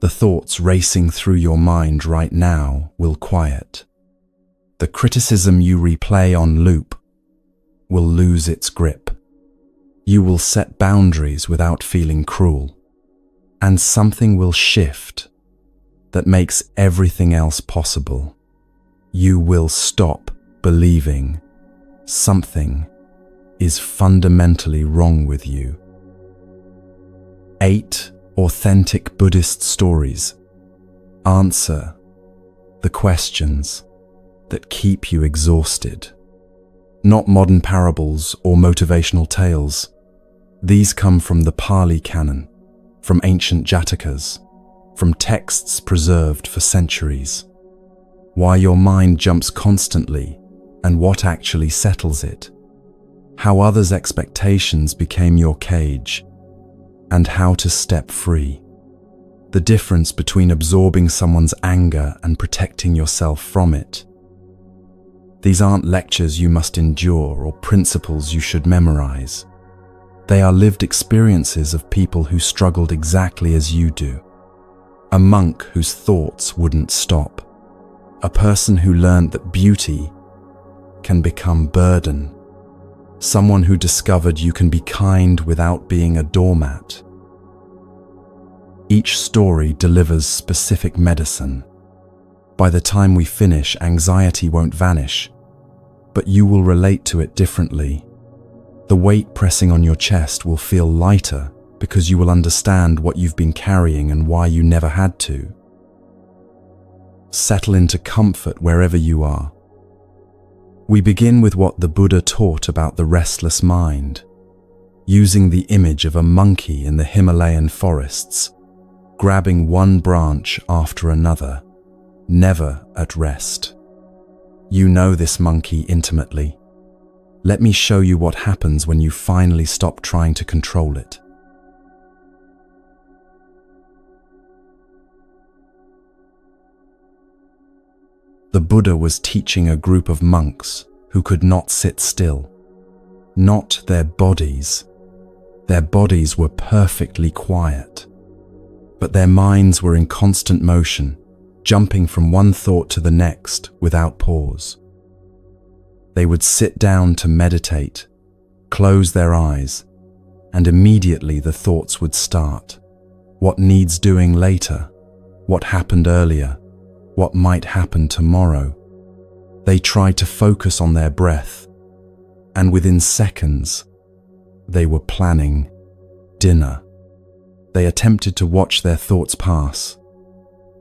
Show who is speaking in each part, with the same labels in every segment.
Speaker 1: The thoughts racing through your mind right now will quiet. The criticism you replay on loop will lose its grip. You will set boundaries without feeling cruel. And something will shift that makes everything else possible. You will stop believing something is fundamentally wrong with you. 8 authentic Buddhist stories answer the questions that keep you exhausted. Not modern parables or motivational tales. These come from the Pali Canon, from ancient Jatakas, from texts preserved for centuries. Why your mind jumps constantly and what actually settles it. How others' expectations became your cage, and how to step free. The difference between absorbing someone's anger and protecting yourself from it. These aren't lectures you must endure or principles you should memorize. They are lived experiences of people who struggled exactly as you do. A monk whose thoughts wouldn't stop. A person who learned that beauty can become burden. Someone who discovered you can be kind without being a doormat. Each story delivers specific medicine. By the time we finish, anxiety won't vanish, but you will relate to it differently. The weight pressing on your chest will feel lighter because you will understand what you've been carrying and why you never had to. Settle into comfort wherever you are. We begin with what the Buddha taught about the restless mind, using the image of a monkey in the Himalayan forests, grabbing one branch after another, never at rest. You know this monkey intimately. Let me show you what happens when you finally stop trying to control it. The Buddha was teaching a group of monks who could not sit still. Not their bodies. Their bodies were perfectly quiet. But their minds were in constant motion, jumping from one thought to the next without pause. They would sit down to meditate, close their eyes, and immediately the thoughts would start. What needs doing later? What happened earlier? What might happen tomorrow? They tried to focus on their breath, and within seconds, they were planning dinner. They attempted to watch their thoughts pass,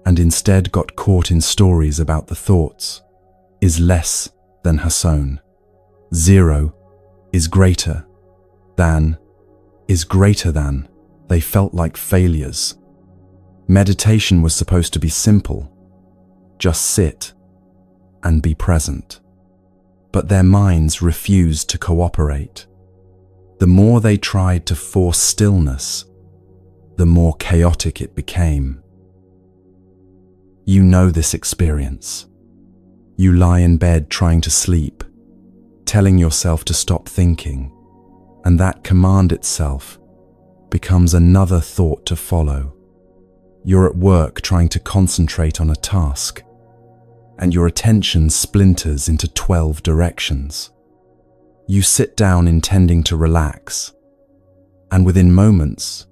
Speaker 1: and instead got caught in stories about the thoughts is less than Hasson. 0 is greater than is greater than. They felt like failures. Meditation was supposed to be simple. Just sit and be present. But their minds refused to cooperate. The more they tried to force stillness, the more chaotic it became. You know this experience. You lie in bed trying to sleep, telling yourself to stop thinking, and that command itself becomes another thought to follow. You're at work trying to concentrate on a task, and your attention splinters into 12 directions. You sit down intending to relax, and within moments,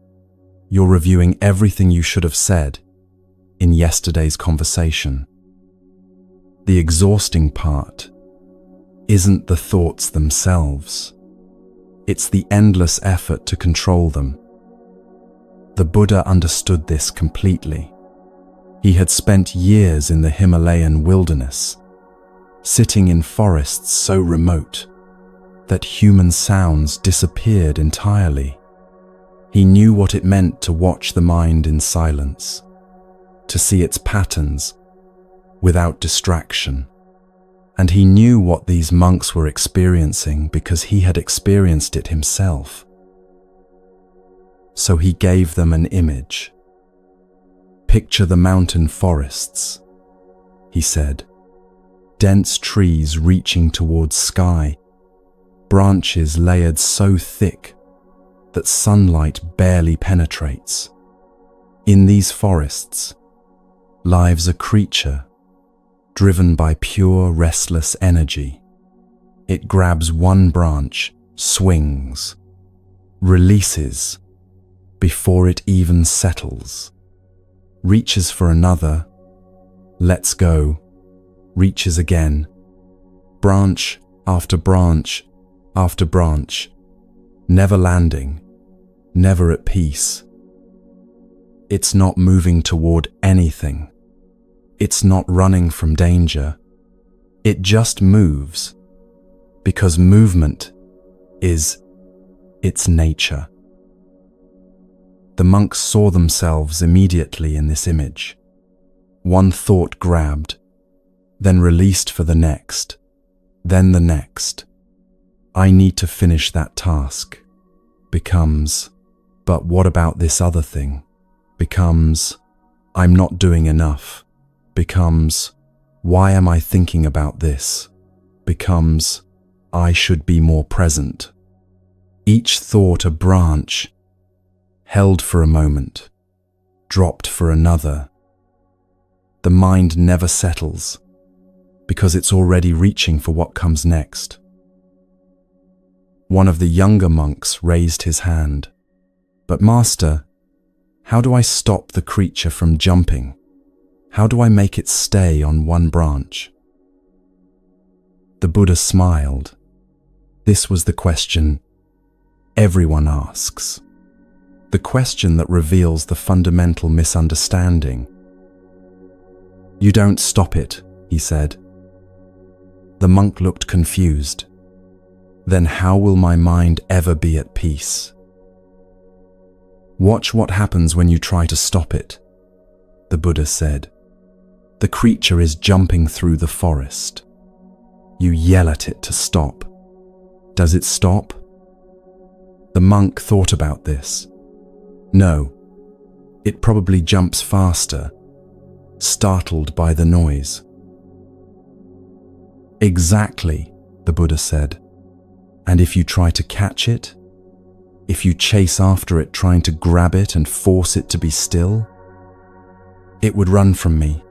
Speaker 1: you're reviewing everything you should have said in yesterday's conversation. The exhausting part isn't the thoughts themselves. It's the endless effort to control them. The Buddha understood this completely. He had spent years in the Himalayan wilderness, sitting in forests so remote that human sounds disappeared entirely. He knew what it meant to watch the mind in silence, to see its patterns without distraction. And he knew what these monks were experiencing because he had experienced it himself. So he gave them an image. Picture the mountain forests, he said. Dense trees reaching towards sky, branches layered so thick that sunlight barely penetrates. In these forests lives a creature driven by pure, restless energy. It grabs one branch, swings, releases before it even settles, reaches for another, lets go, reaches again, branch after branch after branch, never landing, never at peace. It's not moving toward anything. It's not running from danger. It just moves, because movement is its nature. The monks saw themselves immediately in this image. One thought grabbed, then released for the next, then the next. I need to finish that task. Becomes, but what about this other thing? Becomes, I'm not doing enough. Becomes, why am I thinking about this? Becomes, I should be more present. Each thought a branch, held for a moment, dropped for another. The mind never settles, because it's already reaching for what comes next. One of the younger monks raised his hand. But Master, how do I stop the creature from jumping? How do I make it stay on one branch? The Buddha smiled. This was the question everyone asks. The question that reveals the fundamental misunderstanding. You don't stop it, he said. The monk looked confused. Then how will my mind ever be at peace? Watch what happens when you try to stop it, the Buddha said. The creature is jumping through the forest. You yell at it to stop. Does it stop? The monk thought about this. No, it probably jumps faster, startled by the noise. Exactly, the Buddha said. And if you try to catch it, if you chase after it trying to grab it and force it to be still, it would run from me,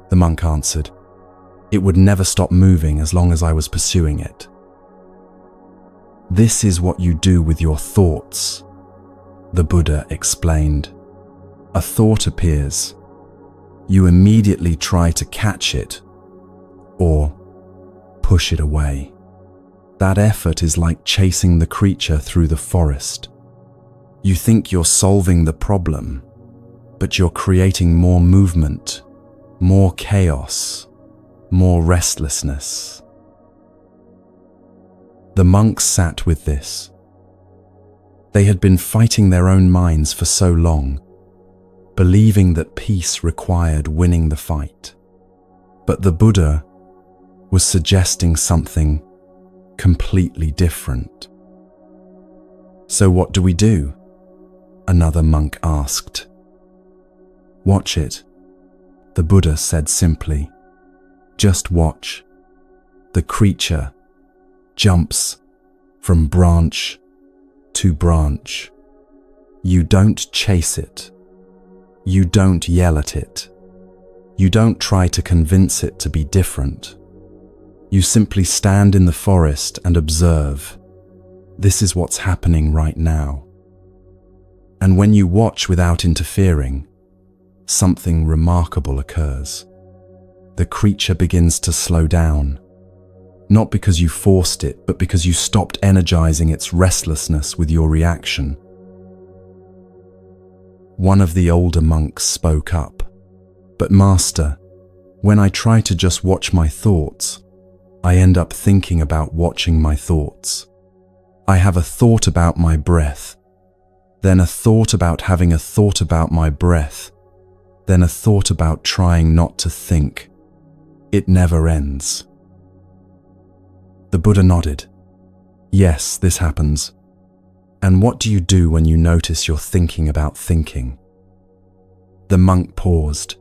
Speaker 1: the monk answered. It would never stop moving as long as I was pursuing it. This is what you do with your thoughts, the Buddha explained. A thought appears. You immediately try to catch it or push it away. That effort is like chasing the creature through the forest. You think you're solving the problem, but you're creating more movement, more chaos, more restlessness. The monks sat with this. They had been fighting their own minds for so long, believing that peace required winning the fight. But the Buddha was suggesting something completely different. So what do we do? Another monk asked. Watch it, the Buddha said simply. Just watch. The creature jumps from branch to branch. You don't chase it. You don't yell at it. You don't try to convince it to be different. You simply stand in the forest and observe. This is what's happening right now. And when you watch without interfering, something remarkable occurs. The creature begins to slow down, not because you forced it, but because you stopped energizing its restlessness with your reaction. One of the older monks spoke up. But Master, when I try to just watch my thoughts, I end up thinking about watching my thoughts. I have a thought about my breath, then a thought about having a thought about my breath, then a thought about trying not to think. It never ends. The Buddha nodded. Yes, this happens. And what do you do when you notice you're thinking about thinking? The monk paused.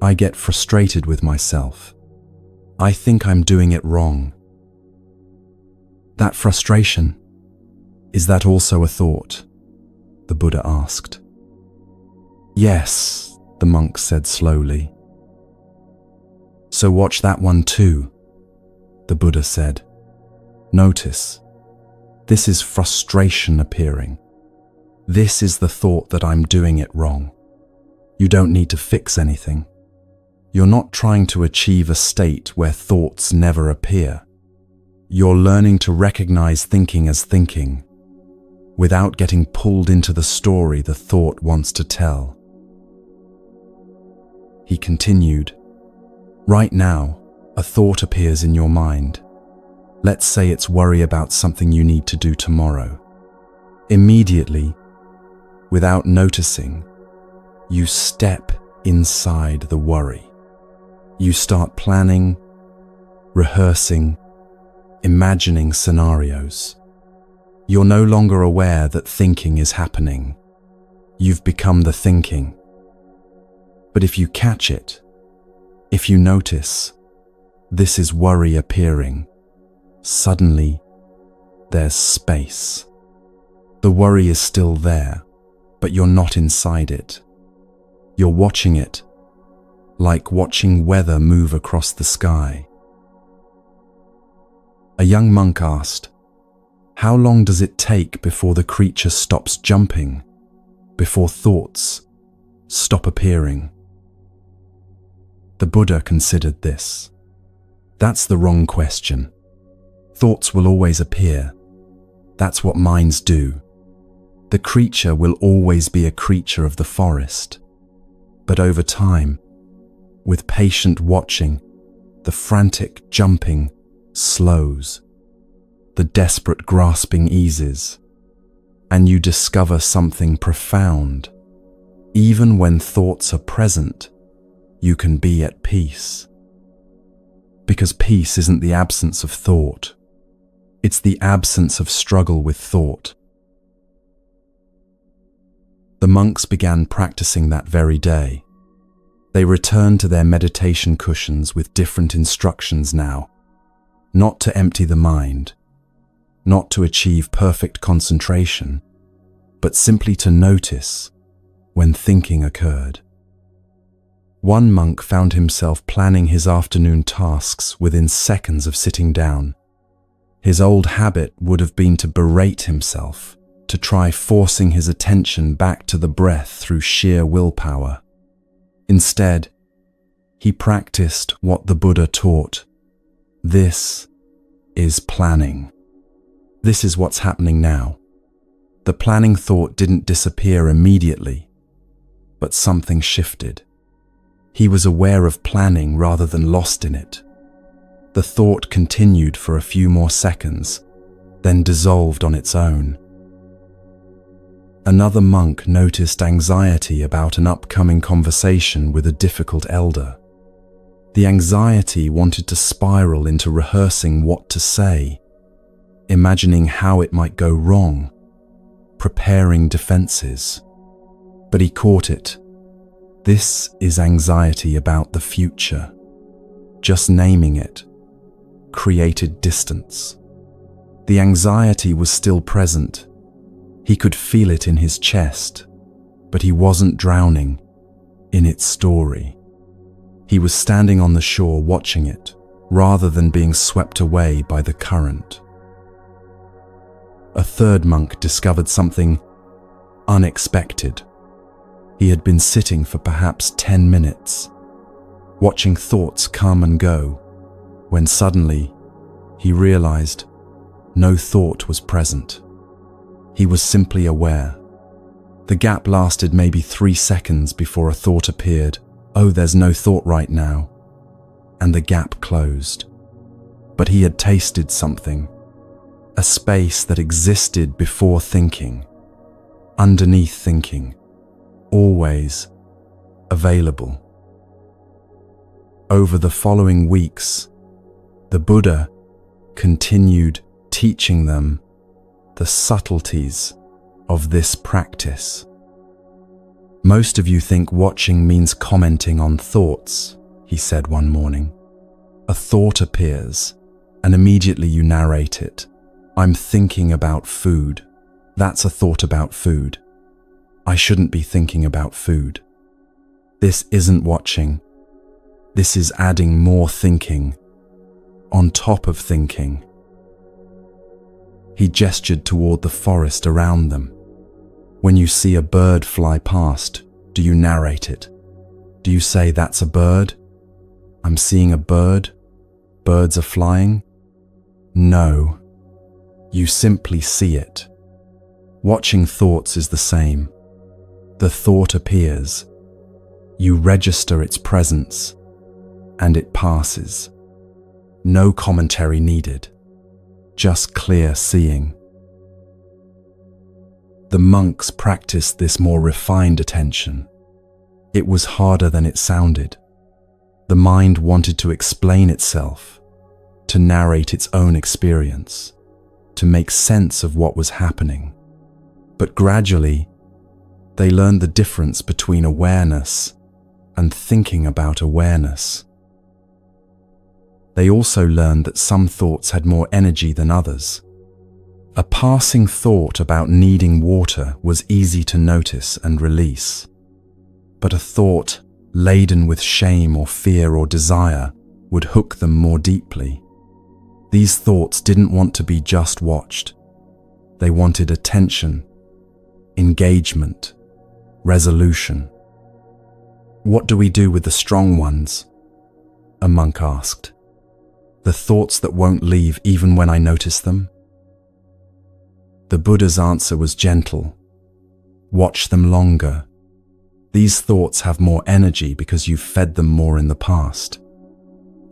Speaker 1: I get frustrated with myself. I think I'm doing it wrong. That frustration, is that also a thought? The Buddha asked. Yes, the monk said slowly. So watch that one too, the Buddha said. Notice, this is frustration appearing. This is the thought that I'm doing it wrong. You don't need to fix anything. You're not trying to achieve a state where thoughts never appear. You're learning to recognize thinking as thinking, without getting pulled into the story the thought wants to tell. He continued, right now, a thought appears in your mind. Let's say it's worry about something you need to do tomorrow. Immediately, without noticing, you step inside the worry. You start planning, rehearsing, imagining scenarios. You're no longer aware that thinking is happening. You've become the thinking. But if you catch it, if you notice, this is worry appearing, suddenly there's space. The worry is still there, but you're not inside it. You're watching it, like watching weather move across the sky. A young monk asked, how long does it take before the creature stops jumping, before thoughts stop appearing? The Buddha considered this. That's the wrong question. Thoughts will always appear. That's what minds do. The creature will always be a creature of the forest. But over time, with patient watching, the frantic jumping slows. The desperate grasping eases. And you discover something profound. Even when thoughts are present, you can be at peace. Because peace isn't the absence of thought. It's the absence of struggle with thought. The monks began practicing that very day. They returned to their meditation cushions with different instructions now. Not to empty the mind, not to achieve perfect concentration, but simply to notice when thinking occurred. One monk found himself planning his afternoon tasks within seconds of sitting down. His old habit would have been to berate himself, to try forcing his attention back to the breath through sheer willpower. Instead, he practiced what the Buddha taught. This is planning. This is what's happening now. The planning thought didn't disappear immediately, but something shifted. He was aware of planning rather than lost in it. The thought continued for a few more seconds, then dissolved on its own. Another monk noticed anxiety about an upcoming conversation with a difficult elder. The anxiety wanted to spiral into rehearsing what to say, imagining how it might go wrong, preparing defenses. But he caught it. This is anxiety about the future. Just naming it created distance. The anxiety was still present. He could feel it in his chest, but he wasn't drowning in its story. He was standing on the shore watching it, rather than being swept away by the current. A third monk discovered something unexpected. He had been sitting for perhaps 10 minutes, watching thoughts come and go, when suddenly he realized no thought was present. He was simply aware. The gap lasted maybe 3 seconds before a thought appeared. Oh, there's no thought right now. And the gap closed. But he had tasted something. A space that existed before thinking, underneath thinking, always available. Over the following weeks, the Buddha continued teaching them the subtleties of this practice. Most of you think watching means commenting on thoughts, he said one morning. A thought appears, and immediately you narrate it. I'm thinking about food. That's a thought about food. I shouldn't be thinking about food. This isn't watching. This is adding more thinking, on top of thinking. He gestured toward the forest around them. When you see a bird fly past, do you narrate it? Do you say, "That's a bird? I'm seeing a bird. Birds are flying"? No. You simply see it. Watching thoughts is the same. The thought appears. You register its presence, and it passes. No commentary needed. Just clear seeing. The monks practiced this more refined attention. It was harder than it sounded. The mind wanted to explain itself, to narrate its own experience, to make sense of what was happening. But gradually, they learned the difference between awareness and thinking about awareness. They also learned that some thoughts had more energy than others. A passing thought about needing water was easy to notice and release. But a thought laden with shame or fear or desire would hook them more deeply. These thoughts didn't want to be just watched. They wanted attention, engagement, resolution. "What do we do with the strong ones?" a monk asked. "The thoughts that won't leave even when I notice them?" The Buddha's answer was gentle. Watch them longer. These thoughts have more energy because you've fed them more in the past.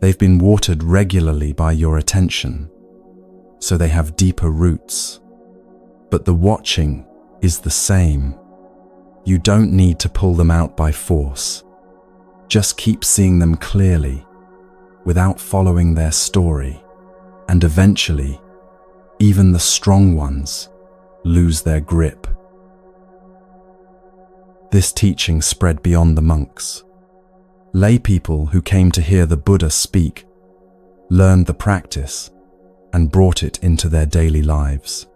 Speaker 1: They've been watered regularly by your attention, so they have deeper roots. But the watching is the same. You don't need to pull them out by force. Just keep seeing them clearly, without following their story, and eventually, even the strong ones lose their grip. This teaching spread beyond the monks. Lay people who came to hear the Buddha speak learned the practice and brought it into their daily lives.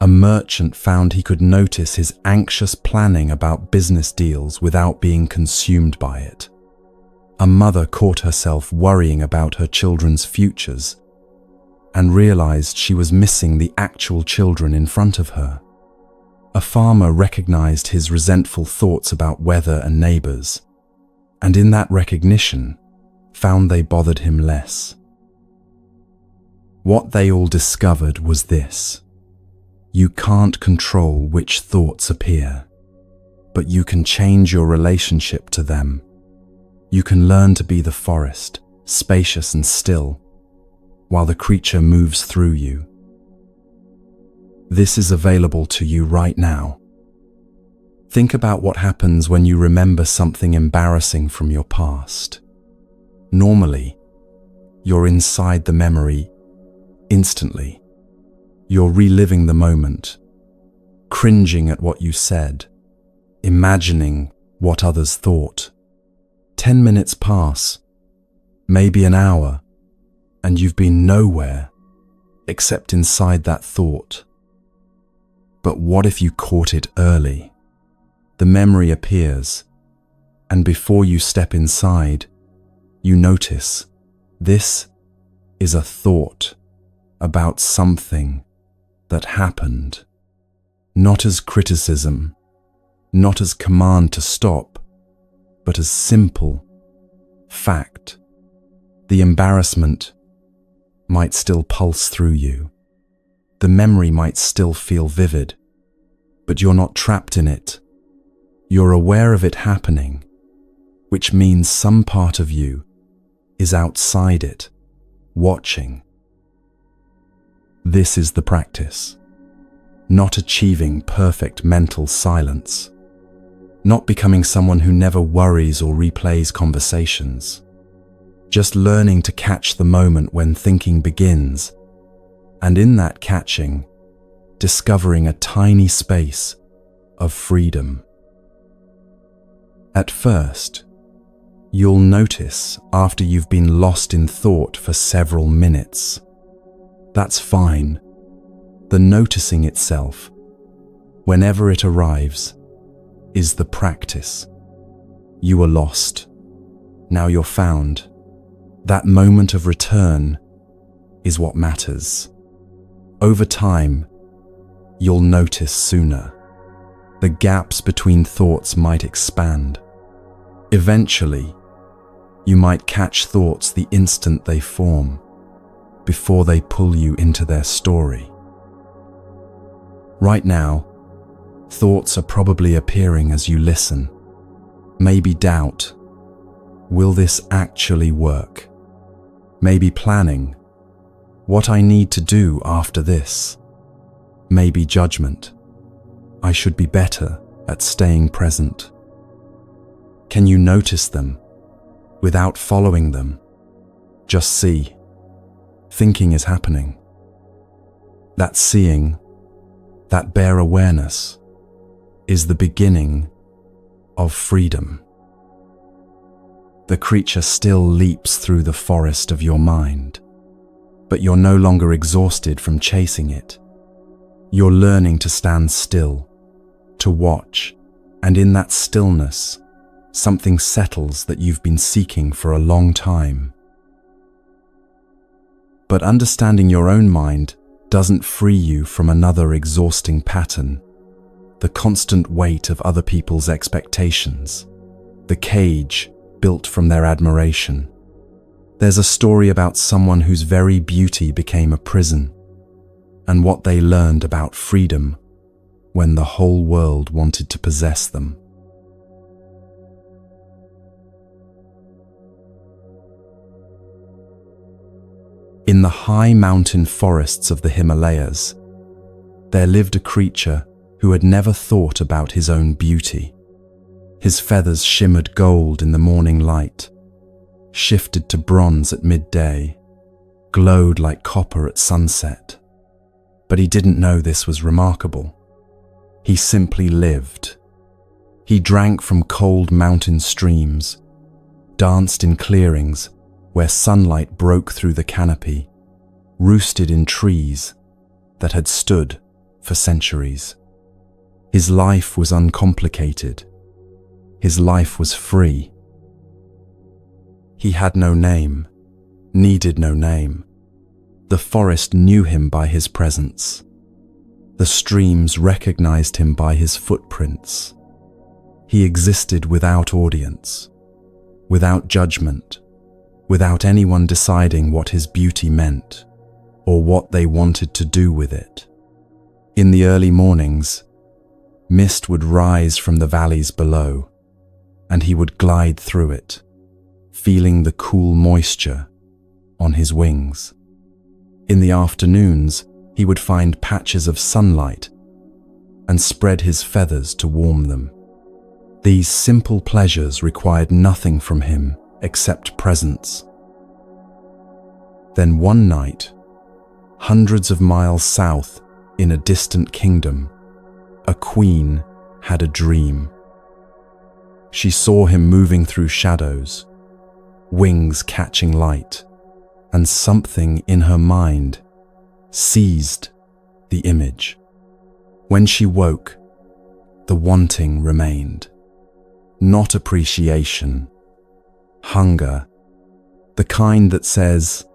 Speaker 1: A merchant found he could notice his anxious planning about business deals without being consumed by it. A mother caught herself worrying about her children's futures and realized she was missing the actual children in front of her. A farmer recognized his resentful thoughts about weather and neighbors, and in that recognition, found they bothered him less. What they all discovered was this: you can't control which thoughts appear, but you can change your relationship to them. You can learn to be the forest, spacious and still, while the creature moves through you. This is available to you right now. Think about what happens when you remember something embarrassing from your past. Normally, you're inside the memory instantly. You're reliving the moment, cringing at what you said, imagining what others thought. 10 minutes pass, maybe an hour, and you've been nowhere except inside that thought. But what if you caught it early? The memory appears, and before you step inside, you notice this is a thought about something that happened. Not as criticism, not as command to stop, but as simple fact. The embarrassment might still pulse through you. The memory might still feel vivid, but you're not trapped in it. You're aware of it happening, which means some part of you is outside it, watching. This is the practice. Not achieving perfect mental silence. Not becoming someone who never worries or replays conversations. Just learning to catch the moment when thinking begins, and in that catching, discovering a tiny space of freedom. At first, you'll notice after you've been lost in thought for several minutes. That's fine. The noticing itself, whenever it arrives, is the practice. You were lost. Now you're found. That moment of return is what matters. Over time, you'll notice sooner. The gaps between thoughts might expand. Eventually, you might catch thoughts the instant they form, before they pull you into their story. Right now, thoughts are probably appearing as you listen. Maybe doubt. Will this actually work? Maybe planning. What I need to do after this. Maybe judgment. I should be better at staying present. Can you notice them without following them? Just see. Thinking is happening. That seeing, that bare awareness, is the beginning of freedom. The creature still leaps through the forest of your mind, but you're no longer exhausted from chasing it. You're learning to stand still, to watch, and in that stillness, something settles that you've been seeking for a long time. But understanding your own mind doesn't free you from another exhausting pattern, the constant weight of other people's expectations, the cage built from their admiration. There's a story about someone whose very beauty became a prison, and what they learned about freedom when the whole world wanted to possess them. In the high mountain forests of the Himalayas, there lived a creature who had never thought about his own beauty. His feathers shimmered gold in the morning light, shifted to bronze at midday, glowed like copper at sunset. But he didn't know this was remarkable. He simply lived. He drank from cold mountain streams, danced in clearings where sunlight broke through the canopy, roosted in trees that had stood for centuries. His life was uncomplicated. His life was free. He had no name, needed no name. The forest knew him by his presence. The streams recognized him by his footprints. He existed without audience, without judgment, without anyone deciding what his beauty meant or what they wanted to do with it. In the early mornings, mist would rise from the valleys below, and he would glide through it, feeling the cool moisture on his wings. In the afternoons, he would find patches of sunlight and spread his feathers to warm them. These simple pleasures required nothing from him except presence. Then one night, hundreds of miles south in a distant kingdom, a queen had a dream. She saw him moving through shadows, wings catching light, and something in her mind seized the image. When she woke, the wanting remained. Not appreciation, hunger, the kind that says,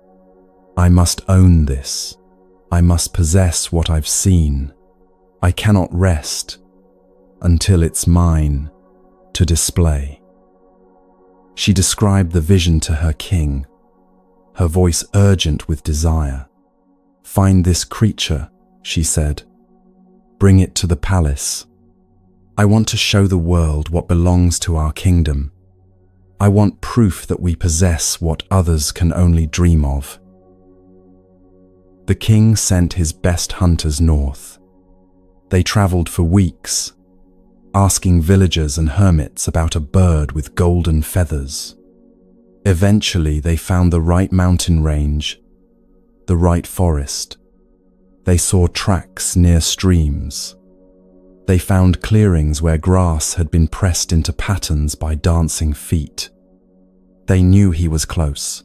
Speaker 1: I must own this. I must possess what I've seen. I cannot rest until it's mine to display. She described the vision to her king, her voice urgent with desire. Find this creature, she said. Bring it to the palace. I want to show the world what belongs to our kingdom. I want proof that we possess what others can only dream of. The king sent his best hunters north. They traveled for weeks, asking villagers and hermits about a bird with golden feathers. Eventually, they found the right mountain range, the right forest. They saw tracks near streams. They found clearings where grass had been pressed into patterns by dancing feet. They knew he was close.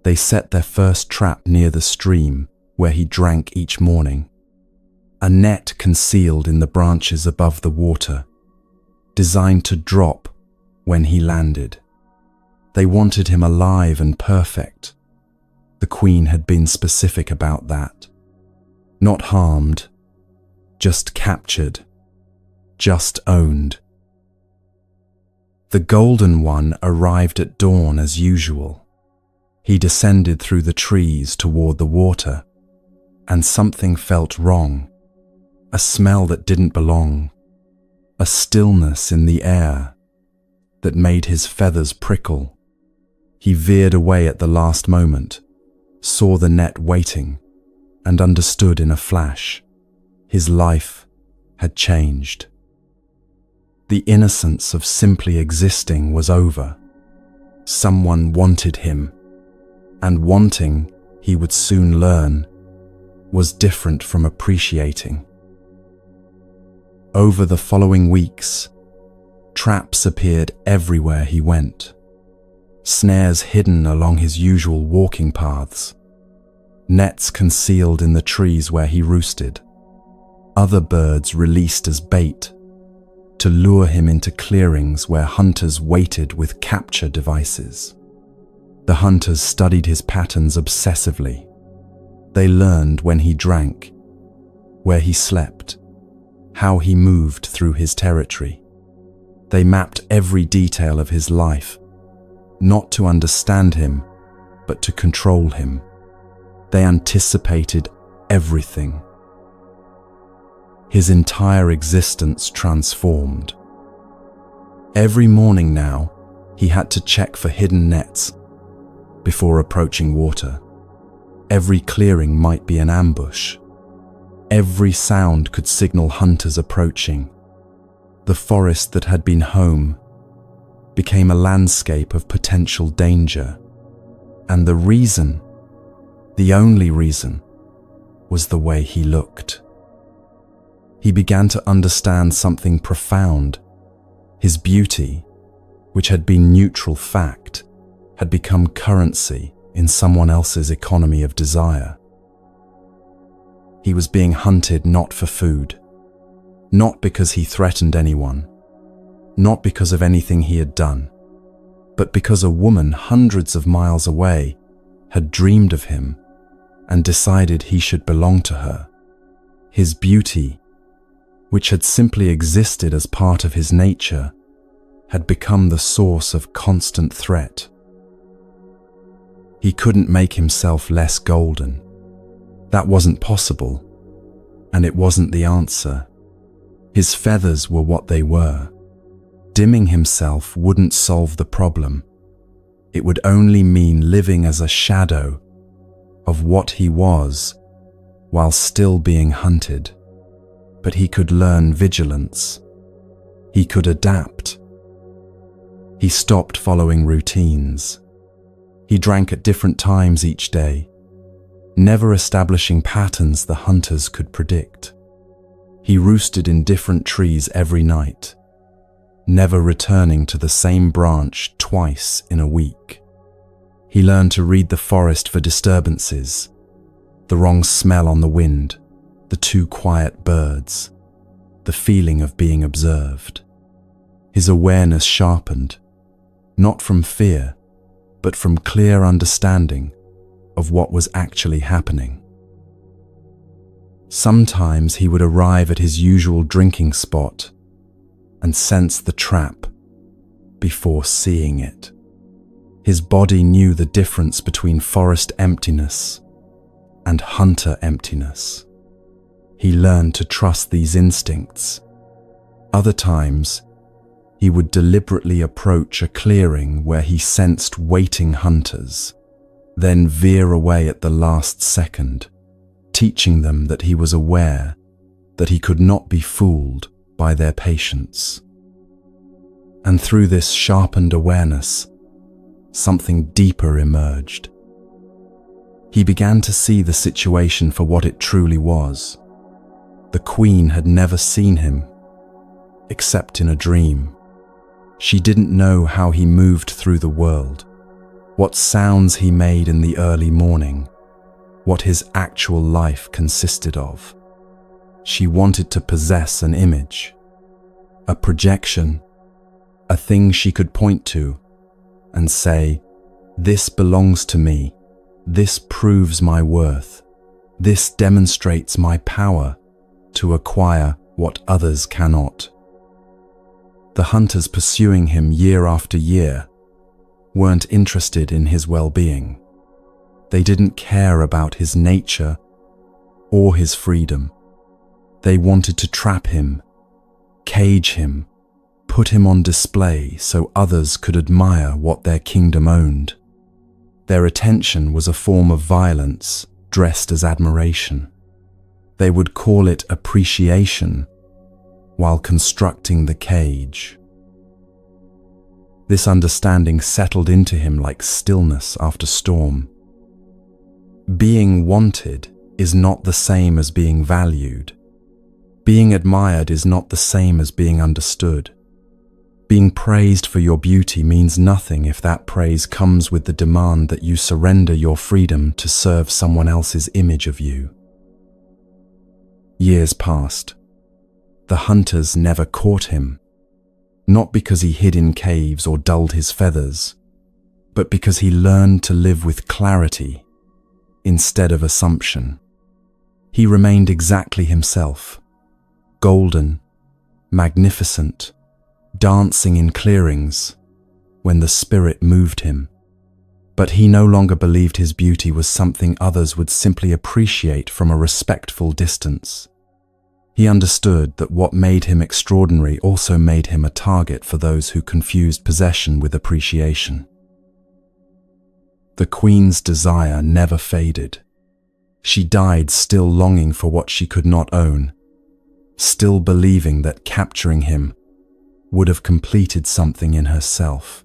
Speaker 1: They set their first trap near the stream where he drank each morning. A net concealed in the branches above the water, designed to drop when he landed. They wanted him alive and perfect. The Queen had been specific about that. Not harmed, just captured, just owned. The Golden One arrived at dawn as usual. He descended through the trees toward the water, and something felt wrong. A smell that didn't belong, a stillness in the air that made his feathers prickle. He veered away at the last moment, saw the net waiting, and understood in a flash. His life had changed. The innocence of simply existing was over. Someone wanted him, and wanting, he would soon learn, was different from appreciating. Over the following weeks, traps appeared everywhere he went, snares hidden along his usual walking paths, nets concealed in the trees where he roosted, other birds released as bait to lure him into clearings where hunters waited with capture devices. The hunters studied his patterns obsessively. They learned when he drank, where he slept, how he moved through his territory. They mapped every detail of his life, not to understand him, but to control him. They anticipated everything. His entire existence transformed. Every morning now, he had to check for hidden nets before approaching water. Every clearing might be an ambush. Every sound could signal hunters approaching. The forest that had been home became a landscape of potential danger. And the reason, the only reason, was the way he looked. He began to understand something profound. His beauty, which had been neutral fact, had become currency in someone else's economy of desire. He was being hunted not for food, not because he threatened anyone, not because of anything he had done, but because a woman hundreds of miles away had dreamed of him and decided he should belong to her. His beauty, which had simply existed as part of his nature, had become the source of constant threat. He couldn't make himself less golden. That wasn't possible, and it wasn't the answer. His feathers were what they were. Dimming himself wouldn't solve the problem. It would only mean living as a shadow of what he was while still being hunted. But he could learn vigilance. He could adapt. He stopped following routines. He drank at different times each day, never establishing patterns the hunters could predict. He roosted in different trees every night, never returning to the same branch twice in a week. He learned to read the forest for disturbances, the wrong smell on the wind, the too quiet birds, the feeling of being observed. His awareness sharpened, not from fear, but from clear understanding of what was actually happening. Sometimes he would arrive at his usual drinking spot and sense the trap before seeing it. His body knew the difference between forest emptiness and hunter emptiness. He learned to trust these instincts. Other times, he would deliberately approach a clearing where he sensed waiting hunters, then veer away at the last second, teaching them that he was aware that he could not be fooled by their patience. And through this sharpened awareness, something deeper emerged. He began to see the situation for what it truly was. The Queen had never seen him, except in a dream. She didn't know how he moved through the world, what sounds he made in the early morning, what his actual life consisted of. She wanted to possess an image, a projection, a thing she could point to and say, "This belongs to me. This proves my worth. This demonstrates my power to acquire what others cannot." The hunters pursuing him year after year weren't interested in his well-being. They didn't care about his nature or his freedom. They wanted to trap him, cage him, put him on display so others could admire what their kingdom owned. Their attention was a form of violence dressed as admiration. They would call it appreciation while constructing the cage. This understanding settled into him like stillness after storm. Being wanted is not the same as being valued. Being admired is not the same as being understood. Being praised for your beauty means nothing if that praise comes with the demand that you surrender your freedom to serve someone else's image of you. Years passed. The hunters never caught him, not because he hid in caves or dulled his feathers, but because he learned to live with clarity instead of assumption. He remained exactly himself, golden, magnificent, dancing in clearings when the spirit moved him. But he no longer believed his beauty was something others would simply appreciate from a respectful distance. He understood that what made him extraordinary also made him a target for those who confused possession with appreciation. The queen's desire never faded. She died still longing for what she could not own, still believing that capturing him would have completed something in herself.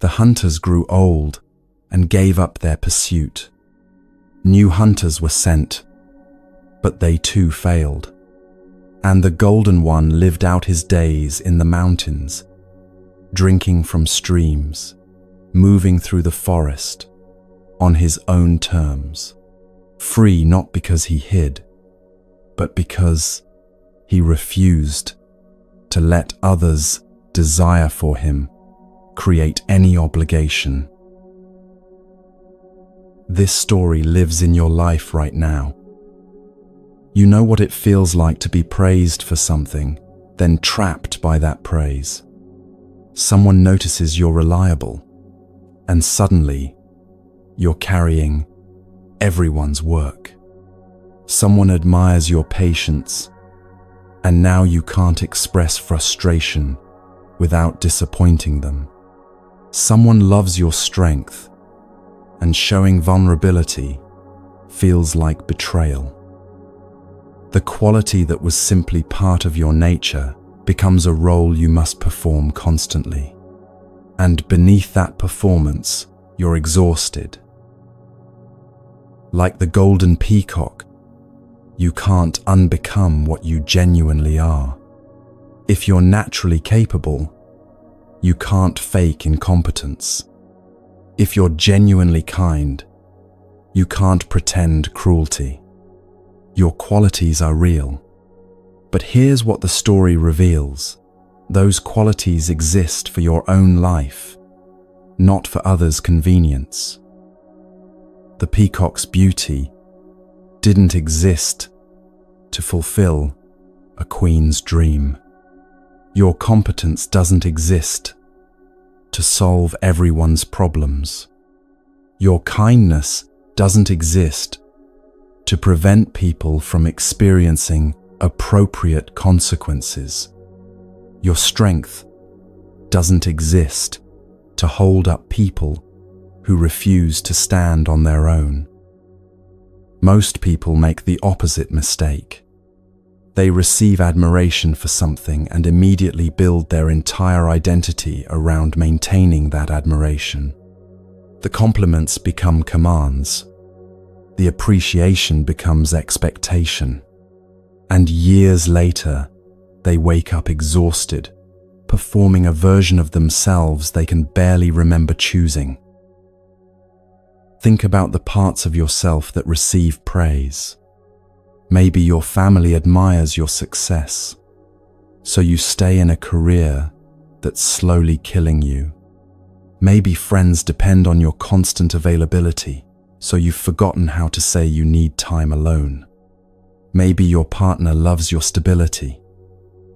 Speaker 1: The hunters grew old and gave up their pursuit. New hunters were sent, but they too failed. And the Golden One lived out his days in the mountains, drinking from streams, moving through the forest on his own terms, free not because he hid, but because he refused to let others' desire for him create any obligation. This story lives in your life right now. You know what it feels like to be praised for something, then trapped by that praise. Someone notices you're reliable, and suddenly you're carrying everyone's work. Someone admires your patience, and now you can't express frustration without disappointing them. Someone loves your strength, and showing vulnerability feels like betrayal. The quality that was simply part of your nature becomes a role you must perform constantly. And beneath that performance, you're exhausted. Like the Golden Peacock, you can't unbecome what you genuinely are. If you're naturally capable, you can't fake incompetence. If you're genuinely kind, you can't pretend cruelty. Your qualities are real. But here's what the story reveals. Those qualities exist for your own life, not for others' convenience. The peacock's beauty didn't exist to fulfill a queen's dream. Your competence doesn't exist to solve everyone's problems. Your kindness doesn't exist to prevent people from experiencing appropriate consequences. Your strength doesn't exist to hold up people who refuse to stand on their own. Most people make the opposite mistake. They receive admiration for something and immediately build their entire identity around maintaining that admiration. The compliments become commands. The appreciation becomes expectation. And years later, they wake up exhausted, performing a version of themselves they can barely remember choosing. Think about the parts of yourself that receive praise. Maybe your family admires your success, so you stay in a career that's slowly killing you. Maybe friends depend on your constant availability, so you've forgotten how to say you need time alone. Maybe your partner loves your stability,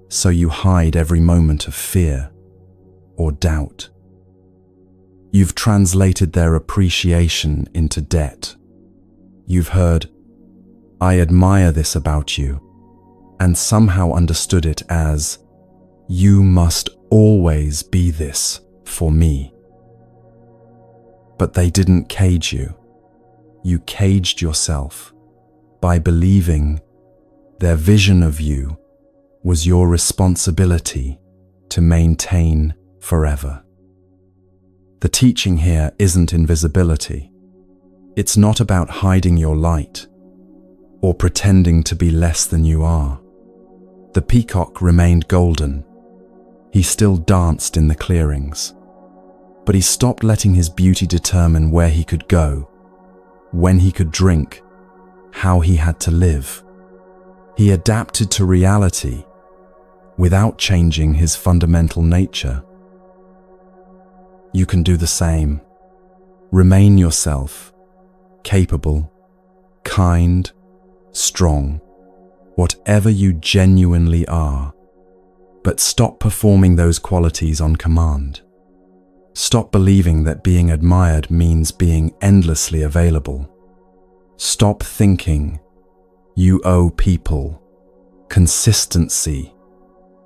Speaker 1: so you hide every moment of fear or doubt. You've translated their appreciation into debt. You've heard, "I admire this about you," and somehow understood it as, "You must always be this for me." But they didn't cage you. You caged yourself by believing their vision of you was your responsibility to maintain forever. The teaching here isn't invisibility. It's not about hiding your light or pretending to be less than you are. The peacock remained golden. He still danced in the clearings, but he stopped letting his beauty determine where he could go, when he could drink, how he had to live. He adapted to reality without changing his fundamental nature. You can do the same. Remain yourself, capable, kind, strong, whatever you genuinely are. But stop performing those qualities on command. Stop believing that being admired means being endlessly available. Stop thinking you owe people consistency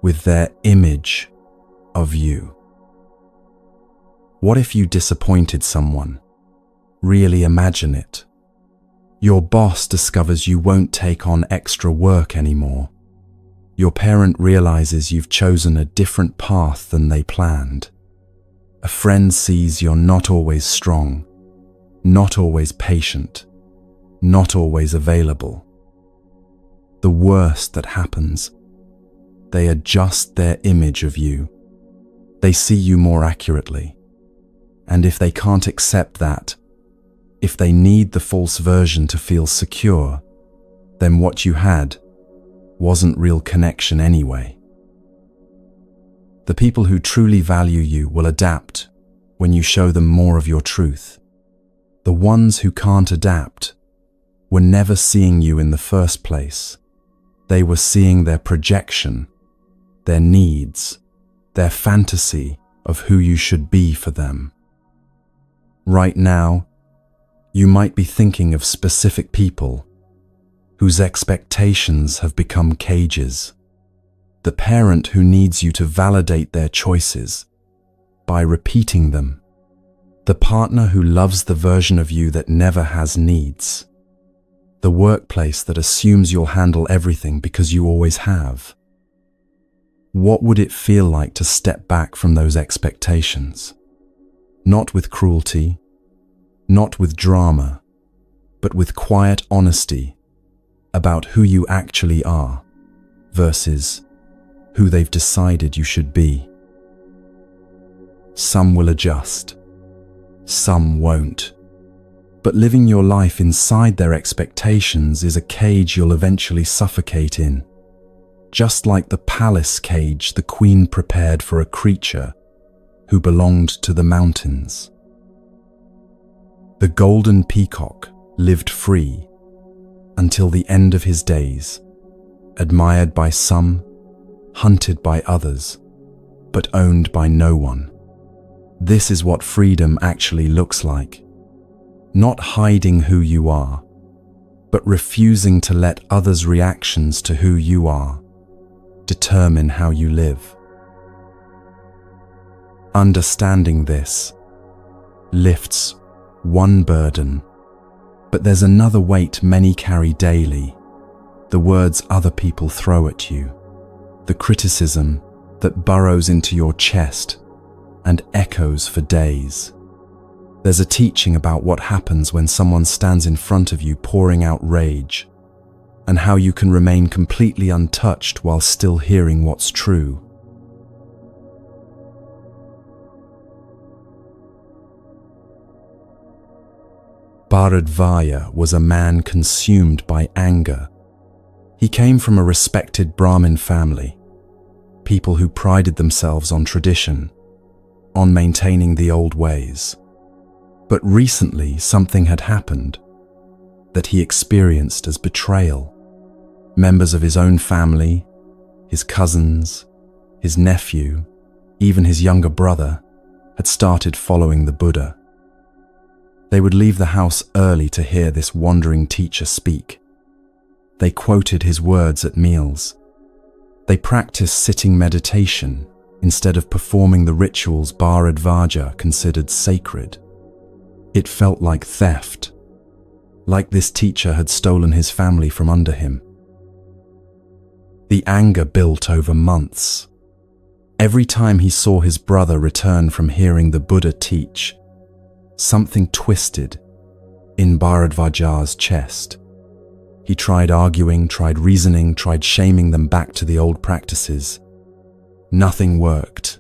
Speaker 1: with their image of you. What if you disappointed someone? Really imagine it. Your boss discovers you won't take on extra work anymore. Your parent realizes you've chosen a different path than they planned. A friend sees you're not always strong, not always patient, not always available. The worst that happens, they adjust their image of you. They see you more accurately. And if they can't accept that, if they need the false version to feel secure, then what you had wasn't real connection anyway. The people who truly value you will adapt when you show them more of your truth. The ones who can't adapt were never seeing you in the first place. They were seeing their projection, their needs, their fantasy of who you should be for them. Right now, you might be thinking of specific people whose expectations have become cages. The parent who needs you to validate their choices by repeating them. The partner who loves the version of you that never has needs. The workplace that assumes you'll handle everything because you always have. What would it feel like to step back from those expectations? Not with cruelty, not with drama, but with quiet honesty about who you actually are versus who they've decided you should be. Some will adjust, some won't. But living your life inside their expectations is a cage you'll eventually suffocate in, just like the palace cage the queen prepared for a creature who belonged to the mountains. The Golden Peacock lived free until the end of his days, admired by some, hunted by others, but owned by no one. This is what freedom actually looks like. Not hiding who you are, but refusing to let others' reactions to who you are determine how you live. Understanding this lifts one burden, but there's another weight many carry daily: the words other people throw at you, the criticism that burrows into your chest and echoes for days. There's a teaching about what happens when someone stands in front of you pouring out rage, and how you can remain completely untouched while still hearing what's true. Bharadvaja was a man consumed by anger. He came from a respected Brahmin family, people who prided themselves on tradition, on maintaining the old ways. But recently something had happened that he experienced as betrayal. Members of his own family, his cousins, his nephew, even his younger brother, had started following the Buddha. They would leave the house early to hear this wandering teacher speak. They quoted his words at meals. They practiced sitting meditation instead of performing the rituals Bharadvaja considered sacred. It felt like theft, like this teacher had stolen his family from under him. The anger built over months. Every time he saw his brother return from hearing the Buddha teach, something twisted in Bharadvaja's chest. He tried arguing, tried reasoning, tried shaming them back to the old practices. Nothing worked.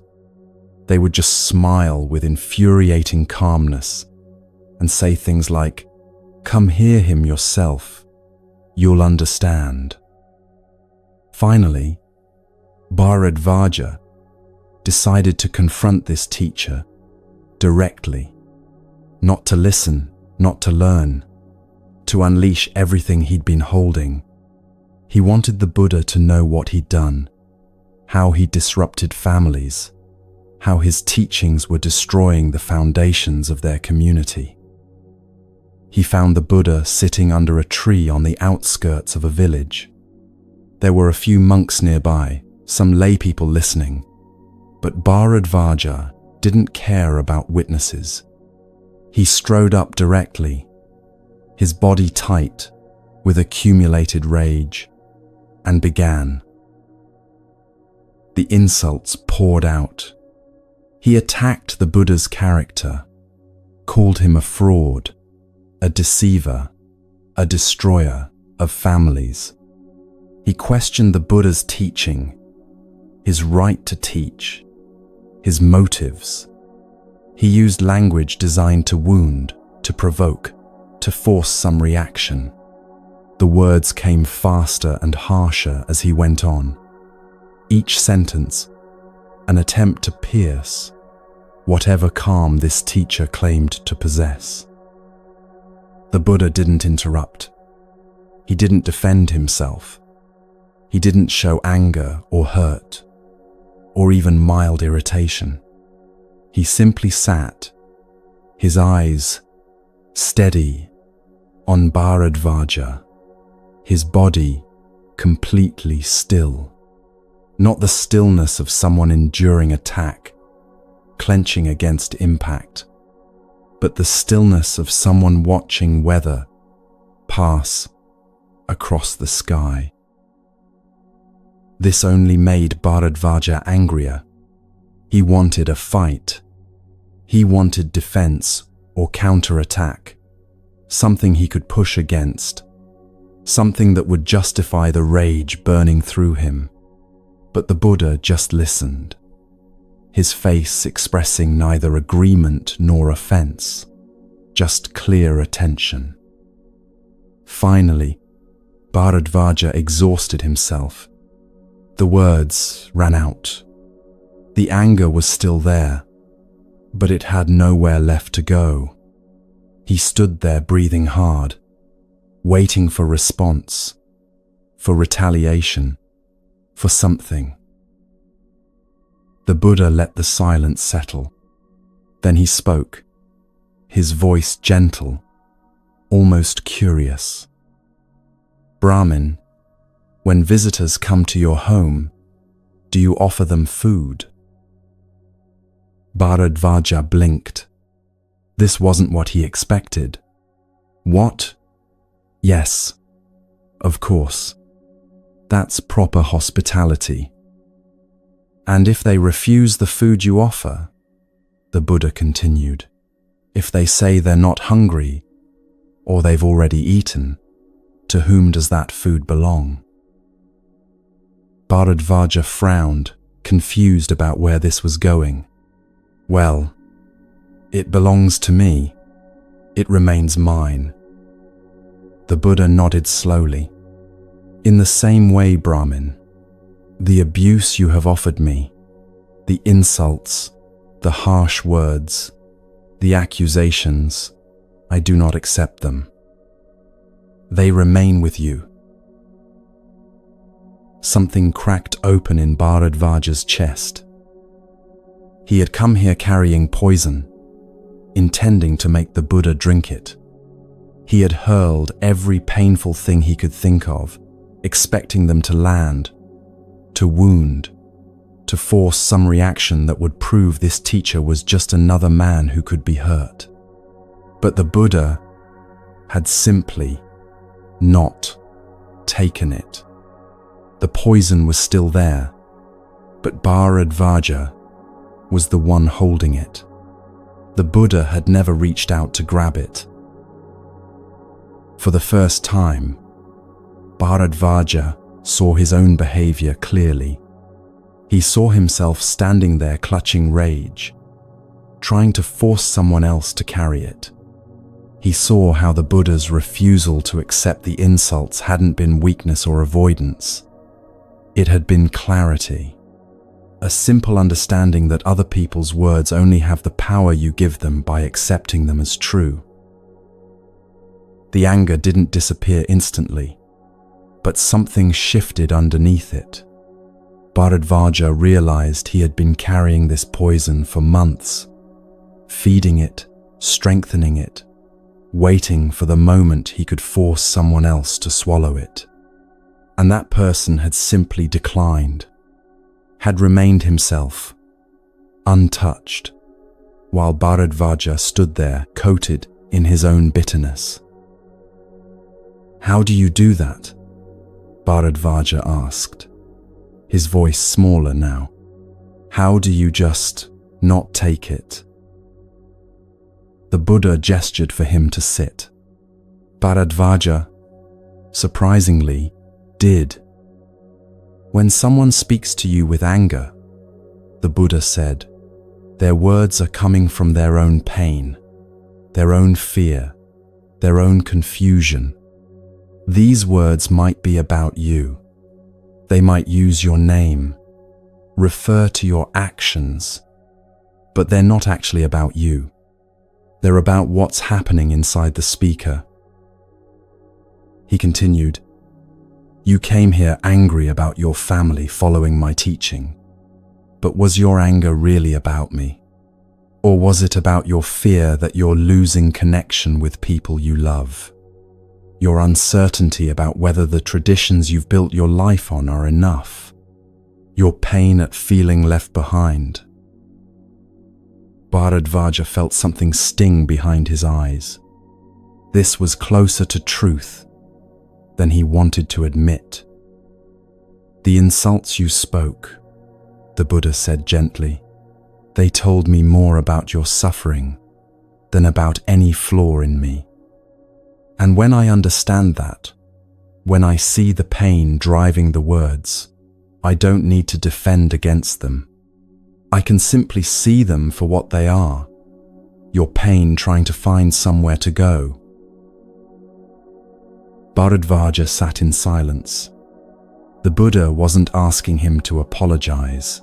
Speaker 1: They would just smile with infuriating calmness and say things like, "Come hear him yourself. You'll understand." Finally, Bharadvaja decided to confront this teacher directly, not to listen, not to learn, to unleash everything he'd been holding. He wanted the Buddha to know what he'd done, how he disrupted families, how his teachings were destroying the foundations of their community. He found the Buddha sitting under a tree on the outskirts of a village. There were a few monks nearby, some lay people listening, but Bharadvaja didn't care about witnesses. He strode up directly, his body tight with accumulated rage, and began. The insults poured out. He attacked the Buddha's character, called him a fraud, a deceiver, a destroyer of families. He questioned the Buddha's teaching, his right to teach, his motives. He used language designed to wound, to provoke, to force some reaction. The words came faster and harsher as he went on. Each sentence, an attempt to pierce whatever calm this teacher claimed to possess. The Buddha didn't interrupt. He didn't defend himself. He didn't show anger or hurt, or even mild irritation. He simply sat, his eyes steady on Bharadvaja, his body completely still. Not the stillness of someone enduring attack, clenching against impact, but the stillness of someone watching weather pass across the sky. This only made Bharadvaja angrier. He wanted a fight. He wanted defense or counterattack, something he could push against, something that would justify the rage burning through him. But the Buddha just listened, his face expressing neither agreement nor offense, just clear attention. Finally, Bharadvaja exhausted himself. The words ran out. The anger was still there, but it had nowhere left to go. He stood there breathing hard, waiting for response, for retaliation, for something. The Buddha let the silence settle. Then he spoke, his voice gentle, almost curious. "Brahmin, when visitors come to your home, do you offer them food?" Bharadvaja blinked. This wasn't what he expected. What? Yes, of course. That's proper hospitality. And if they refuse the food you offer, the Buddha continued, if they say they're not hungry, or they've already eaten, to whom does that food belong? Bharadvaja frowned, confused about where this was going. Well, it belongs to me. It remains mine. The Buddha nodded slowly. In the same way, Brahmin, The abuse you have offered me, the insults, the harsh words, the accusations, I do not accept them. They remain with you. Something cracked open in Bharadvaja's chest. He had come here carrying poison, intending to make the Buddha drink it. He had hurled every painful thing he could think of, expecting them to land, to wound, to force some reaction that would prove this teacher was just another man who could be hurt. But the Buddha had simply not taken it. The poison was still there, but Bharadvaja was the one holding it. The Buddha had never reached out to grab it. For the first time, Bharadvaja saw his own behavior clearly. He saw himself standing there clutching rage, trying to force someone else to carry it. He saw how the Buddha's refusal to accept the insults hadn't been weakness or avoidance. It had been clarity, a simple understanding that other people's words only have the power you give them by accepting them as true. The anger didn't disappear instantly, but something shifted underneath it. Bharadvaja realized he had been carrying this poison for months, feeding it, strengthening it, waiting for the moment he could force someone else to swallow it. And that person had simply declined, had remained himself, untouched, while Bharadvaja stood there coated in his own bitterness. "How do you do that?" Bharadvaja asked, his voice smaller now. "How do you just not take it?" The Buddha gestured for him to sit. Bharadvaja, surprisingly, did. "When someone speaks to you with anger," the Buddha said, "their words are coming from their own pain, their own fear, their own confusion. These words might be about you. They might use your name, refer to your actions, but they're not actually about you. They're about what's happening inside the speaker." He continued, "You came here angry about your family following my teaching. But was your anger really about me? Or was it about your fear that you're losing connection with people you love? Your uncertainty about whether the traditions you've built your life on are enough? Your pain at feeling left behind?" Bharadvaja felt something sting behind his eyes. This was closer to truth than he wanted to admit. "The insults you spoke," the Buddha said gently, "they told me more about your suffering than about any flaw in me. And when I understand that, when I see the pain driving the words, I don't need to defend against them. I can simply see them for what they are, your pain trying to find somewhere to go." Bharadvaja sat in silence. The Buddha wasn't asking him to apologize,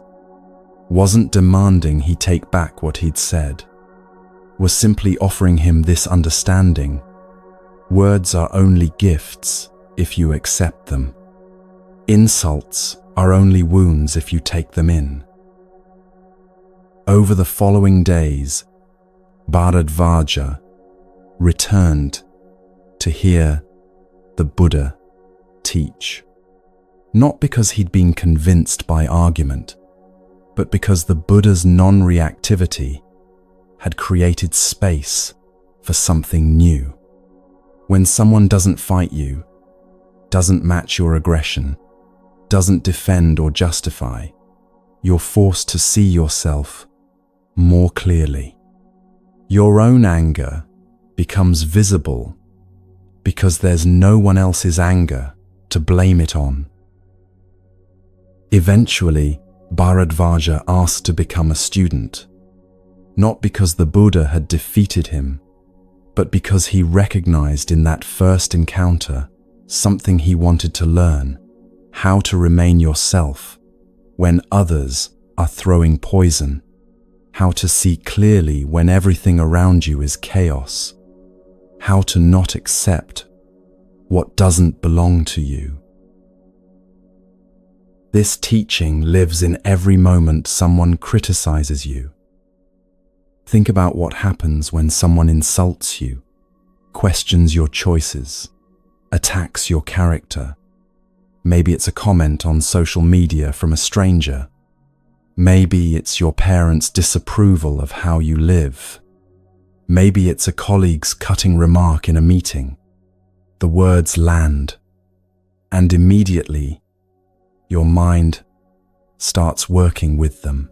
Speaker 1: wasn't demanding he take back what he'd said, was simply offering him this understanding. Words are only gifts if you accept them. Insults are only wounds if you take them in. Over the following days, Bharadvaja returned to hear the Buddha teach. Not because he'd been convinced by argument, but because the Buddha's non-reactivity had created space for something new. When someone doesn't fight you, doesn't match your aggression, doesn't defend or justify, you're forced to see yourself more clearly. Your own anger becomes visible because there's no one else's anger to blame it on. Eventually, Bharadvaja asked to become a student, not because the Buddha had defeated him, but because he recognized in that first encounter something he wanted to learn: how to remain yourself when others are throwing poison, how to see clearly when everything around you is chaos, how to not accept what doesn't belong to you. This teaching lives in every moment someone criticizes you. Think about what happens when someone insults you, questions your choices, attacks your character. Maybe it's a comment on social media from a stranger. Maybe it's your parents' disapproval of how you live. Maybe it's a colleague's cutting remark in a meeting. The words land, and immediately your mind starts working with them.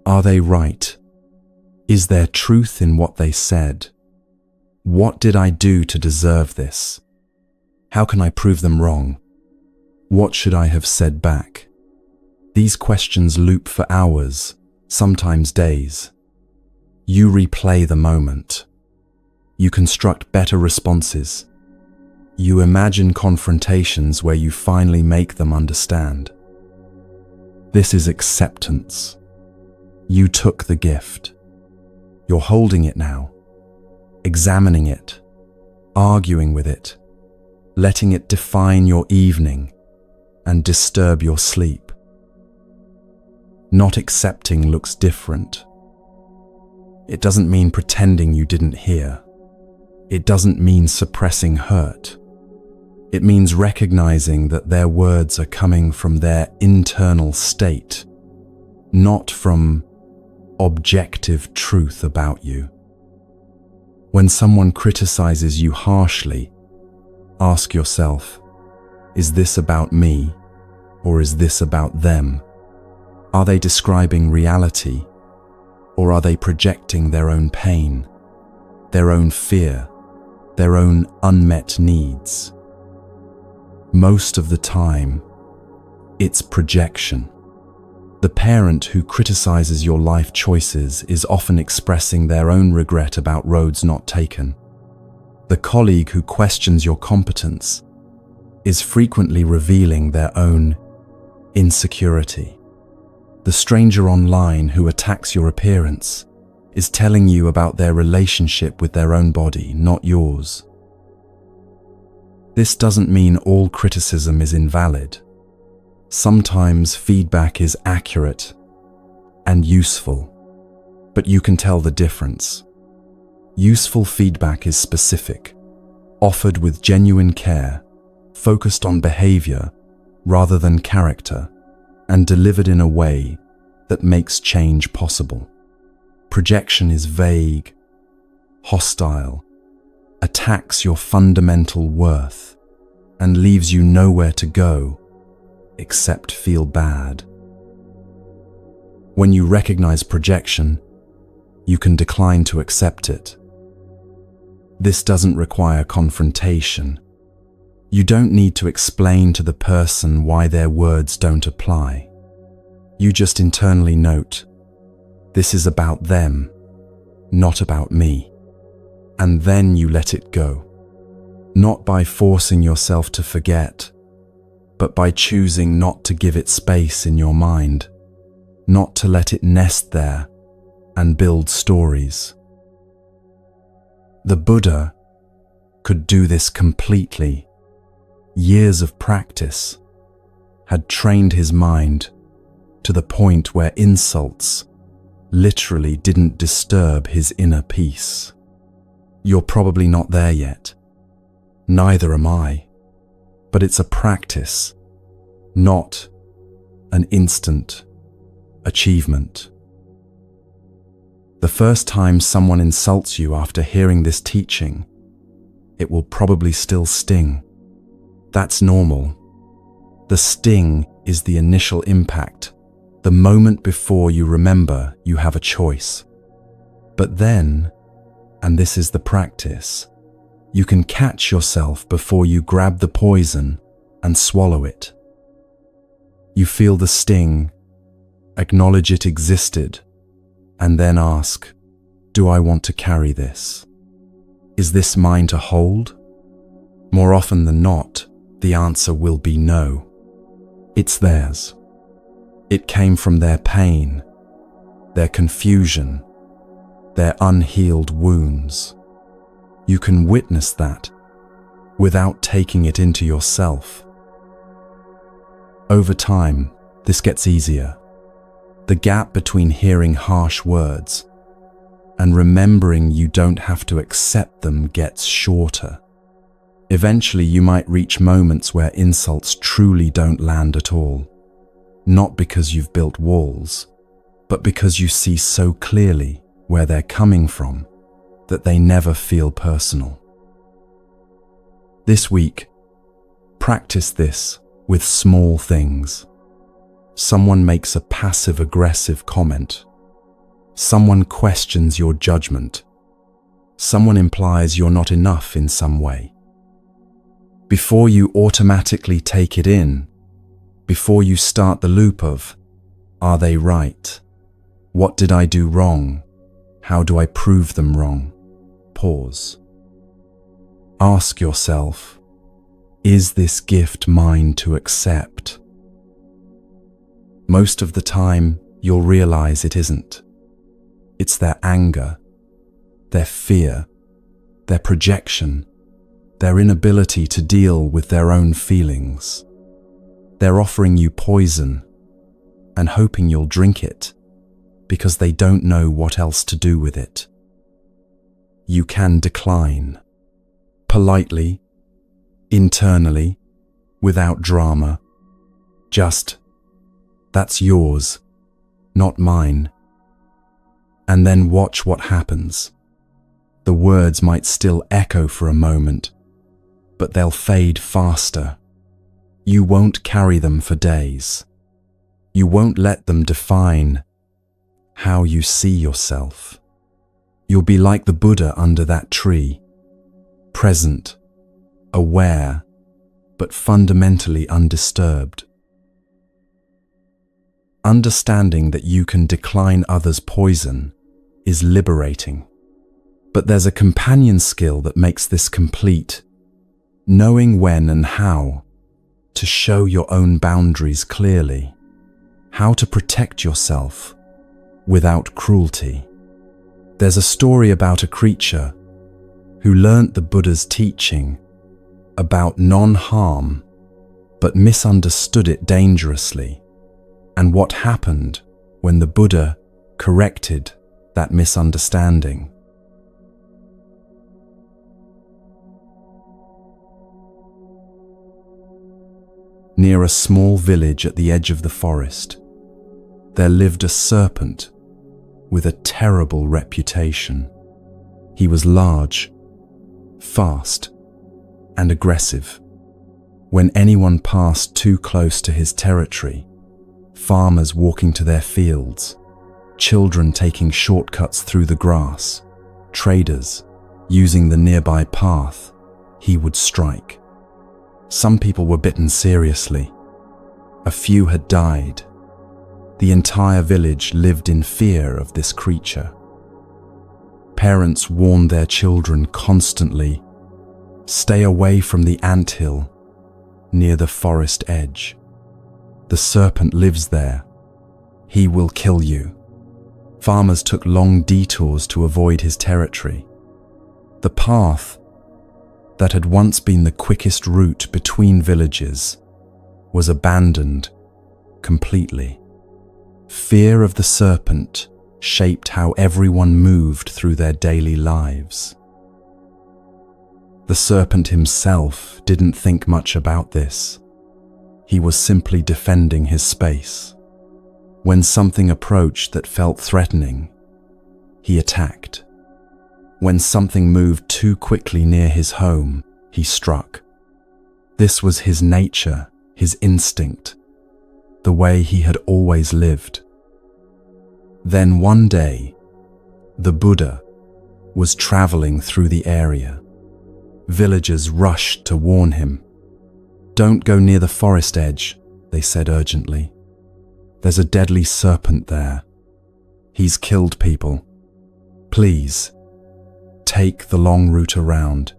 Speaker 1: Are they right? Is there truth in what they said? What did I do to deserve this? How can I prove them wrong? What should I have said back? These questions loop for hours, sometimes days. You replay the moment. You construct better responses. You imagine confrontations where you finally make them understand. This is acceptance. You took the gift. You're holding it now, examining it, arguing with it, letting it define your evening and disturb your sleep. Not accepting looks different. It doesn't mean pretending you didn't hear. It doesn't mean suppressing hurt. It means recognizing that their words are coming from their internal state, not from objective truth about you. When someone criticizes you harshly, ask yourself, is this about me or is this about them? Are they describing reality or are they projecting their own pain, their own fear, their own unmet needs? Most of the time, it's projection. The parent who criticizes your life choices is often expressing their own regret about roads not taken. The colleague who questions your competence is frequently revealing their own insecurity. The stranger online who attacks your appearance is telling you about their relationship with their own body, not yours. This doesn't mean all criticism is invalid. Sometimes feedback is accurate and useful, but you can tell the difference. Useful feedback is specific, offered with genuine care, focused on behavior rather than character, and delivered in a way that makes change possible. Projection is vague, hostile, attacks your fundamental worth, and leaves you nowhere to go except feel bad. When you recognize projection, you can decline to accept it. This doesn't require confrontation. You don't need to explain to the person why their words don't apply. You just internally note, this is about them, not about me. And then you let it go. Not by forcing yourself to forget, but by choosing not to give it space in your mind, not to let it nest there and build stories. The Buddha could do this completely. Years of practice had trained his mind to the point where insults literally didn't disturb his inner peace. You're probably not there yet. Neither am I. But it's a practice, not an instant achievement. The first time someone insults you after hearing this teaching, it will probably still sting. That's normal. The sting is the initial impact, the moment before you remember you have a choice. But then, and this is the practice, you can catch yourself before you grab the poison and swallow it. You feel the sting, acknowledge it existed, and then ask, do I want to carry this? Is this mine to hold? More often than not, the answer will be no. It's theirs. It came from their pain, their confusion, their unhealed wounds. You can witness that without taking it into yourself. Over time, this gets easier. The gap between hearing harsh words and remembering you don't have to accept them gets shorter. Eventually, you might reach moments where insults truly don't land at all. Not because you've built walls, but because you see so clearly where they're coming from that they never feel personal. This week, practice this with small things. Someone makes a passive-aggressive comment. Someone questions your judgment. Someone implies you're not enough in some way. Before you automatically take it in, before you start the loop of, are they right? What did I do wrong? How do I prove them wrong? Pause. Ask yourself, is this gift mine to accept? Most of the time, you'll realize it isn't. It's their anger, their fear, their projection, their inability to deal with their own feelings. They're offering you poison and hoping you'll drink it because they don't know what else to do with it. You can decline. Politely, internally, without drama. Just, that's yours, not mine. And then watch what happens. The words might still echo for a moment, but they'll fade faster. You won't carry them for days. You won't let them define how you see yourself. You'll be like the Buddha under that tree, present, aware, but fundamentally undisturbed. Understanding that you can decline others' poison is liberating. But there's a companion skill that makes this complete, knowing when and how to show your own boundaries clearly, how to protect yourself without cruelty. There's a story about a creature who learnt the Buddha's teaching about non-harm, but misunderstood it dangerously, and what happened when the Buddha corrected that misunderstanding. Near a small village at the edge of the forest, there lived a serpent with a terrible reputation. He was large, fast, and aggressive. When anyone passed too close to his territory, farmers walking to their fields, children taking shortcuts through the grass, traders using the nearby path, he would strike. Some people were bitten seriously. A few had died. The entire village lived in fear of this creature. Parents warned their children constantly, stay away from the anthill near the forest edge. The serpent lives there. He will kill you. Farmers took long detours to avoid his territory. The path that had once been the quickest route between villages was abandoned completely. Fear of the serpent shaped how everyone moved through their daily lives. The serpent himself didn't think much about this. He was simply defending his space. When something approached that felt threatening, he attacked. When something moved too quickly near his home, he struck. This was his nature, his instinct, the way he had always lived. Then one day, the Buddha was traveling through the area. Villagers rushed to warn him. "Don't go near the forest edge," they said urgently. "There's a deadly serpent there. He's killed people. Please, take the long route around."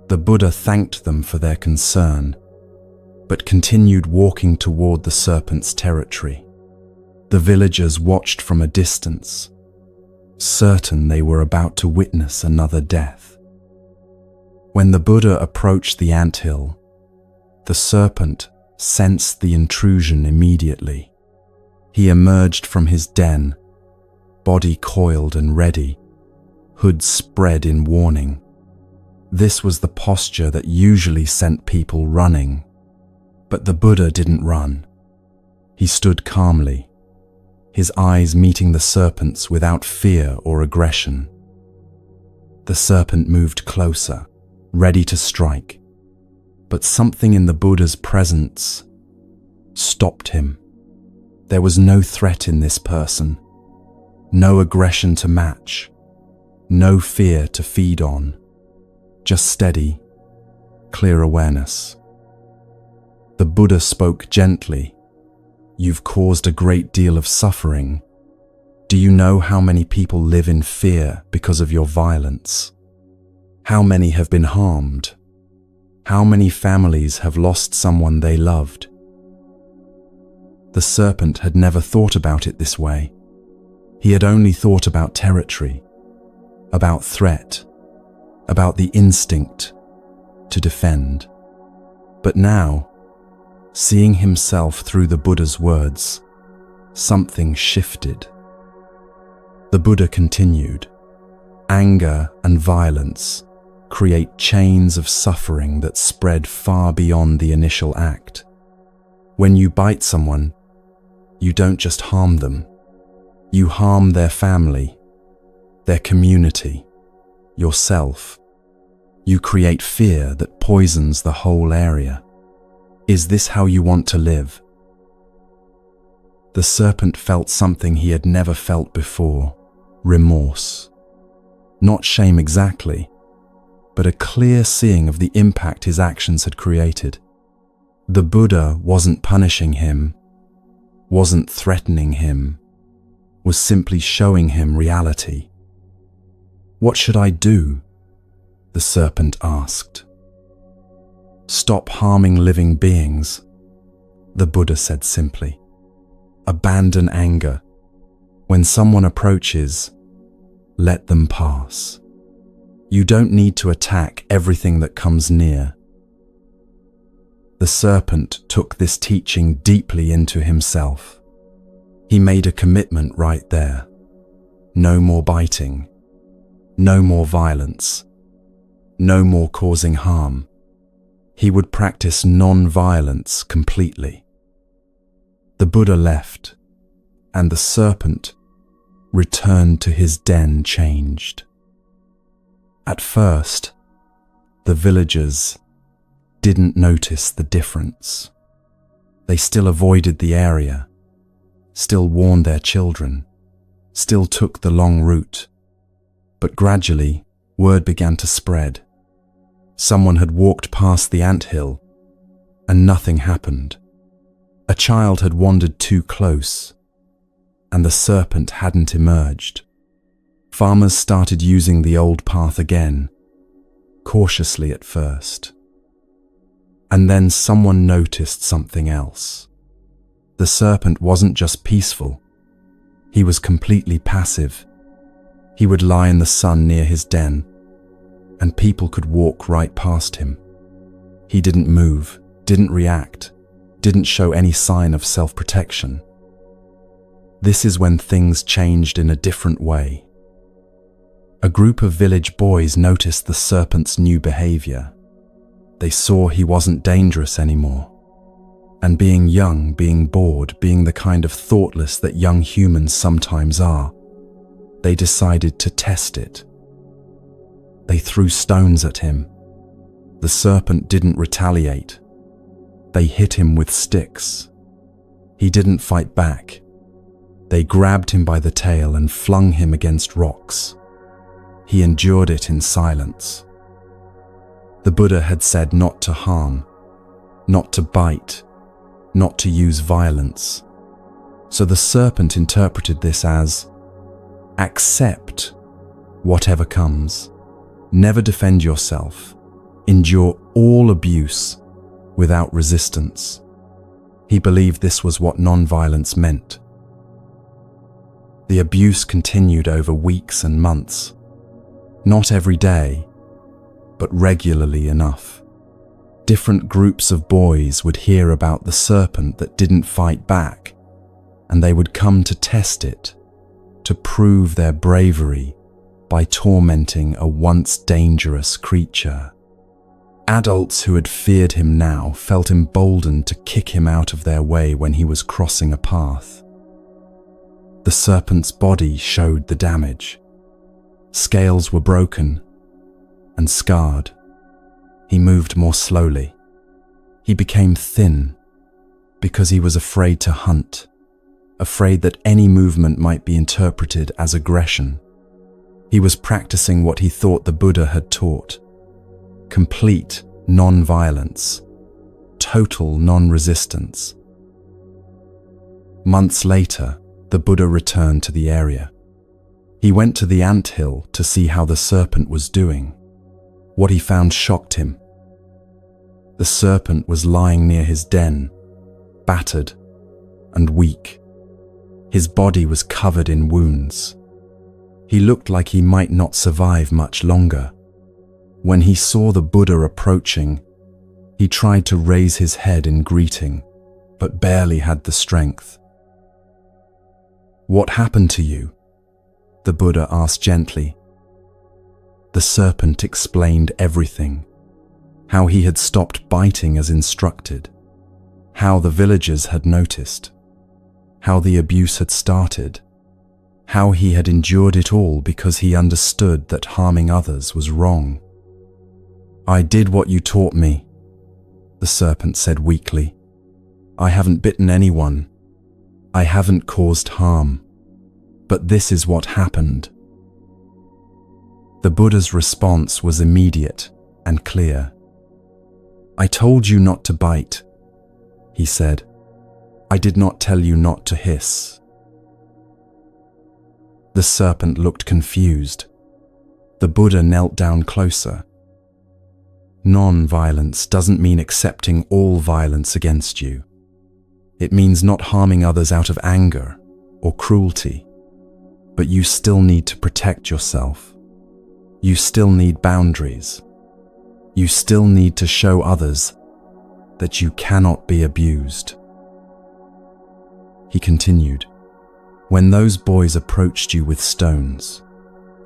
Speaker 1: The Buddha thanked them for their concern, but continued walking toward the serpent's territory. The villagers watched from a distance, certain they were about to witness another death. When the Buddha approached the anthill, the serpent sensed the intrusion immediately. He emerged from his den, body coiled and ready, hood spread in warning. This was the posture that usually sent people running. But the Buddha didn't run. He stood calmly, his eyes meeting the serpent's without fear or aggression. The serpent moved closer, ready to strike, but something in the Buddha's presence stopped him. There was no threat in this person, no aggression to match, no fear to feed on, just steady, clear awareness. The Buddha spoke gently. "You've caused a great deal of suffering. Do you know how many people live in fear because of your violence? How many have been harmed? How many families have lost someone they loved?" The serpent had never thought about it this way. He had only thought about territory, about threat, about the instinct to defend. But now, seeing himself through the Buddha's words, something shifted. The Buddha continued, "Anger and violence create chains of suffering that spread far beyond the initial act. When you bite someone, you don't just harm them. You harm their family, their community, yourself. You create fear that poisons the whole area. Is this how you want to live?" The serpent felt something he had never felt before, remorse. Not shame exactly, but a clear seeing of the impact his actions had created. The Buddha wasn't punishing him, wasn't threatening him, was simply showing him reality. "What should I do?" the serpent asked. "Stop harming living beings," the Buddha said simply. "Abandon anger. When someone approaches, let them pass. You don't need to attack everything that comes near." The serpent took this teaching deeply into himself. He made a commitment right there. No more biting, no more violence, no more causing harm. He would practice non-violence completely. The Buddha left, and the serpent returned to his den changed. At first, the villagers didn't notice the difference. They still avoided the area, still warned their children, still took the long route. But gradually, word began to spread. Someone had walked past the anthill, and nothing happened. A child had wandered too close, and the serpent hadn't emerged. Farmers started using the old path again, cautiously at first. And then someone noticed something else. The serpent wasn't just peaceful. He was completely passive. He would lie in the sun near his den, and people could walk right past him. He didn't move, didn't react, didn't show any sign of self-protection. This is when things changed in a different way. A group of village boys noticed the serpent's new behavior. They saw he wasn't dangerous anymore. And being young, being bored, being the kind of thoughtless that young humans sometimes are, they decided to test it. They threw stones at him. The serpent didn't retaliate. They hit him with sticks. He didn't fight back. They grabbed him by the tail and flung him against rocks. He endured it in silence. The Buddha had said not to harm, not to bite, not to use violence. So the serpent interpreted this as, accept whatever comes. Never defend yourself. Endure all abuse without resistance. He believed this was what non-violence meant. The abuse continued over weeks and months. Not every day, but regularly enough. Different groups of boys would hear about the serpent that didn't fight back, and they would come to test it, to prove their bravery by tormenting a once dangerous creature. Adults who had feared him now felt emboldened to kick him out of their way when he was crossing a path. The serpent's body showed the damage. Scales were broken and scarred. He moved more slowly. He became thin because he was afraid to hunt, afraid that any movement might be interpreted as aggression. He was practicing what he thought the Buddha had taught: complete non-violence, total non-resistance. Months later, the Buddha returned to the area. He went to the anthill to see how the serpent was doing. What he found shocked him. The serpent was lying near his den, battered and weak. His body was covered in wounds. He looked like he might not survive much longer. When he saw the Buddha approaching, he tried to raise his head in greeting, but barely had the strength. "What happened to you?" the Buddha asked gently. The serpent explained everything: how he had stopped biting as instructed, how the villagers had noticed, how the abuse had started, how he had endured it all because he understood that harming others was wrong. "I did what you taught me," the serpent said weakly. "I haven't bitten anyone. I haven't caused harm. But this is what happened." The Buddha's response was immediate and clear. "I told you not to bite," he said. "I did not tell you not to hiss." The serpent looked confused. The Buddha knelt down closer. Non-violence doesn't mean accepting all violence against you. It means not harming others out of anger or cruelty. But you still need to protect yourself. You still need boundaries. You still need to show others that you cannot be abused. He continued, "When those boys approached you with stones,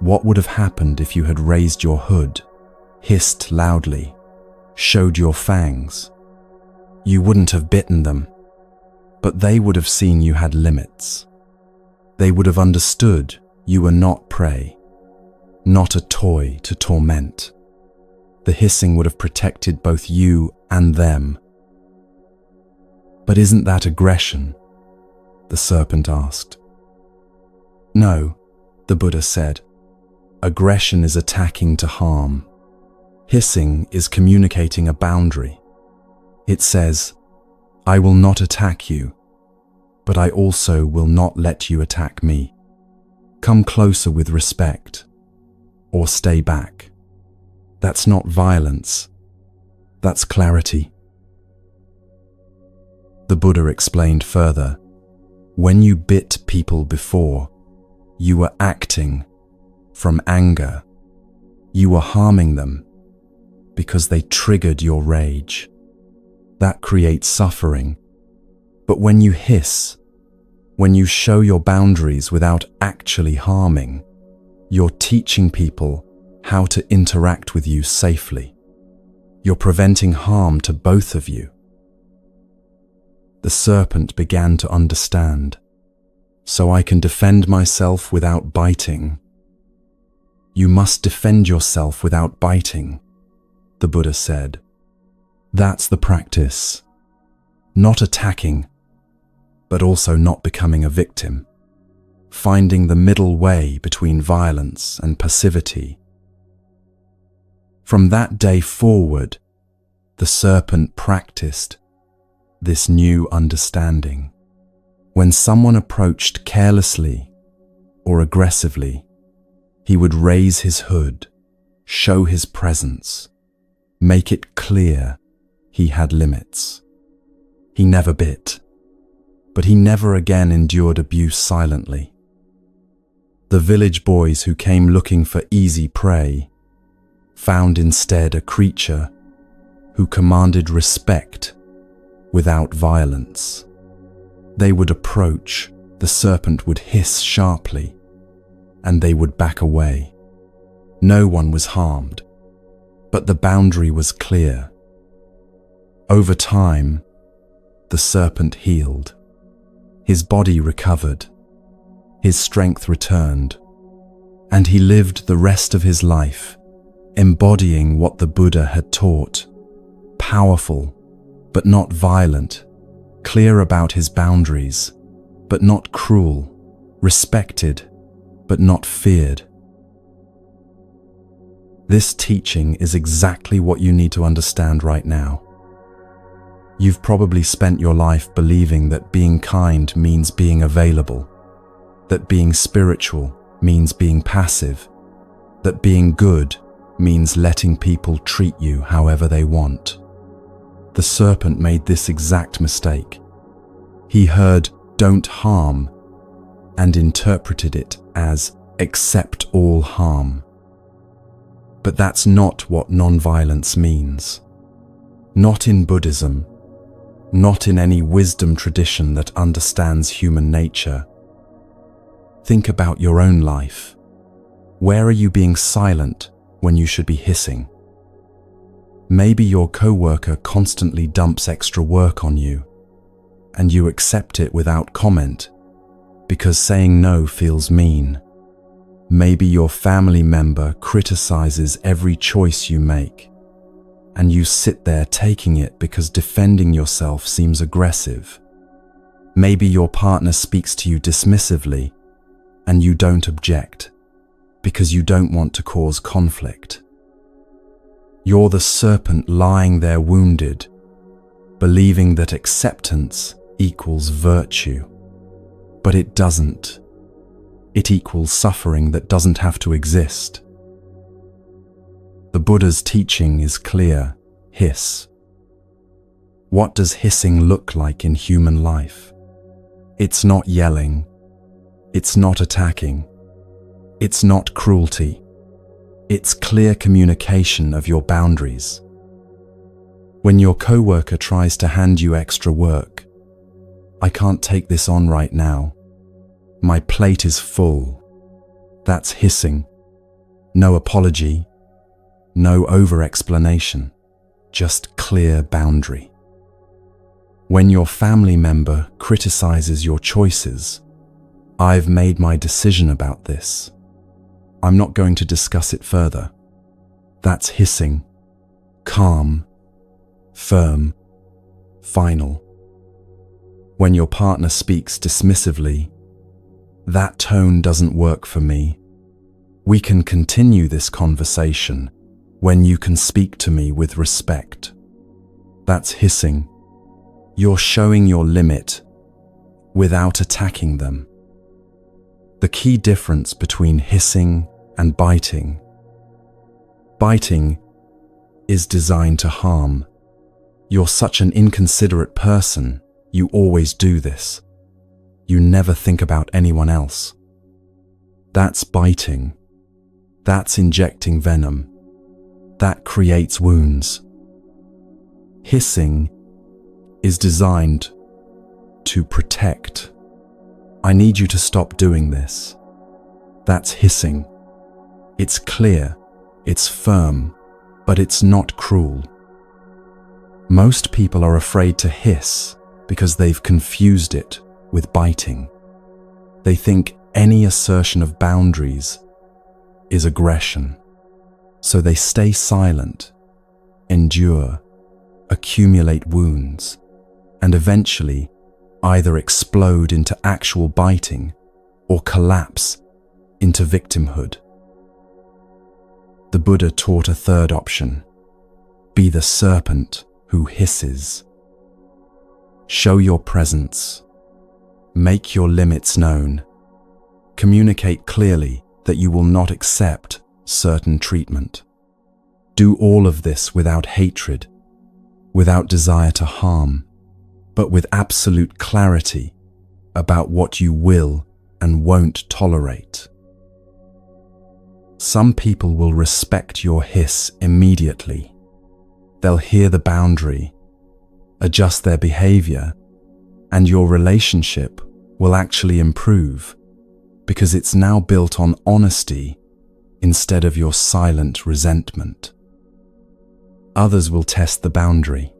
Speaker 1: what would have happened if you had raised your hood, hissed loudly, showed your fangs? You wouldn't have bitten them, but they would have seen you had limits. They would have understood you were not prey, not a toy to torment. The hissing would have protected both you and them." "But isn't that aggression?" the serpent asked. "No," the Buddha said. "Aggression is attacking to harm. Hissing is communicating a boundary. It says, 'I will not attack you, but I also will not let you attack me. Come closer with respect, or stay back.' That's not violence. That's clarity." The Buddha explained further, "When you bit people before, you were acting from anger. You were harming them because they triggered your rage. That creates suffering. But when you hiss, when you show your boundaries without actually harming, you're teaching people how to interact with you safely. You're preventing harm to both of you." The serpent began to understand. "So I can defend myself without biting." "You must defend yourself without biting," the Buddha said. "That's the practice. Not attacking, but also not becoming a victim. Finding the middle way between violence and passivity." From that day forward, the serpent practiced this new understanding. When someone approached carelessly or aggressively, he would raise his hood, show his presence, make it clear he had limits. He never bit, but he never again endured abuse silently. The village boys who came looking for easy prey found instead a creature who commanded respect without violence. They would approach, the serpent would hiss sharply, and they would back away. No one was harmed, but the boundary was clear. Over time, the serpent healed. His body recovered. His strength returned, and he lived the rest of his life embodying what the Buddha had taught, powerful but not violent, clear about his boundaries but not cruel, respected but not feared. This teaching is exactly what you need to understand right now. You've probably spent your life believing that being kind means being available, that being spiritual means being passive, that being good means letting people treat you however they want. The serpent made this exact mistake. He heard "don't harm" and interpreted it as accept all harm. But that's not what non-violence means. Not in Buddhism, not in any wisdom tradition that understands human nature. Think about your own life. Where are you being silent when you should be hissing? Maybe your coworker constantly dumps extra work on you, and you accept it without comment because saying no feels mean. Maybe your family member criticizes every choice you make, and you sit there taking it because defending yourself seems aggressive. Maybe your partner speaks to you dismissively, and you don't object because you don't want to cause conflict. You're the serpent lying there wounded, believing that acceptance equals virtue. But it doesn't. It equals suffering that doesn't have to exist. The Buddha's teaching is clear: hiss. What does hissing look like in human life? It's not yelling. It's not attacking. It's not cruelty. It's clear communication of your boundaries. When your coworker tries to hand you extra work, "I can't take this on right now. My plate is full." That's hissing. No apology, no over-explanation, just clear boundary. When your family member criticizes your choices, "I've made my decision about this. I'm not going to discuss it further." That's hissing. Calm, firm, final. When your partner speaks dismissively, "That tone doesn't work for me. We can continue this conversation when you can speak to me with respect." That's hissing. You're showing your limit without attacking them. The key difference between hissing and biting. Biting is designed to harm. "You're such an inconsiderate person. You always do this. You never think about anyone else." That's biting. That's injecting venom. That creates wounds. Hissing is designed to protect. "I need you to stop doing this." That's hissing. It's clear, it's firm, but it's not cruel. Most people are afraid to hiss because they've confused it with biting. They think any assertion of boundaries is aggression. So they stay silent, endure, accumulate wounds, and eventually either explode into actual biting or collapse into victimhood. The Buddha taught a third option: be the serpent who hisses. Show your presence. Make your limits known. Communicate clearly that you will not accept certain treatment. Do all of this without hatred, without desire to harm, but with absolute clarity about what you will and won't tolerate. Some people will respect your hiss immediately. They'll hear the boundary, adjust their behavior, and your relationship will actually improve because it's now built on honesty instead of your silent resentment. Others will test the boundary.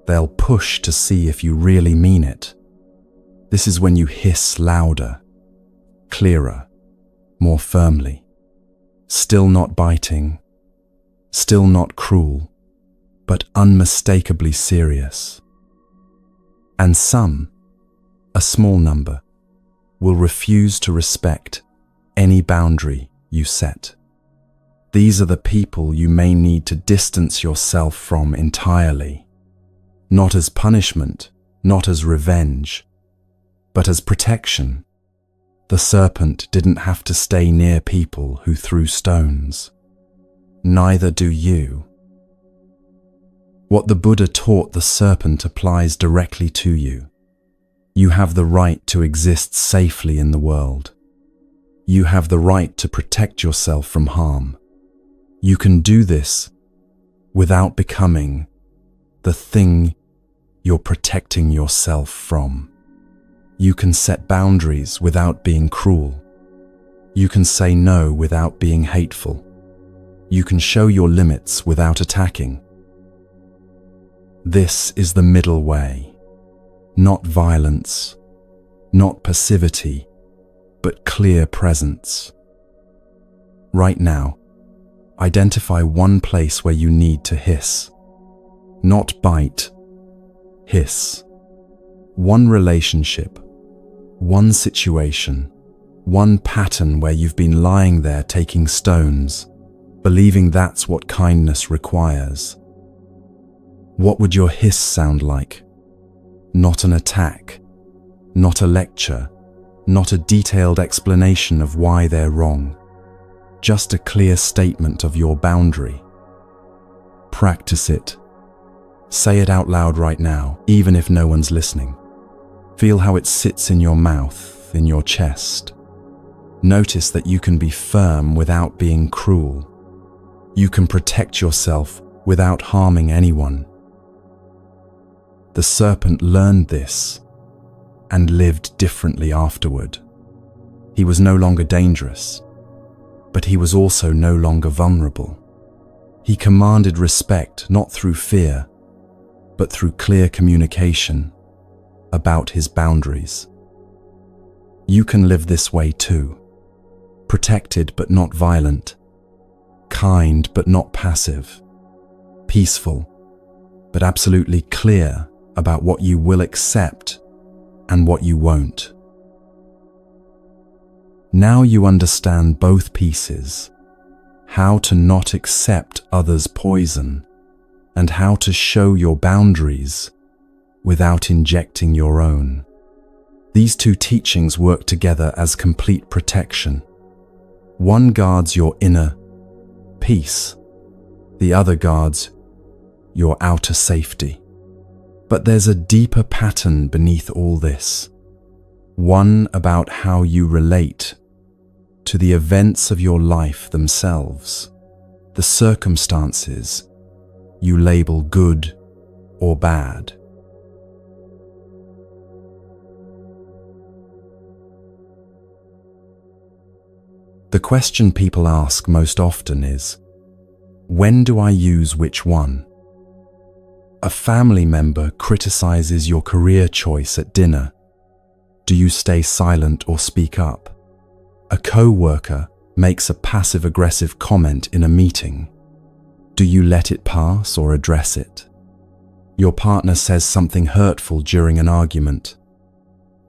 Speaker 1: They'll push to see if you really mean it. This is when you hiss louder, clearer, more firmly. Still not biting, still not cruel, but unmistakably serious. And some, a small number, will refuse to respect any boundary you set. These are the people you may need to distance yourself from entirely, not as punishment, not as revenge, but as protection. The serpent didn't have to stay near people who threw stones. Neither do you. What the Buddha taught the serpent applies directly to you. You have the right to exist safely in the world. You have the right to protect yourself from harm. You can do this without becoming the thing you're protecting yourself from. You can set boundaries without being cruel. You can say no without being hateful. You can show your limits without attacking. This is the middle way. Not violence, not passivity, but clear presence. Right now, identify one place where you need to hiss. Not bite, hiss. One relationship, one situation, one pattern where you've been lying there taking stones, believing that's what kindness requires. What would your hiss sound like? Not an attack, not a lecture, not a detailed explanation of why they're wrong. Just a clear statement of your boundary. Practice it. Say it out loud right now, even if no one's listening. Feel how it sits in your mouth, in your chest. Notice that you can be firm without being cruel. You can protect yourself without harming anyone. The serpent learned this and lived differently afterward. He was no longer dangerous, but he was also no longer vulnerable. He commanded respect not through fear, but through clear communication about his boundaries. You can live this way too, protected but not violent, kind but not passive, peaceful but absolutely clear about what you will accept and what you won't. Now you understand both pieces, how to not accept others' poison and how to show your boundaries without injecting your own. These two teachings work together as complete protection. One guards your inner peace, the other guards your outer safety. But there's a deeper pattern beneath all this, one about how you relate to the events of your life themselves, the circumstances you label good or bad. The question people ask most often is, when do I use which one? A family member criticizes your career choice at dinner. Do you stay silent or speak up? A co-worker makes a passive-aggressive comment in a meeting. Do you let it pass or address it? Your partner says something hurtful during an argument.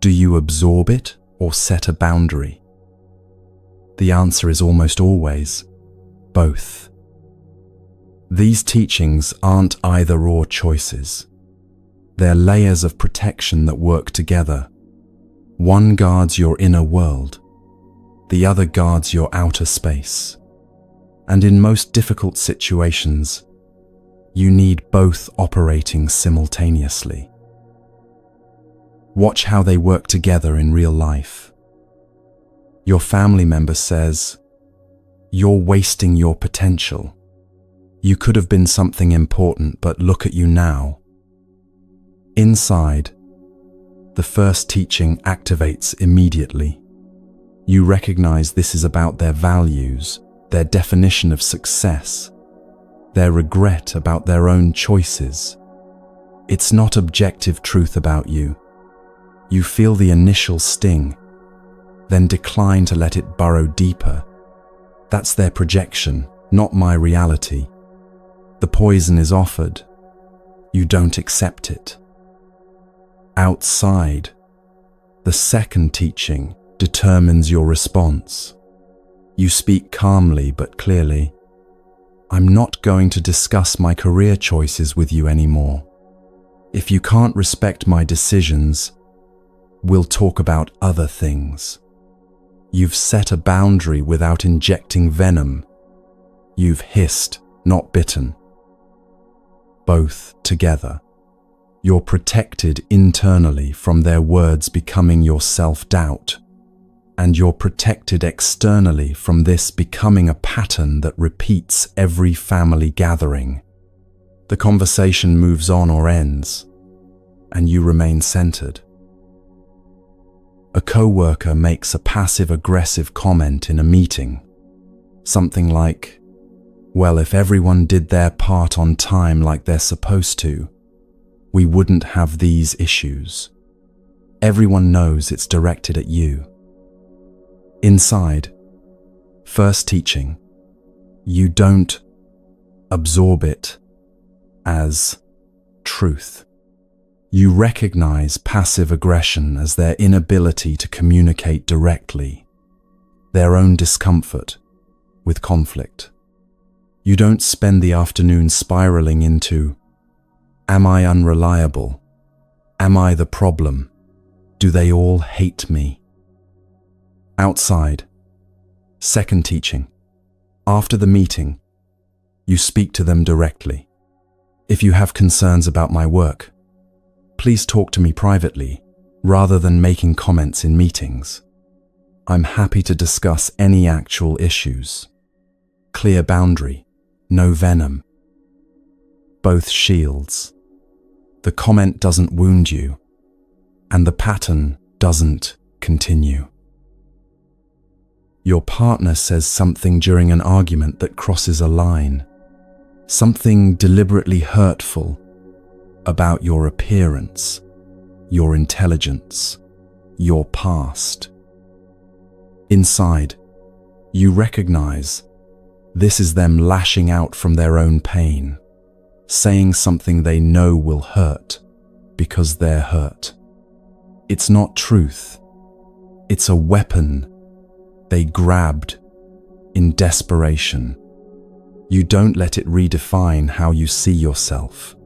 Speaker 1: Do you absorb it or set a boundary? The answer is almost always both. These teachings aren't either-or choices. They're layers of protection that work together. One guards your inner world, the other guards your outer space. And in most difficult situations, You need both operating simultaneously. Watch how they work together in real life. Your family member says, "You're wasting your potential. You could have been something important, but look at you now." Inside, the first teaching activates immediately. You recognize this is about their values, their definition of success, their regret about their own choices. It's not objective truth about you. You feel the initial sting, then decline to let it burrow deeper. That's their projection, not my reality. The poison is offered. You don't accept it. Outside, the second teaching determines your response. You speak calmly but clearly. "I'm not going to discuss my career choices with you anymore. If you can't respect my decisions, we'll talk about other things." You've set a boundary without injecting venom. You've hissed, not bitten. Both together. You're protected internally from their words becoming your self-doubt, and you're protected externally from this becoming a pattern that repeats every family gathering. The conversation moves on or ends, and you remain centered. A coworker makes a passive-aggressive comment in a meeting. Something like, "Well, if everyone did their part on time like they're supposed to, we wouldn't have these issues." Everyone knows it's directed at you. Inside, first teaching, you don't absorb it as truth. You recognize passive aggression as their inability to communicate directly, their own discomfort with conflict. You don't spend the afternoon spiraling into, "Am I unreliable? Am I the problem? Do they all hate me?" Outside, second teaching. After the meeting, you speak to them directly. "If you have concerns about my work, please talk to me privately, rather than making comments in meetings. I'm happy to discuss any actual issues." Clear boundary, no venom. Both shields. The comment doesn't wound you, and the pattern doesn't continue. Your partner says something during an argument that crosses a line, something deliberately hurtful about your appearance, your intelligence, your past. Inside, you recognize this is them lashing out from their own pain, saying something they know will hurt because they're hurt. It's not truth. It's a weapon they grabbed in desperation. You don't let it redefine how you see yourself.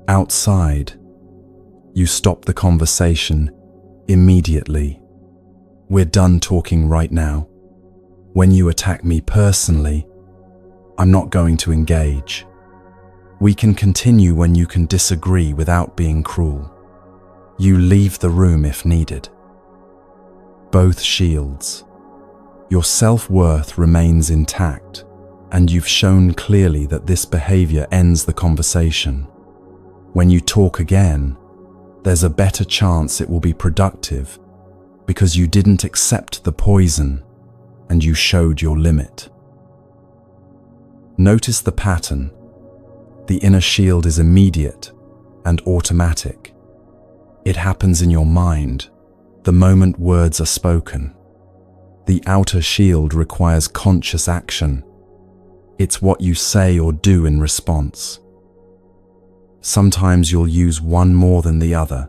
Speaker 1: Outside, you stop the conversation immediately. "We're done talking right now. When you attack me personally, I'm not going to engage. We can continue when you can disagree without being cruel." You leave the room if needed. Both shields. Your self-worth remains intact, and you've shown clearly that this behavior ends the conversation. When you talk again, there's a better chance it will be productive because you didn't accept the poison and you showed your limit. Notice the pattern. The inner shield is immediate and automatic. It happens in your mind the moment words are spoken. The outer shield requires conscious action. It's what you say or do in response. Sometimes you'll use one more than the other,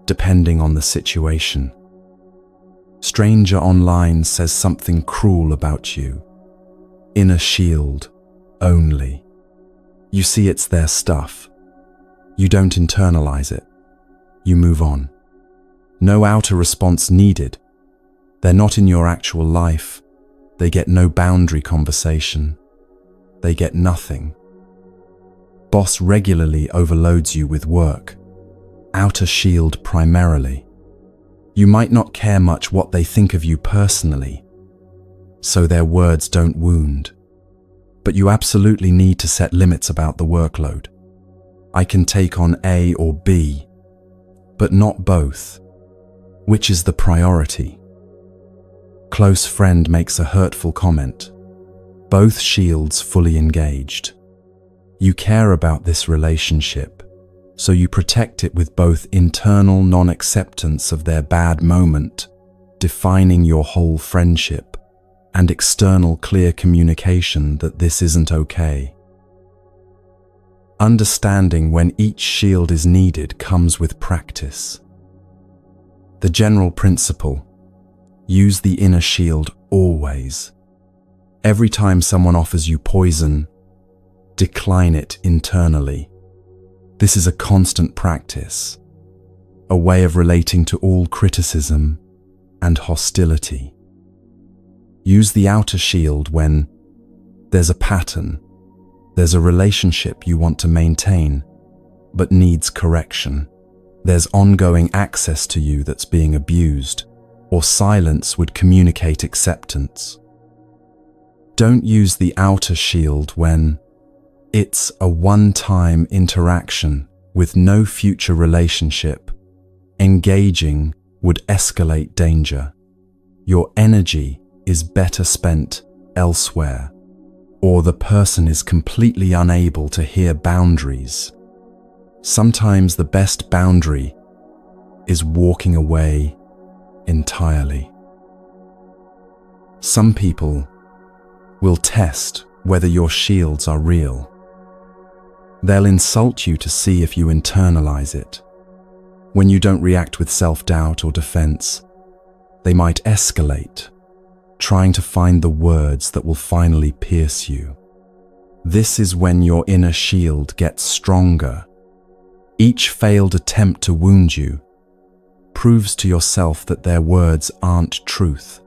Speaker 1: depending on the situation. Stranger online says something cruel about you. Inner shield only. You see it's their stuff. You don't internalize it. You move on. No outer response needed. They're not in your actual life. They get no boundary conversation. They get nothing. boss regularly overloads you with work, outer shield primarily. You might not care much what they think of you personally, so their words don't wound. But you absolutely need to set limits about the workload. I can take on A or B, but not both. Which is the priority? Close friend makes a hurtful comment. Both shields fully engaged. You care about this relationship, so you protect it with both internal non-acceptance of their bad moment, defining your whole friendship, and external clear communication that this isn't okay. Understanding when each shield is needed comes with practice. The general principle: use the inner shield always. Every time someone offers you poison, decline it internally. This is a constant practice, a way of relating to all criticism and hostility. Use the outer shield when there's a pattern, there's a relationship you want to maintain, but needs correction. There's ongoing access to you that's being abused, or silence would communicate acceptance. Don't use the outer shield when it's a one-time interaction with no future relationship. Engaging would escalate danger. Your energy is better spent elsewhere, or the person is completely unable to hear boundaries. Sometimes the best boundary is walking away entirely. Some people will test whether your shields are real. They'll insult you to see if you internalize it. When you don't react with self-doubt or defense, they might escalate, trying to find the words that will finally pierce you. This is when your inner shield gets stronger. Each failed attempt to wound you proves to yourself that their words aren't truth.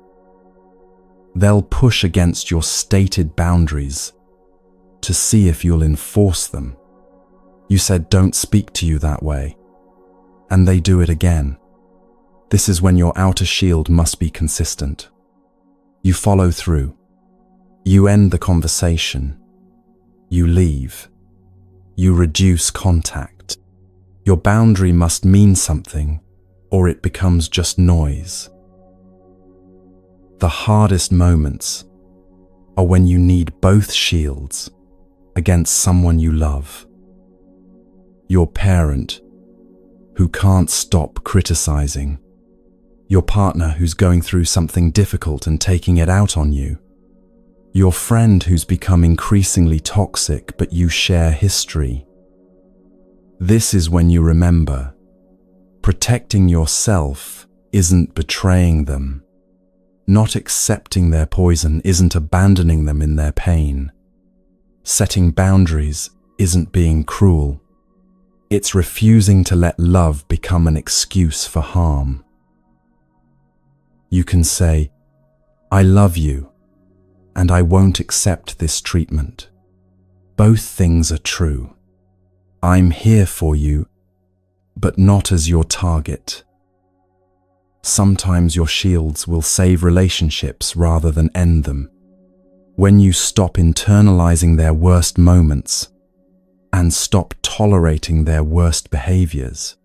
Speaker 1: They'll push against your stated boundaries to see if you'll enforce them. You said don't speak to you that way, and they do it again. This is when your outer shield must be consistent. You follow through. You end the conversation. You leave. You reduce contact. Your boundary must mean something, or it becomes just noise. The hardest moments are when you need both shields against someone you love. Your parent who can't stop criticizing. Your partner who's going through something difficult and taking it out on you. Your friend who's become increasingly toxic but you share history. This is when you remember, protecting yourself isn't betraying them. Not accepting their poison isn't abandoning them in their pain. Setting boundaries isn't being cruel. It's refusing to let love become an excuse for harm. You can say, I love you, and I won't accept this treatment. Both things are true. I'm here for you, but not as your target. Sometimes your shields will save relationships rather than end them. When you stop internalizing their worst moments and stop tolerating their worst behaviors,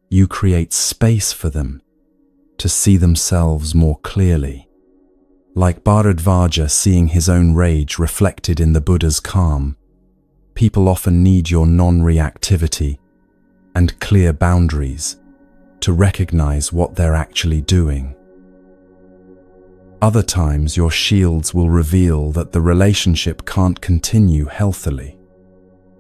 Speaker 1: you create space for them to see themselves more clearly. Like Bharadvaja seeing his own rage reflected in the Buddha's calm, people often need your non-reactivity and clear boundaries to recognize what they're actually doing. Other times, your shields will reveal that the relationship can't continue healthily.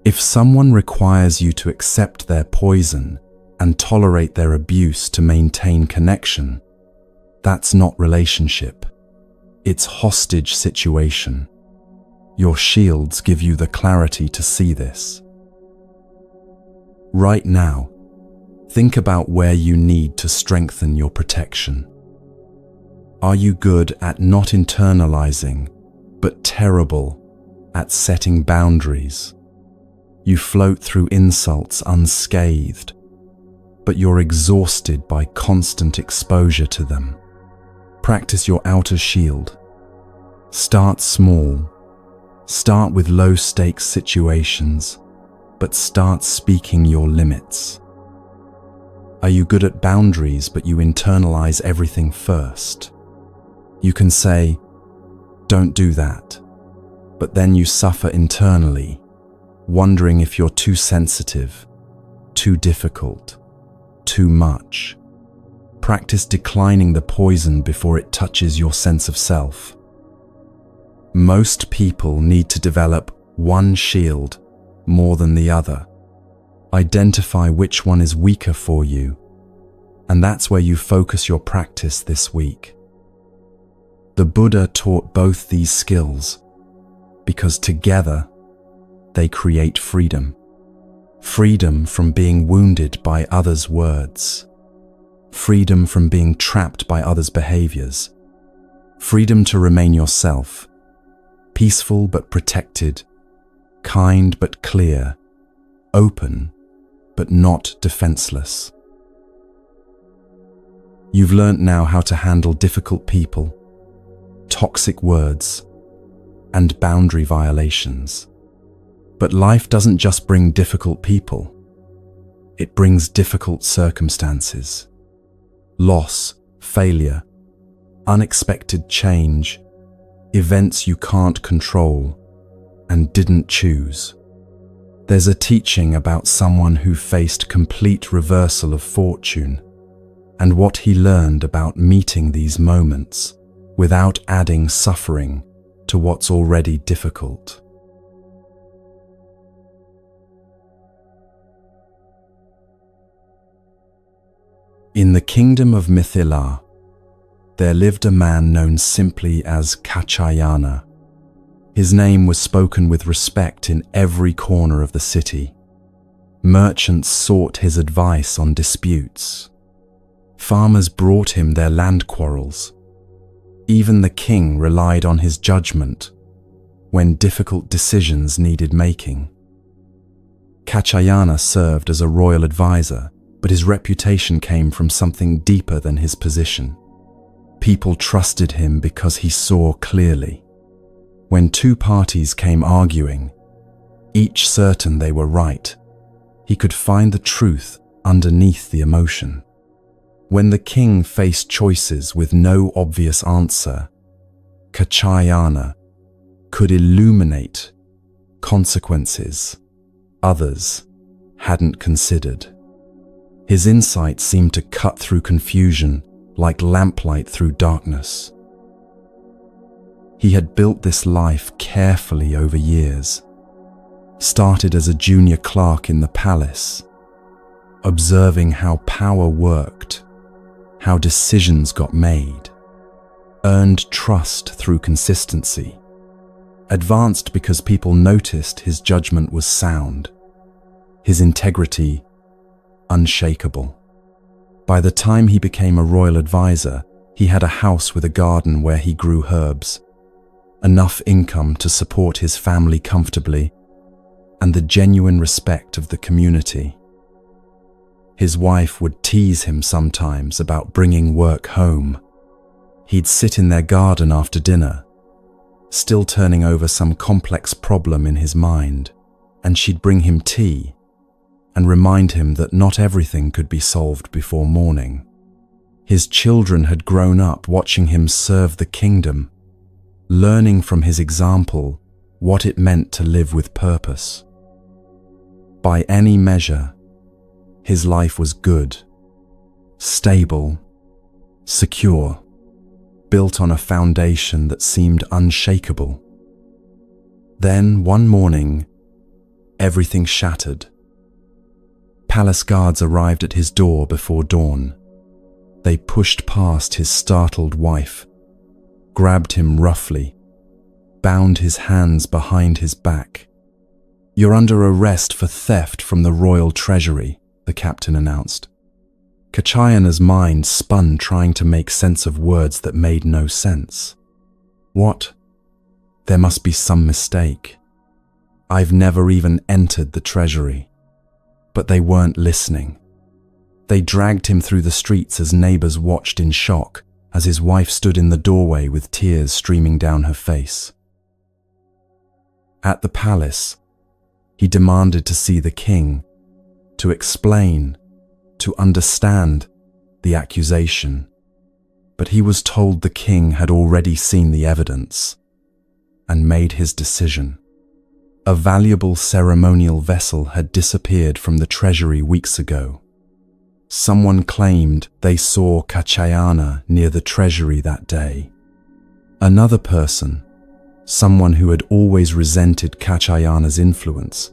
Speaker 1: If someone requires you to accept their poison and tolerate their abuse to maintain connection, that's not relationship. It's hostage situation. Your shields give you the clarity to see this. Right now, think about where you need to strengthen your protection. Are you good at not internalizing, but terrible at setting boundaries? You float through insults unscathed, but you're exhausted by constant exposure to them. Practice your outer shield. Start small. Start with low-stakes situations, but start speaking your limits. Are you good at boundaries, but you internalize everything first? You can say, "Don't do that," but then you suffer internally, wondering if you're too sensitive, too difficult, too much. Practice declining the poison before it touches your sense of self. Most people need to develop one shield more than the other. Identify which one is weaker for you, and that's where you focus your practice this week. The Buddha taught both these skills because together they create freedom. Freedom from being wounded by others' words. Freedom from being trapped by others' behaviors. Freedom to remain yourself. Peaceful but protected. Kind but clear. Open but not defenseless. You've learned now how to handle difficult people, toxic words, and boundary violations. But life doesn't just bring difficult people. It brings difficult circumstances. Loss, failure, unexpected change, events you can't control and didn't choose. There's a teaching about someone who faced complete reversal of fortune and what he learned about meeting these moments without adding suffering to what's already difficult. In the kingdom of Mithila, there lived a man known simply as Kachayana. His name was spoken with respect in every corner of the city. Merchants sought his advice on disputes. Farmers brought him their land quarrels. Even the king relied on his judgment when difficult decisions needed making. Kachayana served as a royal advisor, but his reputation came from something deeper than his position. People trusted him because he saw clearly. When two parties came arguing, each certain they were right, he could find the truth underneath the emotion. When the king faced choices with no obvious answer, Kachayana could illuminate consequences others hadn't considered. His insight seemed to cut through confusion like lamplight through darkness. He had built this life carefully over years. Started as a junior clerk in the palace, observing how power worked, how decisions got made. Earned trust through consistency. Advanced because people noticed his judgment was sound, his integrity unshakable. By the time he became a royal advisor, he had a house with a garden where he grew herbs, enough income to support his family comfortably, and the genuine respect of the community. His wife would tease him sometimes about bringing work home. He'd sit in their garden after dinner, still turning over some complex problem in his mind, and she'd bring him tea and remind him that not everything could be solved before morning. His children had grown up watching him serve the kingdom, learning from his example what it meant to live with purpose. By any measure, his life was good, stable, secure, built on a foundation that seemed unshakable. Then, one morning, everything shattered. Palace guards arrived at his door before dawn. They pushed past his startled wife, grabbed him roughly, bound his hands behind his back. "You're under arrest for theft from the royal treasury," the captain announced. Kachayana's mind spun trying to make sense of words that made no sense. What? There must be some mistake. I've never even entered the treasury." But they weren't listening. They dragged him through the streets as neighbors watched in shock as his wife stood in the doorway with tears streaming down her face. At the palace, he demanded to see the king, to explain, to understand the accusation. But he was told the king had already seen the evidence and made his decision. A valuable ceremonial vessel had disappeared from the treasury weeks ago. Someone claimed they saw Kachayana near the treasury that day. Another person, someone who had always resented Kachayana's influence,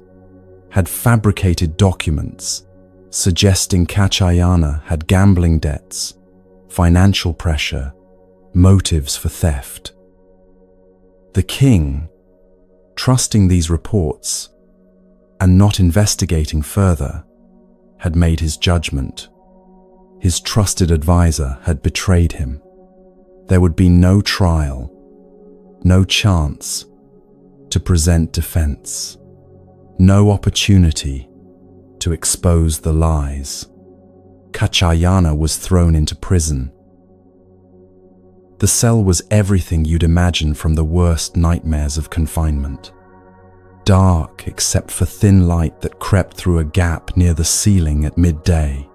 Speaker 1: had fabricated documents suggesting Kachayana had gambling debts, financial pressure, motives for theft. The king, trusting these reports and not investigating further, had made his judgment. His trusted advisor had betrayed him. There would be no trial, no chance to present defense, no opportunity to expose the lies. Kachayana was thrown into prison. The cell was everything you'd imagine from the worst nightmares of confinement. Dark except for thin light that crept through a gap near the ceiling at midday.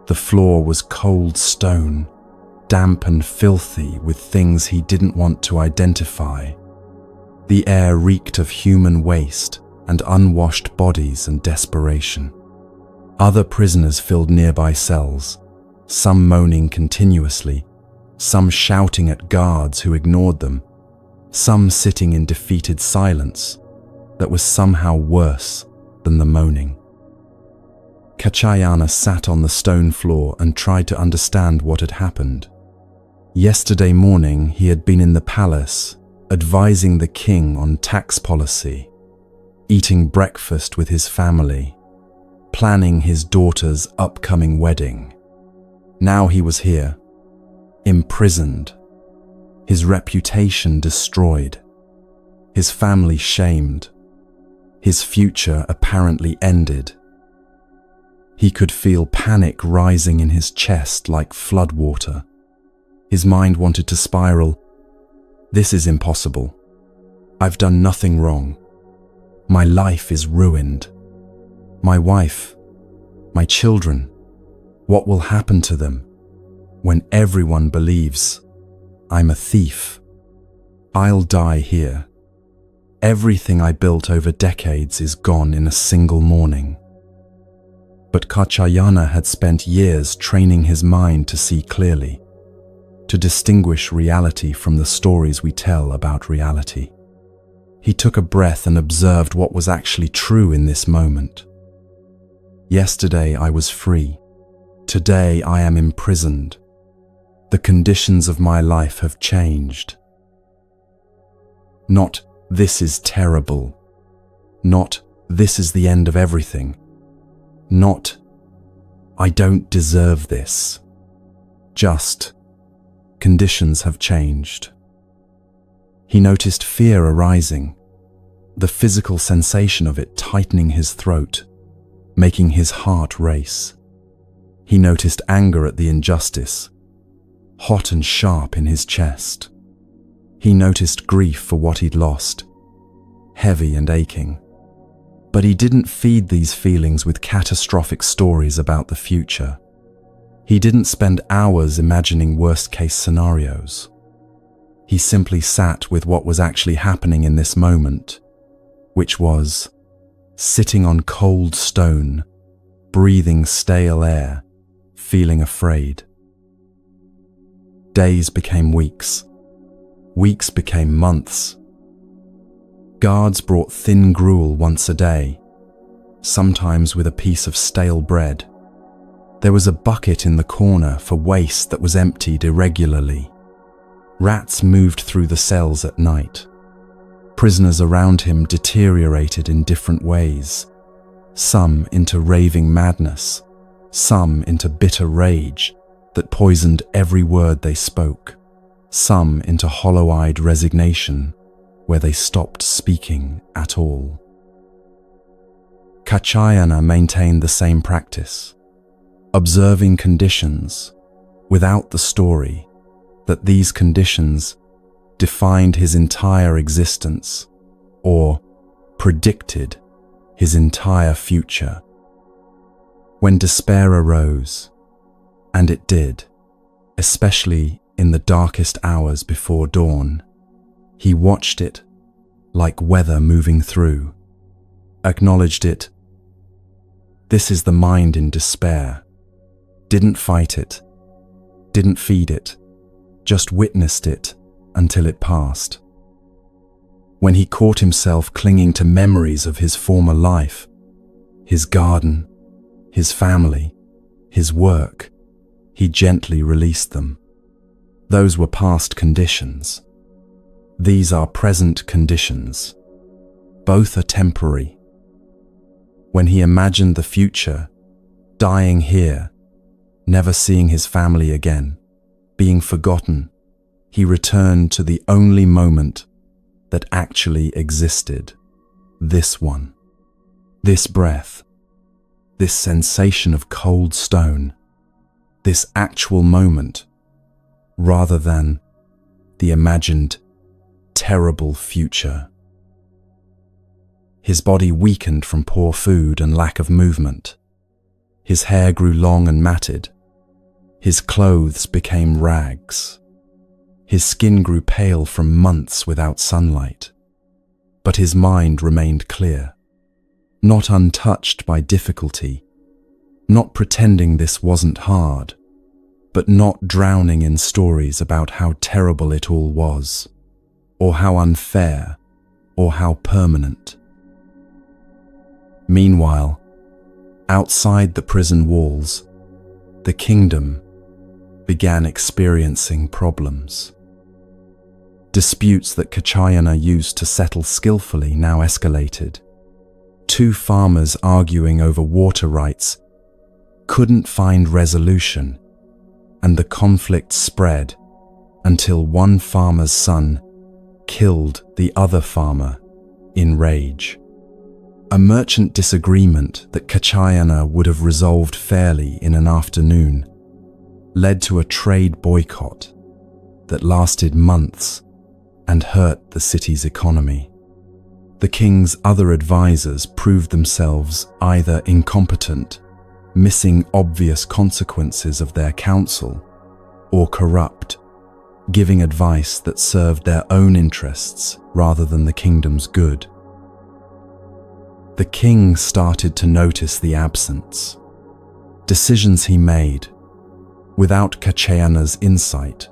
Speaker 1: The floor was cold stone, damp and filthy with things he didn't want to identify. The air reeked of human waste and unwashed bodies and desperation. Other prisoners filled nearby cells, some moaning continuously, some shouting at guards who ignored them, some sitting in defeated silence that was somehow worse than the moaning. Kachayana sat on the stone floor and tried to understand what had happened. Yesterday morning he had been in the palace, advising the king on tax policy, eating breakfast with his family, planning his daughter's upcoming wedding. Now he was here, imprisoned, his reputation destroyed, his family shamed, his future apparently ended. He could feel panic rising in his chest like floodwater. His mind wanted to spiral. This is impossible. I've done nothing wrong. My life is ruined. My wife, my children, what will happen to them when everyone believes I'm a thief? I'll die here. Everything I built over decades is gone in a single morning. But Kachayana had spent years training his mind to see clearly, to distinguish reality from the stories we tell about reality. He took a breath and observed what was actually true in this moment. Yesterday I was free. Today I am imprisoned. The conditions of my life have changed. Not, this is terrible. Not, this is the end of everything. Not, I don't deserve this. Just, conditions have changed. He noticed fear arising, the physical sensation of it tightening his throat, making his heart race. He noticed anger at the injustice, hot and sharp in his chest. He noticed grief for what he'd lost, heavy and aching. But he didn't feed these feelings with catastrophic stories about the future. He didn't spend hours imagining worst-case scenarios. He simply sat with what was actually happening in this moment, which was sitting on cold stone, breathing stale air, feeling afraid. Days became weeks. Weeks became months. Guards brought thin gruel once a day, sometimes with a piece of stale bread. There was a bucket in the corner for waste that was emptied irregularly. Rats moved through the cells at night. Prisoners around him deteriorated in different ways, some into raving madness, some into bitter rage that poisoned every word they spoke, some into hollow-eyed resignation where they stopped speaking at all. Kachayana maintained the same practice, observing conditions without the story that these conditions defined his entire existence or predicted his entire future. When despair arose, and it did, especially in the darkest hours before dawn, he watched it like weather moving through, acknowledged it. This is the mind in despair. Didn't fight it, didn't feed it, just witnessed it until it passed. When he caught himself clinging to memories of his former life, his garden, his family, his work, he gently released them. Those were past conditions. These are present conditions. Both are temporary. When he imagined the future, dying here, never seeing his family again, being forgotten, he returned to the only moment that actually existed. This one. This breath. This sensation of cold stone. This actual moment, rather than the imagined terrible future. His body weakened from poor food and lack of movement. His hair grew long and matted. His clothes became rags. His skin grew pale from months without sunlight. But his mind remained clear, not untouched by difficulty, not pretending this wasn't hard, but not drowning in stories about how terrible it all was, or how unfair, or how permanent. Meanwhile, outside the prison walls, the kingdom began experiencing problems. Disputes that Kachayana used to settle skillfully now escalated. Two farmers arguing over water rights couldn't find resolution, and the conflict spread until one farmer's son killed the other farmer in rage. A merchant disagreement that Kachayana would have resolved fairly in an afternoon led to a trade boycott that lasted months and hurt the city's economy. The king's other advisors proved themselves either incompetent, missing obvious consequences of their counsel, or corrupt, giving advice that served their own interests rather than the kingdom's good. The king started to notice the absence. Decisions he made, without Kachayana's insight,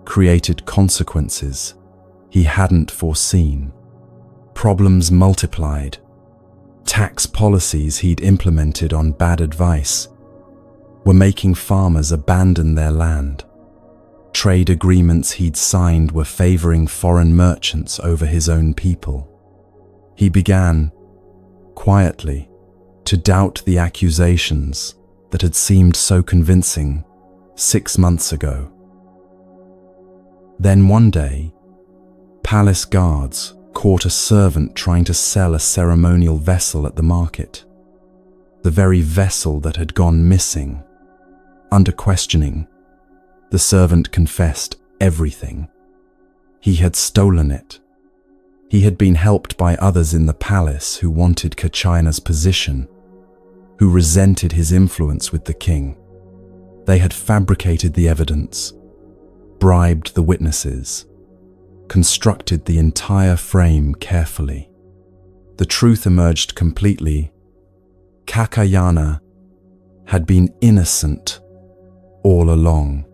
Speaker 1: created consequences he hadn't foreseen. Problems multiplied. Tax policies he'd implemented on bad advice were making farmers abandon their land. Trade agreements he'd signed were favoring foreign merchants over his own people. He began, quietly, to doubt the accusations that had seemed so convincing 6 months ago. Then one day, palace guards caught a servant trying to sell a ceremonial vessel at the market. The very vessel that had gone missing. Under questioning, the servant confessed everything. He had stolen it. He had been helped by others in the palace who wanted Kachayana's position, who resented his influence with the king. They had fabricated the evidence, bribed the witnesses, constructed the entire frame carefully. The truth emerged completely. Kachayana had been innocent all along.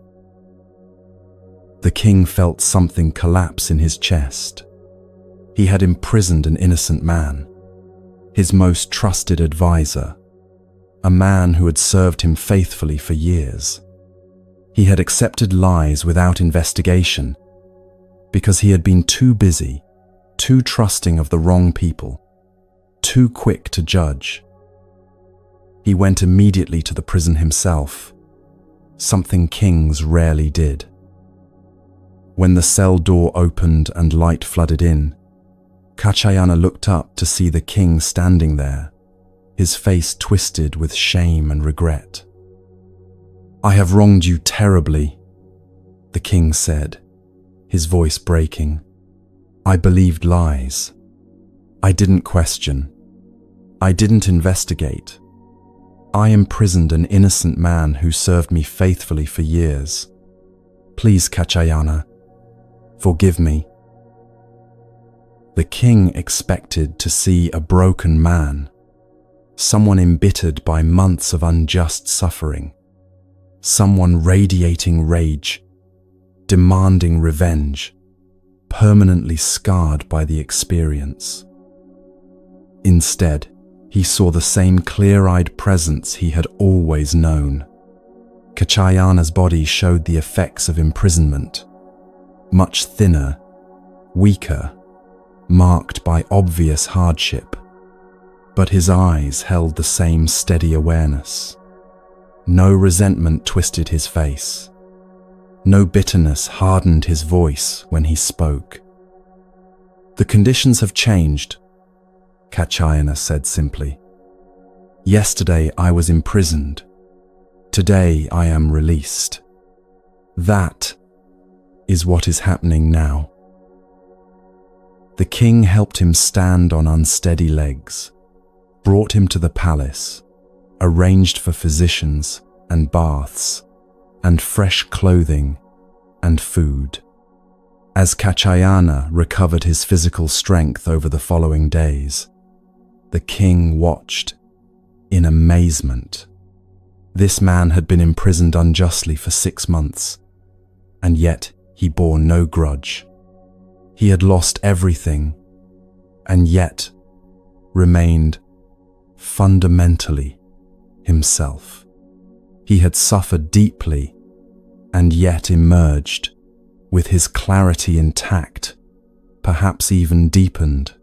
Speaker 1: The king felt something collapse in his chest. He had imprisoned an innocent man, his most trusted advisor, a man who had served him faithfully for years. He had accepted lies without investigation because he had been too busy, too trusting of the wrong people, too quick to judge. He went immediately to the prison himself, something kings rarely did. When the cell door opened and light flooded in, Kachayana looked up to see the king standing there, his face twisted with shame and regret. "I have wronged you terribly," the king said, his voice breaking. "I believed lies. I didn't question. I didn't investigate. I imprisoned an innocent man who served me faithfully for years. Please, Kachayana, forgive me." The king expected to see a broken man, someone embittered by months of unjust suffering, someone radiating rage, demanding revenge, permanently scarred by the experience. Instead, he saw the same clear-eyed presence he had always known. Kachayana's body showed the effects of imprisonment, much thinner, weaker, marked by obvious hardship. But his eyes held the same steady awareness. No resentment twisted his face. No bitterness hardened his voice when he spoke. "The conditions have changed," Kachayana said simply. "Yesterday I was imprisoned. Today I am released. That is what is happening now." The king helped him stand on unsteady legs, brought him to the palace, arranged for physicians and baths, and fresh clothing and food. As Kachayana recovered his physical strength over the following days, the king watched in amazement. This man had been imprisoned unjustly for 6 months, and yet he bore no grudge. He had lost everything, and yet remained fundamentally himself. He had suffered deeply, and yet emerged with his clarity intact, perhaps even deepened.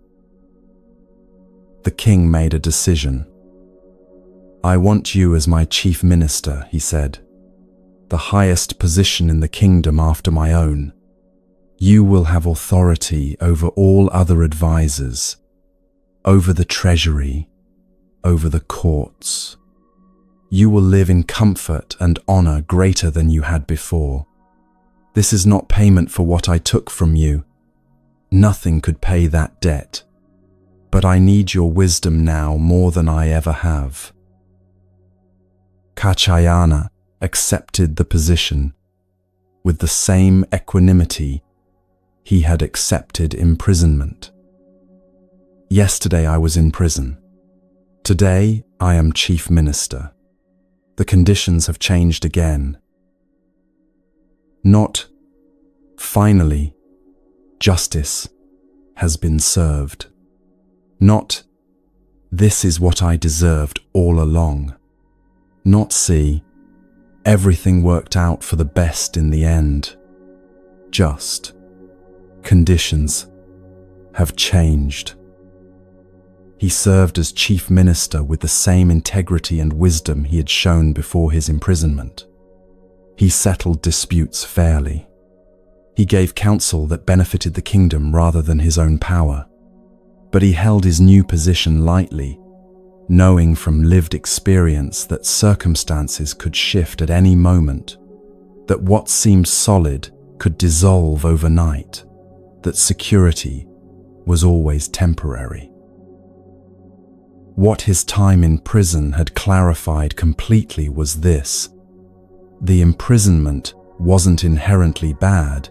Speaker 1: The king made a decision. "I want you as my chief minister," he said, "the highest position in the kingdom after my own. You will have authority over all other advisors, over the treasury, over the courts. You will live in comfort and honor greater than you had before. This is not payment for what I took from you. Nothing could pay that debt. But I need your wisdom now more than I ever have." Kachayana accepted the position with the same equanimity he had accepted imprisonment. "Yesterday I was in prison. Today I am chief minister. The conditions have changed again." Not, "Finally, justice has been served." Not, "This is what I deserved all along." Not, "See, everything worked out for the best in the end." Just, "Conditions have changed." He served as chief minister with the same integrity and wisdom he had shown before his imprisonment. He settled disputes fairly. He gave counsel that benefited the kingdom rather than his own power. But he held his new position lightly, knowing from lived experience that circumstances could shift at any moment, that what seemed solid could dissolve overnight, that security was always temporary. What his time in prison had clarified completely was this: the imprisonment wasn't inherently bad,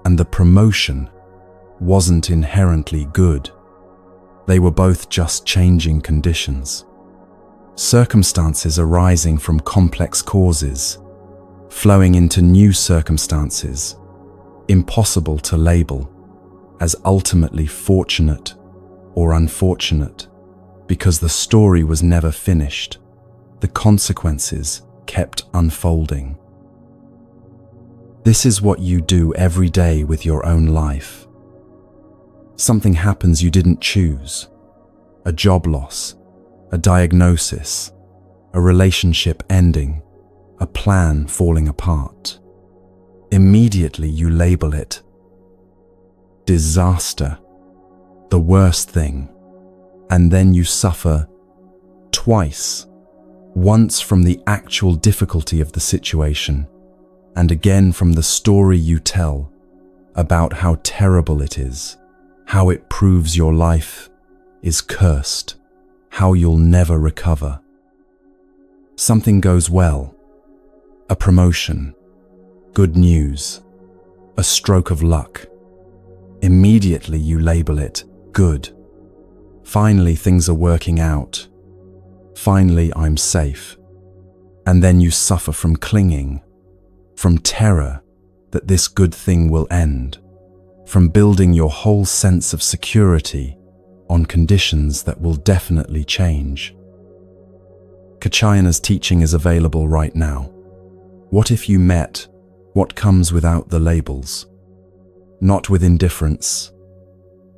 Speaker 1: and the promotion wasn't inherently good. They were both just changing conditions. Circumstances arising from complex causes, flowing into new circumstances, impossible to label as ultimately fortunate or unfortunate, because the story was never finished. The consequences kept unfolding. This is what you do every day with your own life. Something happens you didn't choose. A job loss, a diagnosis, a relationship ending, a plan falling apart. Immediately you label it disaster, the worst thing, and then you suffer Twice, once from the actual difficulty of the situation, and again from the story you tell about how terrible it is, how it proves your life is cursed, how you'll never recover. Something goes well, a promotion, good news, a stroke of luck. Immediately you label it good. Finally, things are working out. Finally, I'm safe. And then you suffer from clinging, from terror that this good thing will end, from building your whole sense of security on conditions that will definitely change. Kachayana's teaching is available right now. What if you met what comes without the labels? Not with indifference,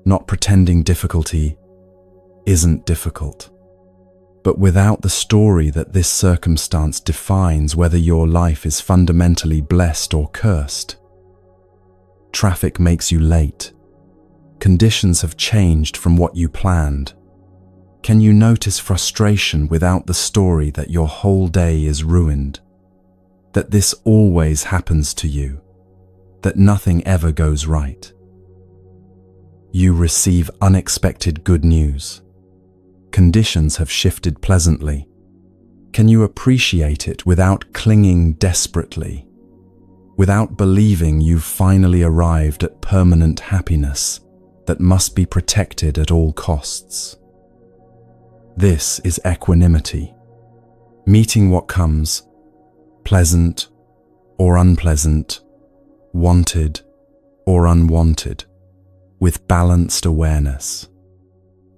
Speaker 1: not pretending difficulty isn't difficult, but without the story that this circumstance defines whether your life is fundamentally blessed or cursed. Traffic makes you late. Conditions have changed from what you planned. Can you notice frustration without the story that your whole day is ruined? That this always happens to you? That nothing ever goes right? You receive unexpected good news. Conditions have shifted pleasantly. Can you appreciate it without clinging desperately? Without believing you've finally arrived at permanent happiness that must be protected at all costs? This is equanimity. Meeting what comes, pleasant or unpleasant, wanted or unwanted, with balanced awareness.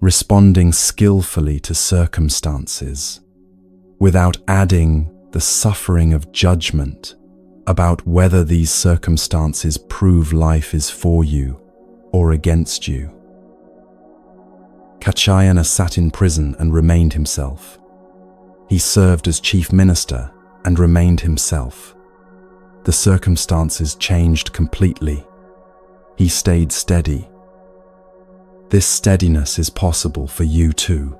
Speaker 1: Responding skillfully to circumstances, without adding the suffering of judgment about whether these circumstances prove life is for you or against you. Kachayana sat in prison and remained himself. He served as chief minister and remained himself. The circumstances changed completely. He stayed steady. This steadiness is possible for you too,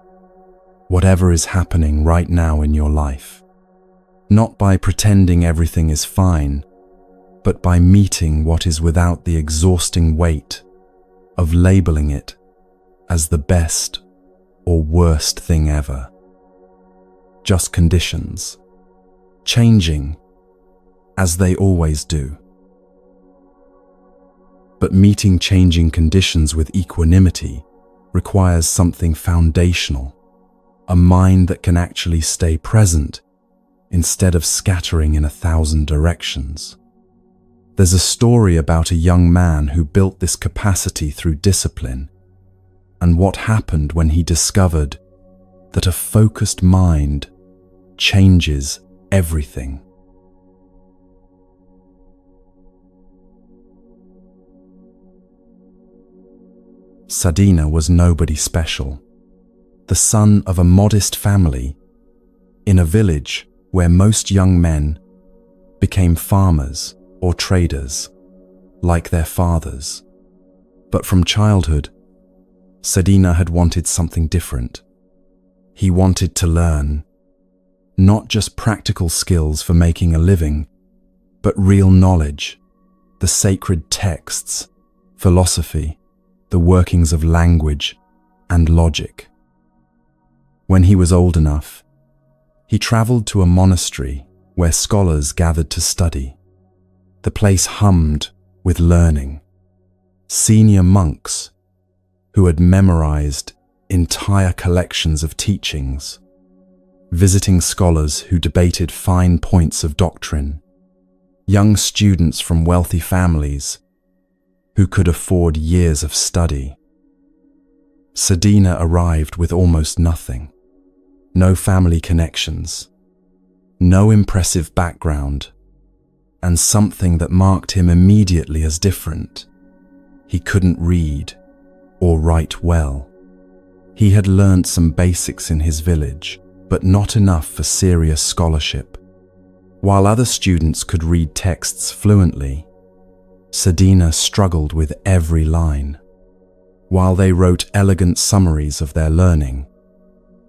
Speaker 1: whatever is happening right now in your life. Not by pretending everything is fine, but by meeting what is without the exhausting weight of labeling it as the best or worst thing ever. Just conditions, changing as they always do. But meeting changing conditions with equanimity requires something foundational, a mind that can actually stay present instead of scattering in 1,000 directions. There's a story about a young man who built this capacity through discipline, and what happened when he discovered that a focused mind changes everything. Sadhana was nobody special, the son of a modest family in a village where most young men became farmers or traders, like their fathers. But from childhood, Sadhana had wanted something different. He wanted to learn, not just practical skills for making a living, but real knowledge, the sacred texts, philosophy, the workings of language and logic. When he was old enough, he traveled to a monastery where scholars gathered to study. The place hummed with learning. Senior monks who had memorized entire collections of teachings, visiting scholars who debated fine points of doctrine, young students from wealthy families who could afford years of study. Sadhana arrived with almost nothing. No family connections, no impressive background, and something that marked him immediately as different. He couldn't read or write well. He had learned some basics in his village, but not enough for serious scholarship. While other students could read texts fluently, Sadhana struggled with every line. While they wrote elegant summaries of their learning,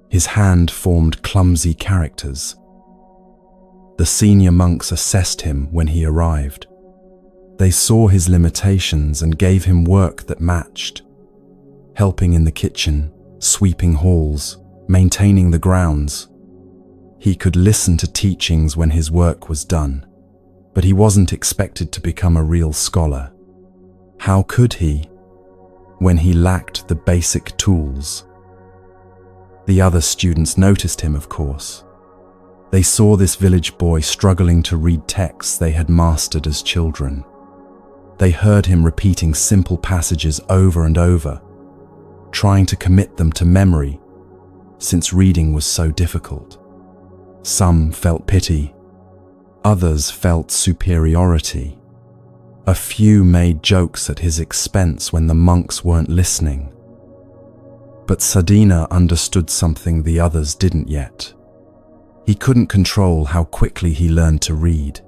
Speaker 1: His hand formed clumsy characters. The senior monks assessed him when he arrived. They saw his limitations and gave him work that matched, helping in the kitchen, sweeping halls, maintaining the grounds. He could listen to teachings when his work was done, but he wasn't expected to become a real scholar. How could he, when he lacked the basic tools? The other students noticed him, of course. They saw this village boy struggling to read texts they had mastered as children. They heard him repeating simple passages over and over, trying to commit them to memory, since reading was so difficult. Some felt pity, others felt superiority. A few made jokes at his expense when the monks weren't listening. But Sadhana understood something the others didn't yet. He couldn't control how quickly he learned to read.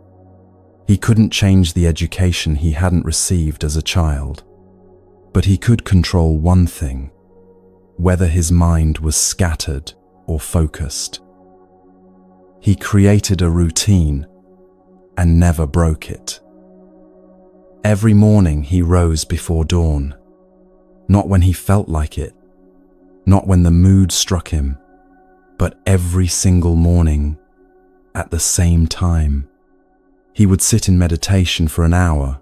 Speaker 1: He couldn't change the education he hadn't received as a child. But he could control one thing: whether his mind was scattered or focused. He created a routine and never broke it. Every morning he rose before dawn, not when he felt like it, not when the mood struck him, but every single morning at the same time. He would sit in meditation for an hour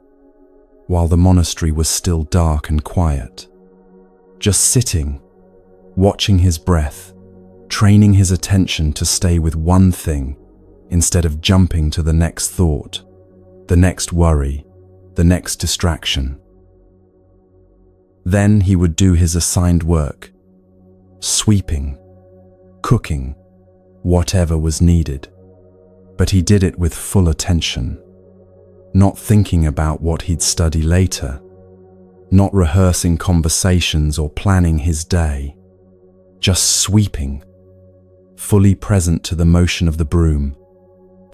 Speaker 1: while the monastery was still dark and quiet, just sitting, watching his breath, training his attention to stay with one thing instead of jumping to the next thought, the next worry, the next distraction. Then he would do his assigned work, sweeping, cooking, whatever was needed. But he did it with full attention, not thinking about what he'd study later, not rehearsing conversations or planning his day, just sweeping, fully present to the motion of the broom,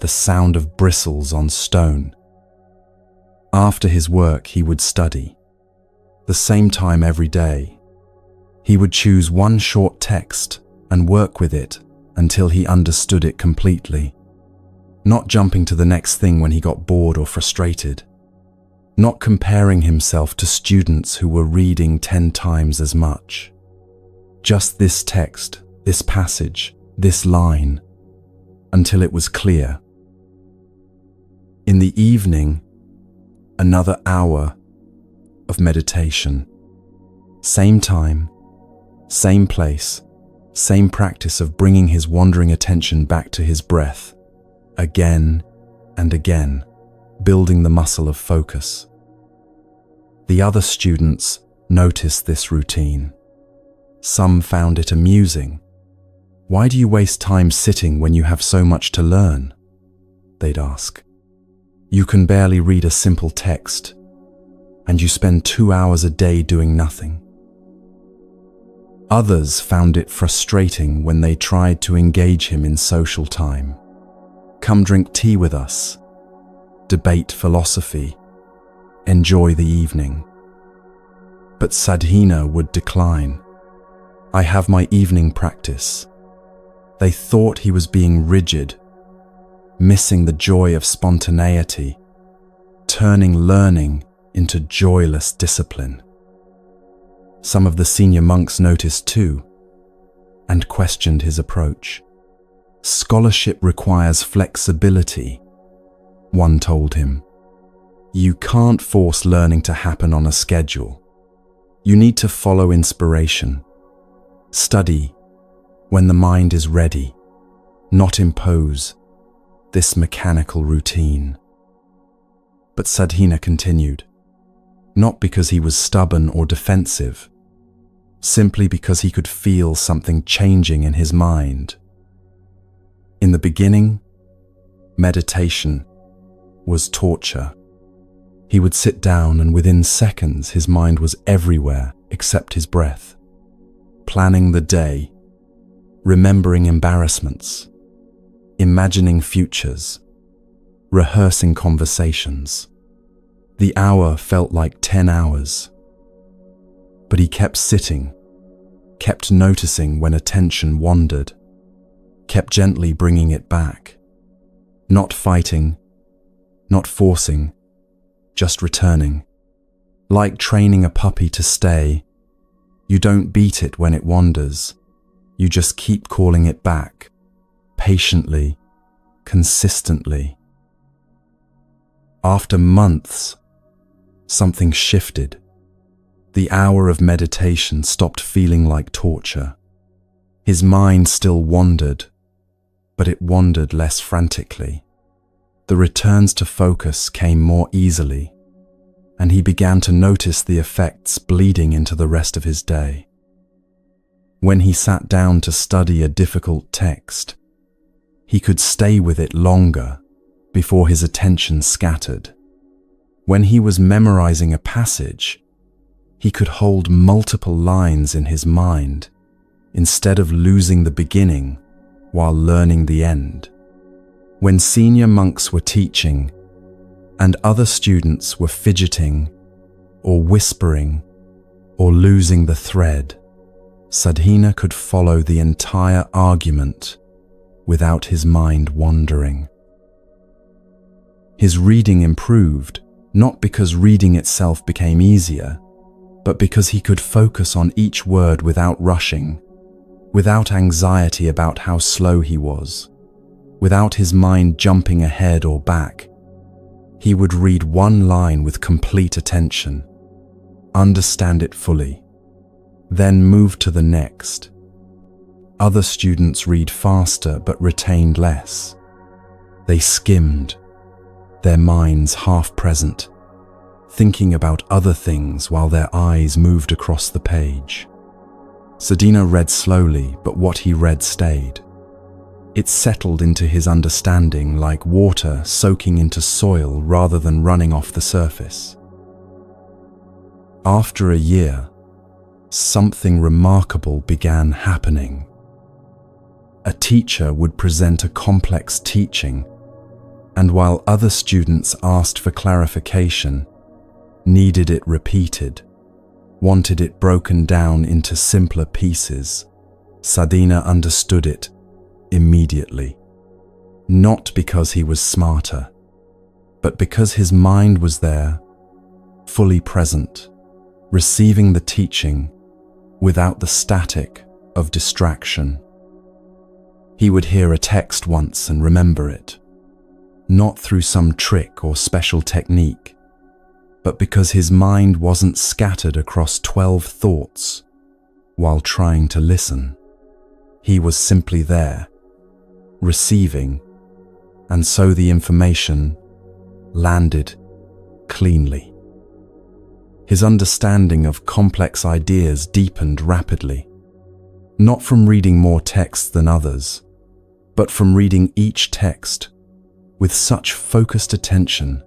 Speaker 1: the sound of bristles on stone. After his work, he would study. The same time every day. He would choose one short text and work with it until he understood it completely. Not jumping to the next thing when he got bored or frustrated. Not comparing himself to students who were reading 10 times as much. Just this text, this passage, this line, until it was clear. In the evening, another hour of meditation. Same time, same place, same practice of bringing his wandering attention back to his breath. Again and again, building the muscle of focus. The other students noticed this routine. Some found it amusing. Why do you waste time sitting when you have so much to learn? They'd ask. You can barely read a simple text, and you spend 2 hours a day doing nothing. Others found it frustrating when they tried to engage him in social time. Come drink tea with us, debate philosophy, enjoy the evening. But Sadhana would decline. I have my evening practice. They thought he was being rigid, missing the joy of spontaneity, turning learning into joyless discipline. Some of the senior monks noticed too, and questioned his approach. Scholarship requires flexibility, one told him. You can't force learning to happen on a schedule. You need to follow inspiration. Study when the mind is ready, not impose this mechanical routine. But Sadhana continued, not because he was stubborn or defensive, simply because he could feel something changing in his mind. In the beginning, meditation was torture. He would sit down and within seconds his mind was everywhere except his breath. Planning the day, remembering embarrassments, imagining futures, rehearsing conversations. The hour felt like 10 hours. But he kept sitting, kept noticing when attention wandered, kept gently bringing it back, not fighting, not forcing, just returning. Like training a puppy to stay, you don't beat it when it wanders, you just keep calling it back, patiently, consistently. After months, something shifted. The hour of meditation stopped feeling like torture. His mind still wandered, but it wandered less frantically. The returns to focus came more easily, and he began to notice the effects bleeding into the rest of his day. When he sat down to study a difficult text, he could stay with it longer before his attention scattered. When he was memorizing a passage, he could hold multiple lines in his mind instead of losing the beginning while learning the end. When senior monks were teaching and other students were fidgeting or whispering or losing the thread, Sadhana could follow the entire argument without his mind wandering. His reading improved, not because reading itself became easier, but because he could focus on each word without rushing, without anxiety about how slow he was, without his mind jumping ahead or back. He would read one line with complete attention, understand it fully, then move to the next. Other students read faster but retained less. They skimmed, their minds half present, thinking about other things while their eyes moved across the page. Sadhana read slowly, but what he read stayed. It settled into his understanding like water soaking into soil rather than running off the surface. After a year, something remarkable began happening. A teacher would present a complex teaching, and while other students asked for clarification, needed it repeated, wanted it broken down into simpler pieces, Sadhana understood it immediately. Not because he was smarter, but because his mind was there, fully present, receiving the teaching without the static of distraction. He would hear a text once and remember it, not through some trick or special technique, but because his mind wasn't scattered across 12 thoughts while trying to listen. He was simply there, receiving, and so the information landed cleanly. His understanding of complex ideas deepened rapidly, not from reading more texts than others, but from reading each text with such focused attention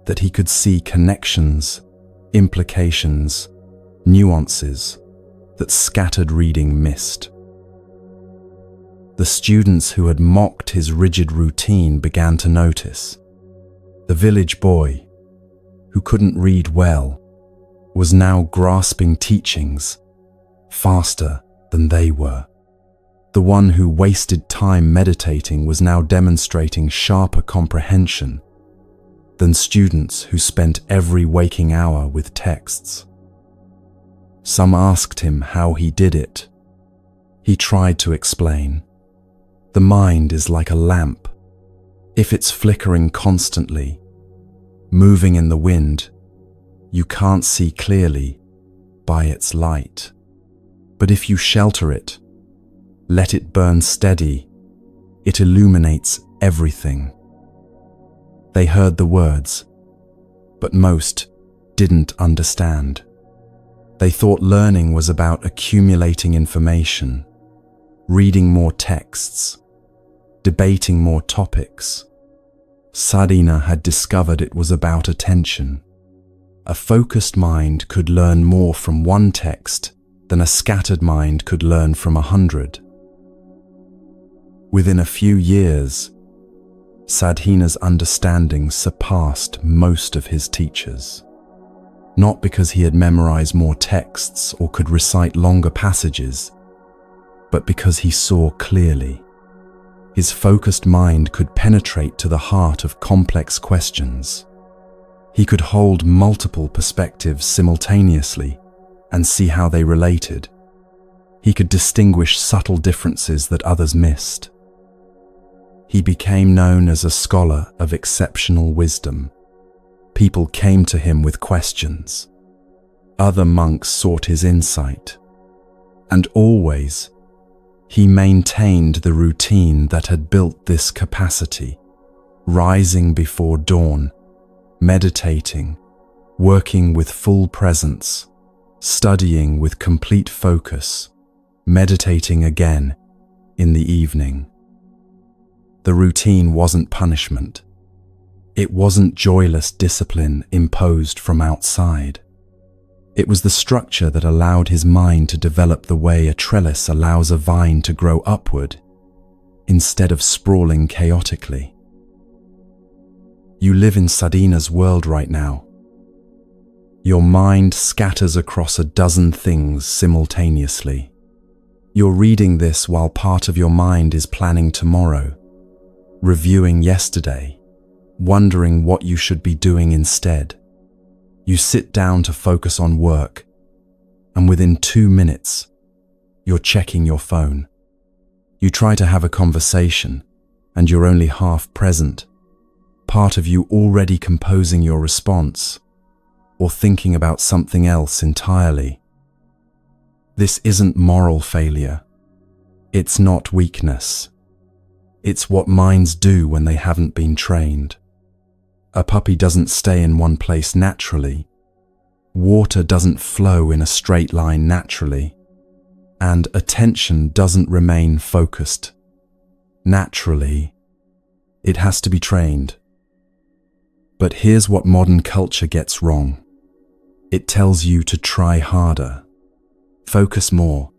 Speaker 1: that he could see connections, implications, nuances that scattered reading missed. The students who had mocked his rigid routine began to notice. The village boy, who couldn't read well, was now grasping teachings faster than they were. The one who wasted time meditating was now demonstrating sharper comprehension than students who spent every waking hour with texts. Some asked him how he did it. He tried to explain. The mind is like a lamp. If it's flickering constantly, moving in the wind, you can't see clearly by its light. But if you shelter it, let it burn steady, it illuminates everything. They heard the words, but most didn't understand. They thought learning was about accumulating information, reading more texts, debating more topics. Sadhana had discovered it was about attention. A focused mind could learn more from one text than a scattered mind could learn from 100. Within a few years, Sadhana's understanding surpassed most of his teachers. Not because he had memorized more texts or could recite longer passages, but because he saw clearly. His focused mind could penetrate to the heart of complex questions. He could hold multiple perspectives simultaneously and see how they related. He could distinguish subtle differences that others missed. He became known as a scholar of exceptional wisdom. People came to him with questions. Other monks sought his insight. And always, he maintained the routine that had built this capacity, rising before dawn, meditating, working with full presence, studying with complete focus, meditating again in the evening. The routine wasn't punishment. It wasn't joyless discipline imposed from outside. It was the structure that allowed his mind to develop the way a trellis allows a vine to grow upward, instead of sprawling chaotically. You live in Sadhana's world right now. Your mind scatters across a dozen things simultaneously. You're reading this while part of your mind is planning tomorrow, reviewing yesterday, wondering what you should be doing instead. You sit down to focus on work, and within 2 minutes, you're checking your phone. You try to have a conversation, and you're only half present, part of you already composing your response, or thinking about something else entirely. This isn't moral failure. It's not weakness. It's what minds do when they haven't been trained. A puppy doesn't stay in one place naturally. Water doesn't flow in a straight line naturally. And attention doesn't remain focused naturally. It has to be trained. But here's what modern culture gets wrong. It tells you to try harder, focus more,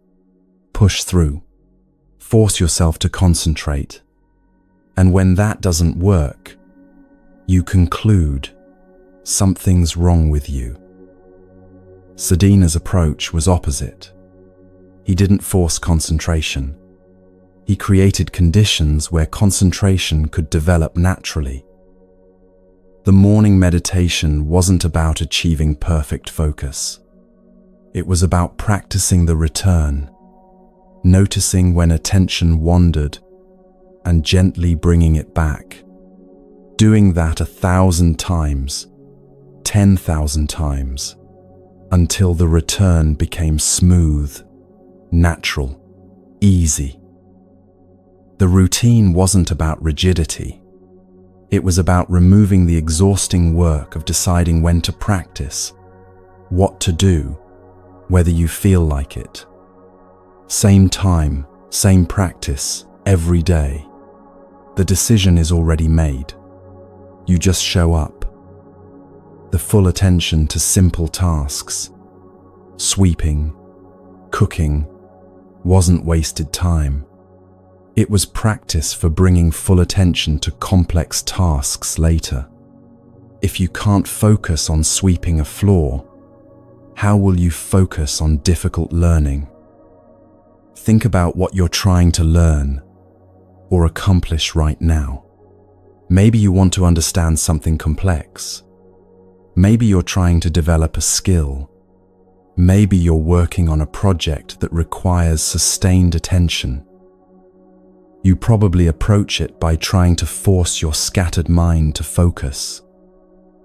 Speaker 1: push through, force yourself to concentrate. And when that doesn't work, you conclude something's wrong with you. Sadhana's approach was opposite. He didn't force concentration. He created conditions where concentration could develop naturally. The morning meditation wasn't about achieving perfect focus. It was about practicing the return, noticing when attention wandered and gently bringing it back. Doing that 1,000 times, 10,000 times, until the return became smooth, natural, easy. The routine wasn't about rigidity. It was about removing the exhausting work of deciding when to practice, what to do, whether you feel like it. Same time, same practice, every day. The decision is already made. You just show up. The full attention to simple tasks. Sweeping, cooking, wasn't wasted time. It was practice for bringing full attention to complex tasks later. If you can't focus on sweeping a floor, how will you focus on difficult learning? Think about what you're trying to learn or accomplish right now. Maybe you want to understand something complex. Maybe you're trying to develop a skill. Maybe you're working on a project that requires sustained attention. You probably approach it by trying to force your scattered mind to focus.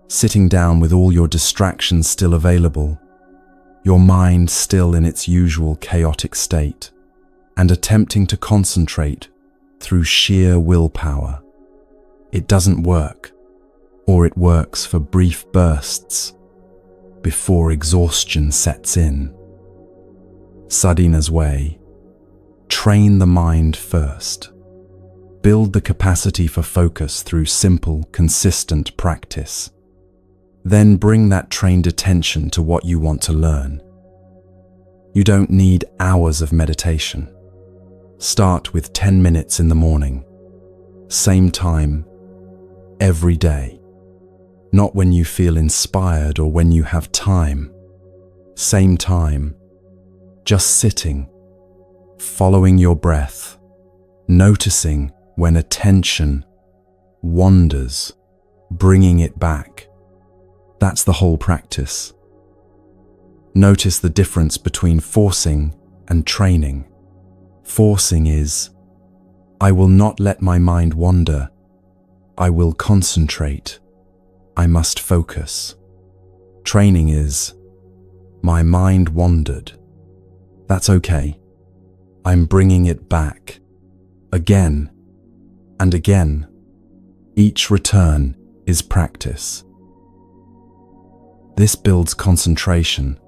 Speaker 1: Sitting down with all your distractions still available, your mind still in its usual chaotic state, and attempting to concentrate through sheer willpower. It doesn't work, or it works for brief bursts before exhaustion sets in. Sadhana's way: train the mind first. Build the capacity for focus through simple, consistent practice. Then bring that trained attention to what you want to learn. You don't need hours of meditation. Start with 10 minutes in the morning. Same time, every day. Not when you feel inspired or when you have time. Same time, just sitting, following your breath, noticing when attention wanders, bringing it back. That's the whole practice. Notice the difference between forcing and training. Forcing is, I will not let my mind wander. I will concentrate. I must focus. Training is, my mind wandered. That's okay. I'm bringing it back. Again and again. Each return is practice. This builds concentration,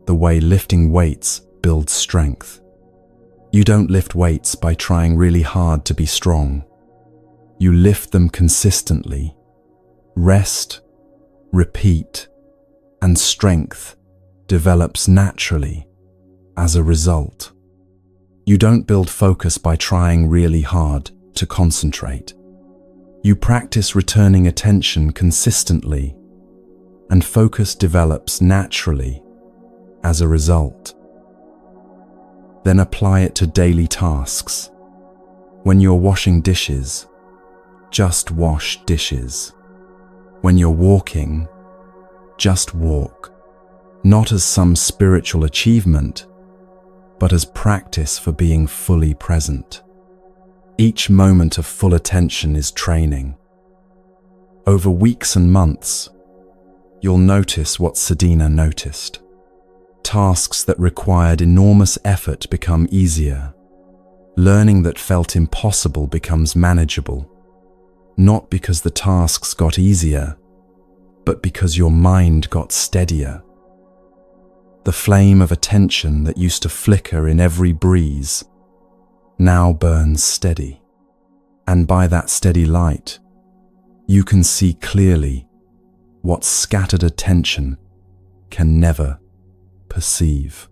Speaker 1: the way lifting weights builds strength. You don't lift weights by trying really hard to be strong. You lift them consistently. Rest, repeat, and strength develops naturally as a result. You don't build focus by trying really hard to concentrate. You practice returning attention consistently, and focus develops naturally as a result. Then apply it to daily tasks. When you're washing dishes, just wash dishes. When you're walking, just walk. Not as some spiritual achievement, but as practice for being fully present. Each moment of full attention is training. Over weeks and months, you'll notice what Sadhana noticed. Tasks that required enormous effort become easier. Learning that felt impossible becomes manageable. Not because the tasks got easier, but because your mind got steadier. The flame of attention that used to flicker in every breeze now burns steady. And by that steady light, you can see clearly what scattered attention can never perceive.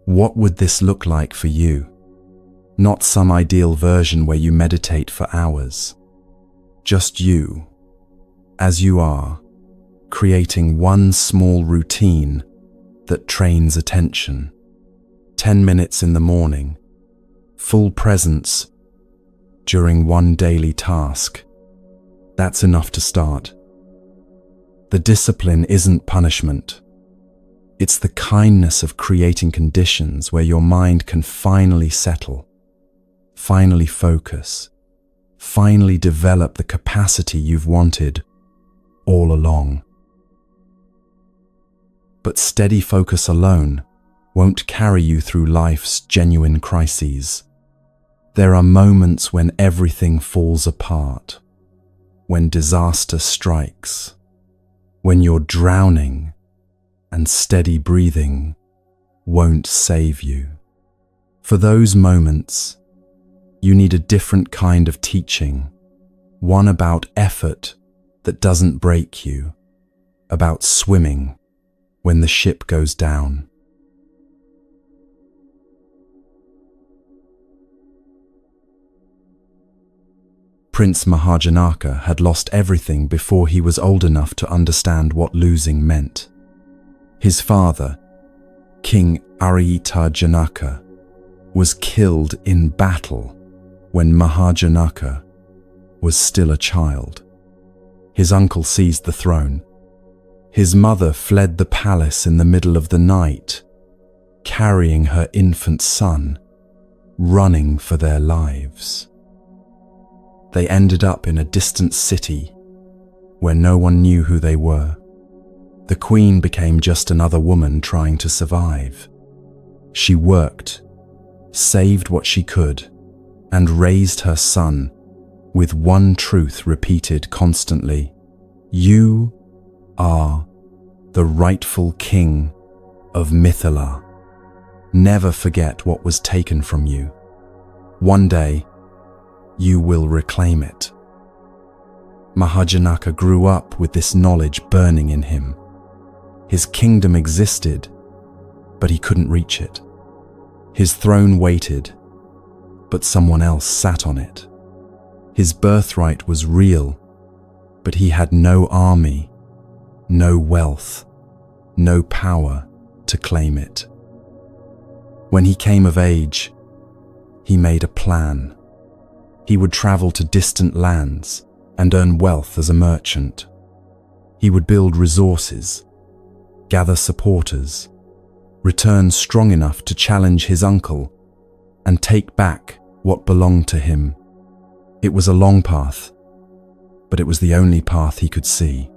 Speaker 1: What would this look like for you? Not some ideal version where you meditate for hours. Just you, as you are, creating one small routine that trains attention. 10 minutes in the morning, full presence during one daily task. That's enough to start. The discipline isn't punishment. It's the kindness of creating conditions where your mind can finally settle, finally focus, finally develop the capacity you've wanted all along. But steady focus alone won't carry you through life's genuine crises. There are moments when everything falls apart, when disaster strikes, when you're drowning and steady breathing won't save you. For those moments, you need a different kind of teaching, one about effort that doesn't break you, about swimming when the ship goes down. Prince Mahajanaka had lost everything before he was old enough to understand what losing meant. His father, King Arita Janaka, was killed in battle when Mahajanaka was still a child. His uncle seized the throne. His mother fled the palace in the middle of the night, carrying her infant son, running for their lives. They ended up in a distant city where no one knew who they were. The queen became just another woman trying to survive. She worked, saved what she could, and raised her son with one truth repeated constantly: you are the rightful king of Mithila. Never forget what was taken from you. One day, you will reclaim it. Mahajanaka grew up with this knowledge burning in him. His kingdom existed, but he couldn't reach it. His throne waited, but someone else sat on it. His birthright was real, but he had no army, no wealth, no power to claim it. When he came of age, he made a plan. He would travel to distant lands and earn wealth as a merchant. He would build resources, gather supporters, return strong enough to challenge his uncle, and take back what belonged to him. It was a long path, but it was the only path he could see.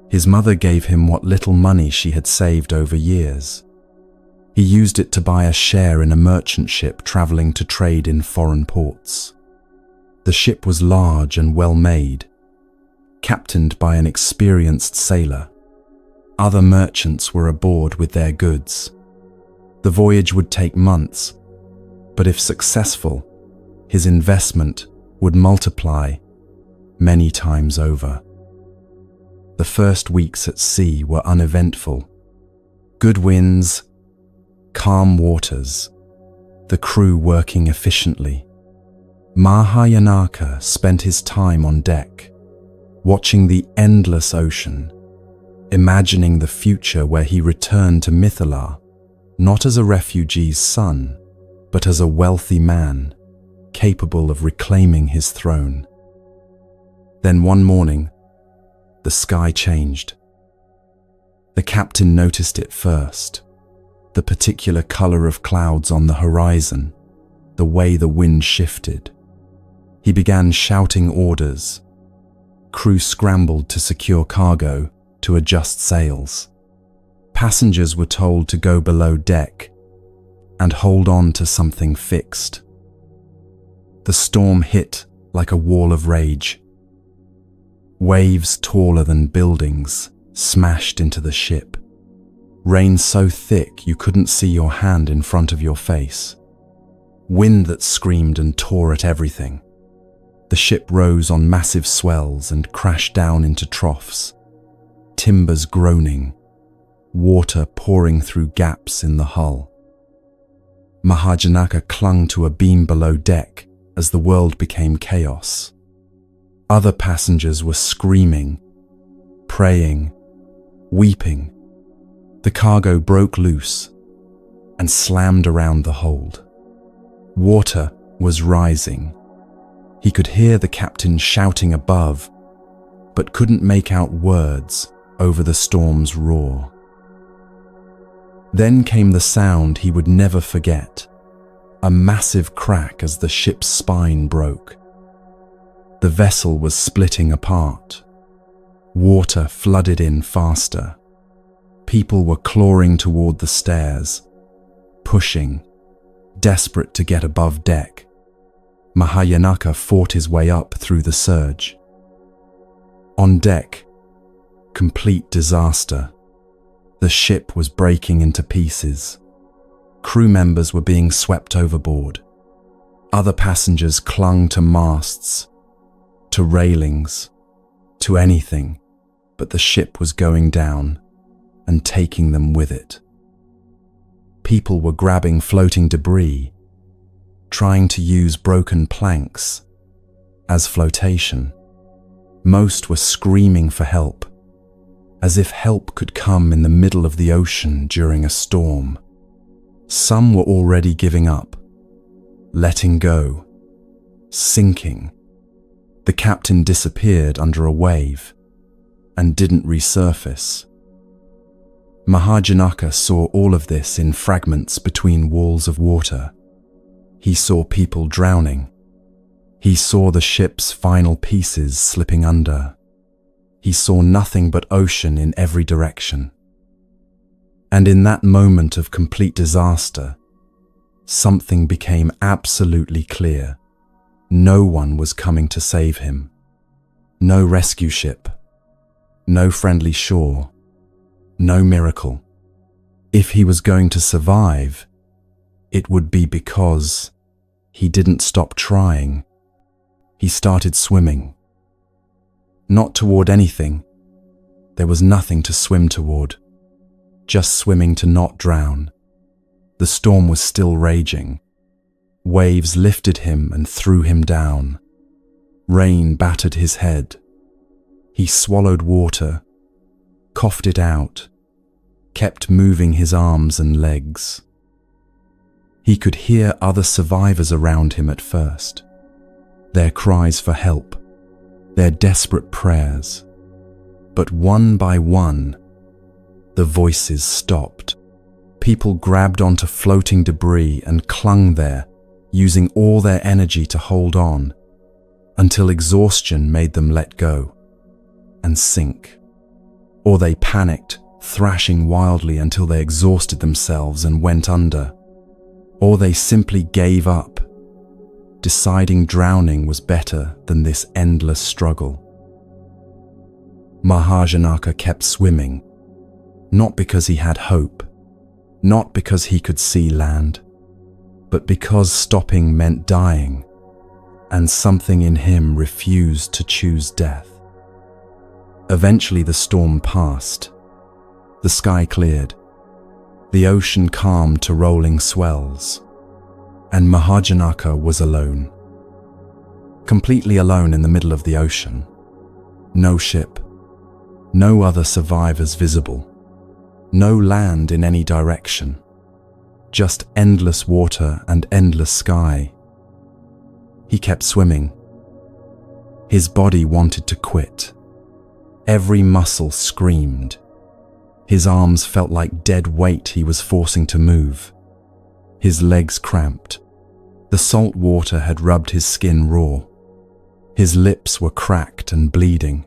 Speaker 1: His mother gave him what little money she had saved over years. He used it to buy a share in a merchant ship traveling to trade in foreign ports. The ship was large and well made, captained by an experienced sailor. Other merchants were aboard with their goods. The voyage would take months, but if successful, his investment would multiply many times over. The first weeks at sea were uneventful. Good winds, calm waters, the crew working efficiently. Mahayanaka spent his time on deck, watching the endless ocean, imagining the future where he returned to Mithila, not as a refugee's son, but as a wealthy man, capable of reclaiming his throne. Then one morning, the sky changed. The captain noticed it first, the particular color of clouds on the horizon, the way the wind shifted. He began shouting orders. Crew scrambled to secure cargo, to adjust sails. Passengers were told to go below deck and hold on to something fixed. The storm hit like a wall of rage. Waves taller than buildings smashed into the ship. Rain so thick you couldn't see your hand in front of your face. Wind that screamed and tore at everything. The ship rose on massive swells and crashed down into troughs. Timbers groaning, water pouring through gaps in the hull. Mahajanaka clung to a beam below deck as the world became chaos. Other passengers were screaming, praying, weeping. The cargo broke loose and slammed around the hold. Water was rising. He could hear the captain shouting above, but couldn't make out words over the storm's roar. Then came the sound he would never forget, a massive crack as the ship's spine broke. The vessel was splitting apart. Water flooded in faster. People were clawing toward the stairs, pushing, desperate to get above deck. Mahayanaka fought his way up through the surge. On deck, complete disaster. The ship was breaking into pieces. Crew members were being swept overboard. Other passengers clung to masts, to railings, to anything, but the ship was going down and taking them with it. People were grabbing floating debris, trying to use broken planks as flotation. Most were screaming for help, as if help could come in the middle of the ocean during a storm. Some were already giving up, letting go, sinking. The captain disappeared under a wave and didn't resurface. Mahajanaka saw all of this in fragments between walls of water. He saw people drowning. He saw the ship's final pieces slipping under. He saw nothing but ocean in every direction. And in that moment of complete disaster, something became absolutely clear. No one was coming to save him. No rescue ship. No friendly shore. No miracle. If he was going to survive, it would be because he didn't stop trying. He started swimming. Not toward anything. There was nothing to swim toward. Just swimming to not drown. The storm was still raging. Waves lifted him and threw him down. Rain battered his head. He swallowed water, coughed it out, kept moving his arms and legs. He could hear other survivors around him at first, their cries for help, their desperate prayers. But one by one, the voices stopped. People grabbed onto floating debris and clung there, using all their energy to hold on, until exhaustion made them let go and sink. Or they panicked, thrashing wildly until they exhausted themselves and went under. Or they simply gave up, deciding drowning was better than this endless struggle. Mahajanaka kept swimming, not because he had hope, not because he could see land, but because stopping meant dying, and something in him refused to choose death. Eventually the storm passed. The sky cleared. The ocean calmed to rolling swells, and Mahajanaka was alone. Completely alone in the middle of the ocean. No ship, no other survivors visible, no land in any direction, just endless water and endless sky. He kept swimming. His body wanted to quit. Every muscle screamed. His arms felt like dead weight he was forcing to move. His legs cramped. The salt water had rubbed his skin raw. His lips were cracked and bleeding.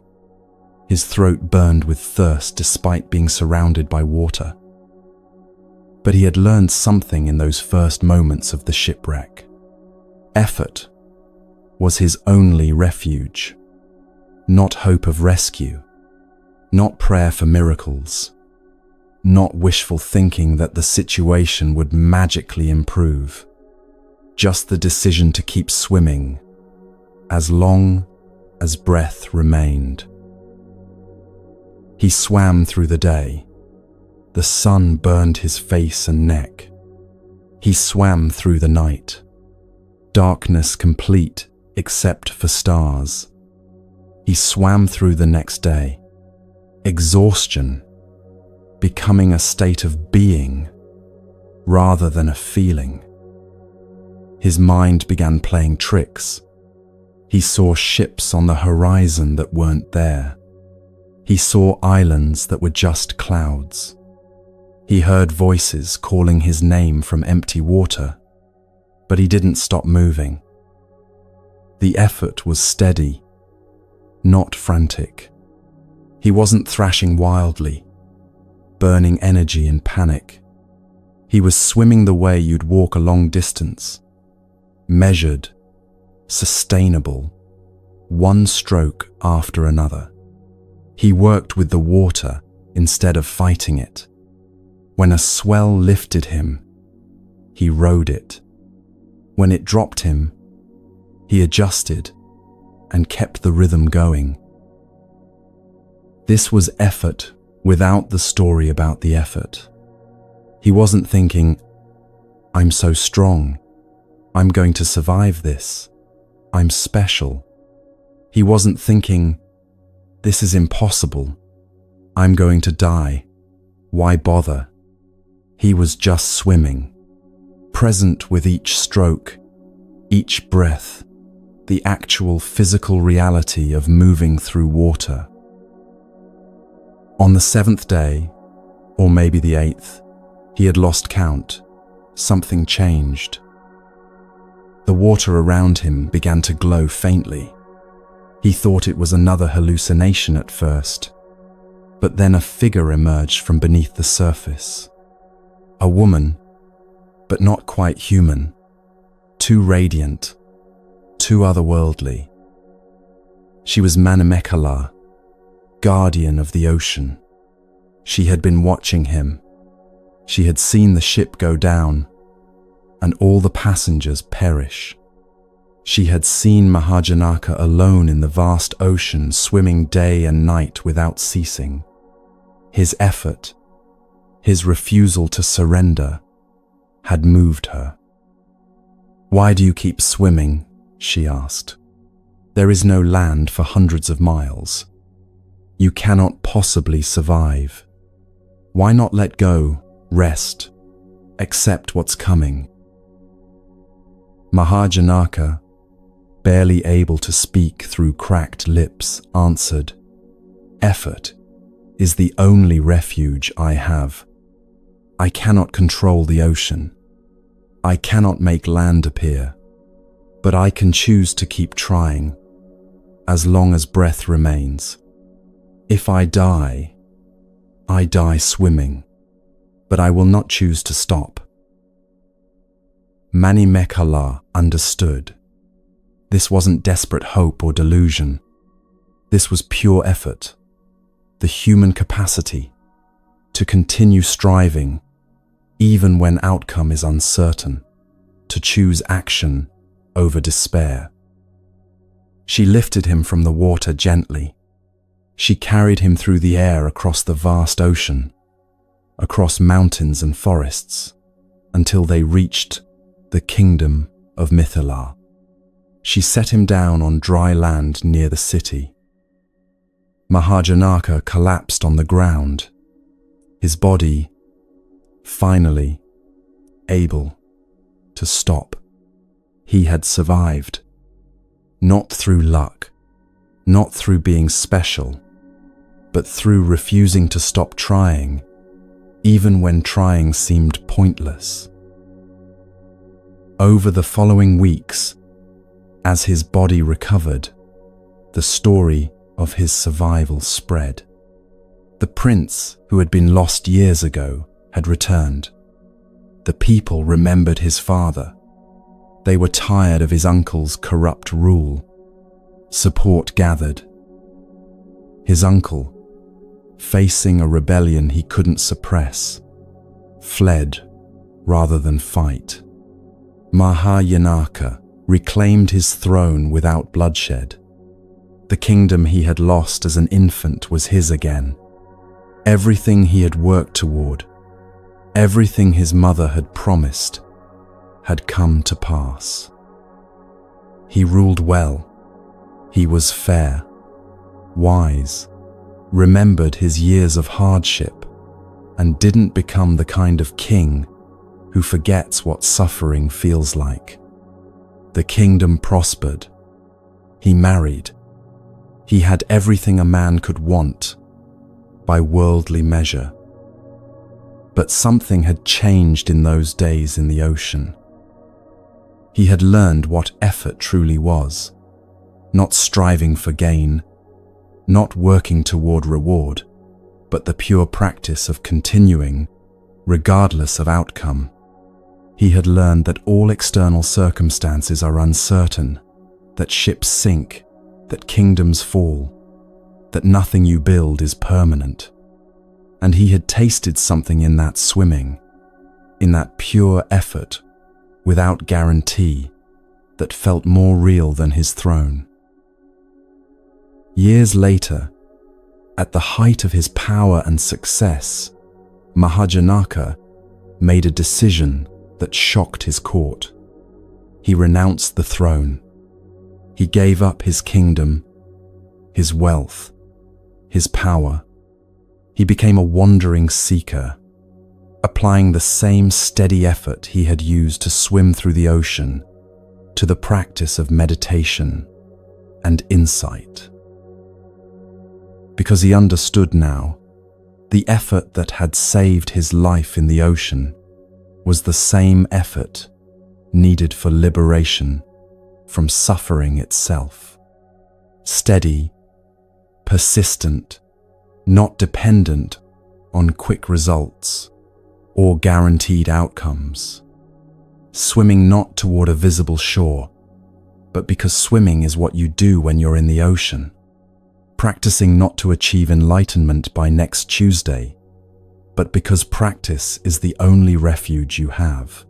Speaker 1: His throat burned with thirst despite being surrounded by water. But he had learned something in those first moments of the shipwreck. Effort was his only refuge. Not hope of rescue. Not prayer for miracles. Not wishful thinking that the situation would magically improve. Just the decision to keep swimming as long as breath remained. He swam through the day. The sun burned his face and neck. He swam through the night. Darkness complete except for stars. He swam through the next day. Exhaustion becoming a state of being rather than a feeling. His mind began playing tricks. He saw ships on the horizon that weren't there. He saw islands that were just clouds. He heard voices calling his name from empty water, but he didn't stop moving. The effort was steady, not frantic. He wasn't thrashing wildly, burning energy in panic. He was swimming the way you'd walk a long distance, measured, sustainable, one stroke after another. He worked with the water instead of fighting it. When a swell lifted him, he rode it. When it dropped him, he adjusted and kept the rhythm going. This was effort without the story about the effort. He wasn't thinking, I'm so strong, I'm going to survive this, I'm special. He wasn't thinking, this is impossible, I'm going to die, why bother? He was just swimming, present with each stroke, each breath, the actual physical reality of moving through water. On the 7th day, or maybe the 8th, he had lost count. Something changed. The water around him began to glow faintly. He thought it was another hallucination at first, but then a figure emerged from beneath the surface. A woman, but not quite human, too radiant, too otherworldly. She was Manamekala, guardian of the ocean. She had been watching him. She had seen the ship go down and all the passengers perish. She had seen Mahajanaka alone in the vast ocean, swimming day and night without ceasing. His effort, his refusal to surrender, had moved her. "Why do you keep swimming?" she asked. "There is no land for hundreds of miles. You cannot possibly survive. Why not let go, rest, accept what's coming?" Mahajanaka, barely able to speak through cracked lips, answered, "Effort is the only refuge I have. I cannot control the ocean. I cannot make land appear, but I can choose to keep trying as long as breath remains. If I die swimming, but I will not choose to stop." Manimekhala understood. This wasn't desperate hope or delusion. This was pure effort, the human capacity to continue striving even when outcome is uncertain, to choose action over despair. She lifted him from the water gently. She carried him through the air across the vast ocean, across mountains and forests, until they reached the kingdom of Mithila. She set him down on dry land near the city. Mahajanaka collapsed on the ground, his body finally able to stop. He had survived, not through luck, not through being special, but through refusing to stop trying, even when trying seemed pointless. Over the following weeks, as his body recovered, the story of his survival spread. The prince, who had been lost years ago, had returned. The people remembered his father. They were tired of his uncle's corrupt rule. Support gathered. His uncle, facing a rebellion he couldn't suppress, fled rather than fight. Mahajanaka reclaimed his throne without bloodshed. The kingdom he had lost as an infant was his again. Everything he had worked toward, everything his mother had promised, had come to pass. He ruled well. He was fair, wise, remembered his years of hardship, and didn't become the kind of king who forgets what suffering feels like. The kingdom prospered. He married. He had everything a man could want by worldly measure. But something had changed in those days in the ocean. He had learned what effort truly was, not striving for gain, not working toward reward, but the pure practice of continuing, regardless of outcome. He had learned that all external circumstances are uncertain, that ships sink, that kingdoms fall, that nothing you build is permanent. And he had tasted something in that swimming, in that pure effort, without guarantee, that felt more real than his throne. Years later, at the height of his power and success, Mahajanaka made a decision that shocked his court. He renounced the throne. He gave up his kingdom, his wealth, his power. He became a wandering seeker, applying the same steady effort he had used to swim through the ocean to the practice of meditation and insight. Because he understood now, the effort that had saved his life in the ocean was the same effort needed for liberation from suffering itself. Steady, persistent, not dependent on quick results or guaranteed outcomes. Swimming not toward a visible shore, but because swimming is what you do when you're in the ocean. Practicing not to achieve enlightenment by next Tuesday, but because practice is the only refuge you have.